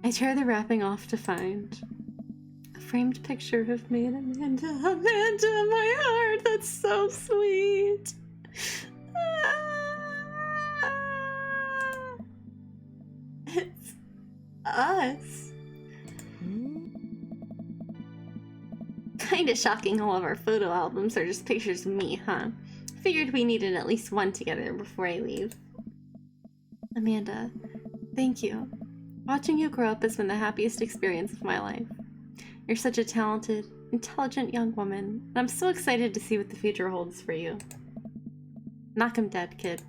I tear the wrapping off to find a framed picture of me and Amanda. Amanda, my heart, that's so sweet. It's us. Kinda shocking all of our photo albums are just pictures of me, huh? Figured we needed at least one together before I leave. Amanda, thank you. Watching you grow up has been the happiest experience of my life. You're such a talented, intelligent young woman, and I'm so excited to see what the future holds for you. Knock 'em dead, kid.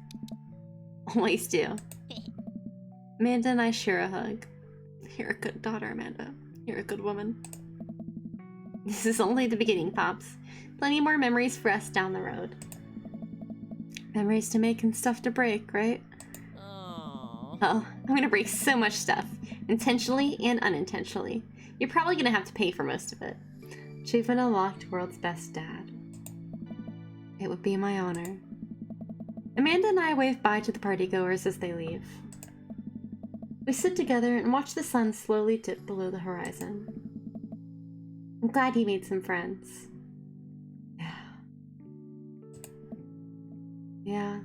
Always do. Amanda and I share a hug. You're a good daughter, Amanda. You're a good woman. This is only the beginning, Pops. Plenty more memories for us down the road. Memories to make and stuff to break, right? Oh. Well, I'm gonna break so much stuff, intentionally and unintentionally. You're probably gonna have to pay for most of it. Achievement unlocked, world's best dad. It would be my honor. Amanda and I wave bye to the partygoers as they leave. We sit together and watch the sun slowly dip below the horizon. I'm glad he made some friends. Yeah. Yeah.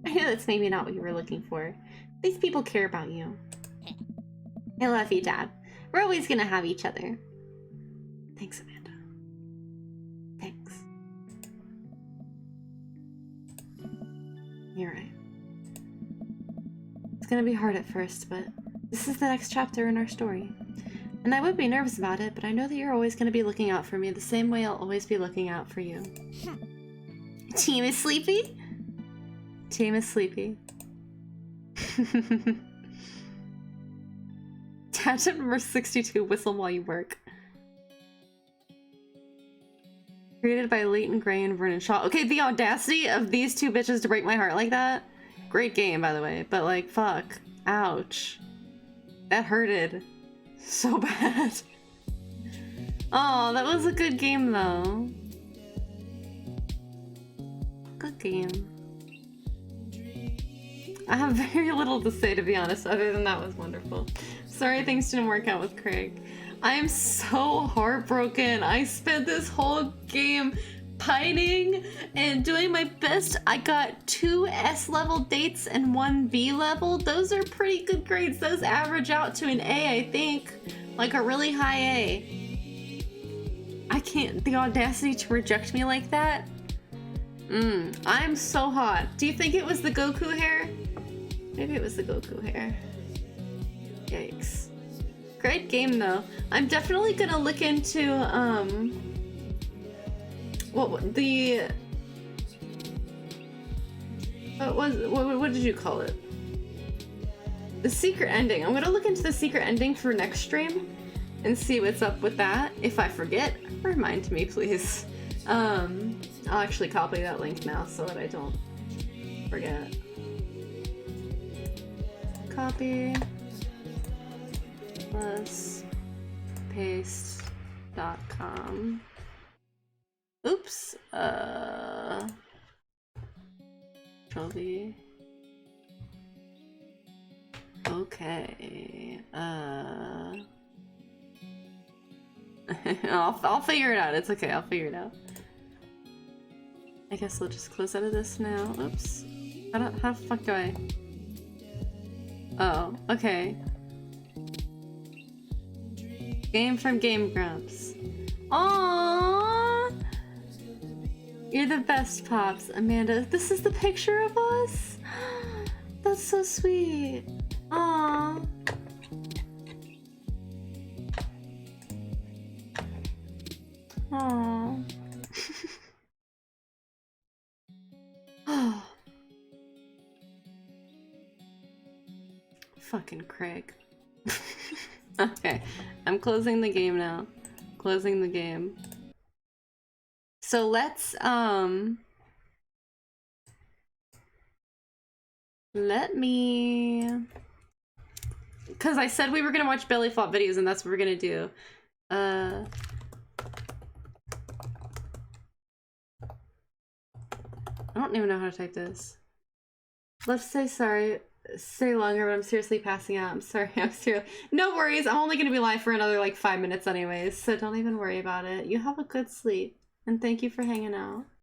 I know that's maybe not what you were looking for. These people care about you. I love you, Dad. We're always gonna have each other. Thanks, Amanda. Thanks. You're right. It's gonna be hard at first, but this is the next chapter in our story. And I would be nervous about it, but I know that you're always going to be looking out for me the same way I'll always be looking out for you. Team is sleepy? Team is sleepy. Tangent number 62, whistle while you work. Created by Leighton Gray and Vernon Shaw. Okay, the audacity of these two bitches to break my heart like that. Great game, by the way, but like, fuck. Ouch. That hurted so bad. Oh, that was a good game, though. Good game. I have very little to say, to be honest, other than that was wonderful. Sorry things didn't work out with Craig. I am so heartbroken. I spent this whole game pining and doing my best. I got 2 S-level dates and 1 B-level. Those are pretty good grades. Those average out to an A, I think. Like a really high A. I can't... The audacity to reject me like that? I'm so hot. Do you think it was the Goku hair? Maybe it was the Goku hair. Yikes. Great game, though. I'm definitely gonna look into, what did you call it? The secret ending. I'm gonna look into the secret ending for next stream and see what's up with that. If I forget, remind me, please. I'll actually copy that link now so that I don't forget. Copy plus paste.com. Oops. Control-V. Okay. I'll figure it out. It's okay. I'll figure it out. I guess we'll just close out of this now. Oops. How the fuck do I? Oh, okay. Game from Game Grumps. Aww! You're the best, Pops. Amanda, this is the picture of us? That's so sweet. Aww. Aww. Oh. Fucking Craig. Okay, I'm closing the game now. Closing the game. So let's, let me... Because I said we were gonna watch belly flop videos and that's what we're gonna do. I don't even know how to type this. Let's say sorry. Stay longer, but I'm seriously passing out. I'm sorry. I'm serious. No worries. I'm only gonna be live for another like 5 minutes anyways, so don't even worry about it. You have a good sleep, and thank you for hanging out.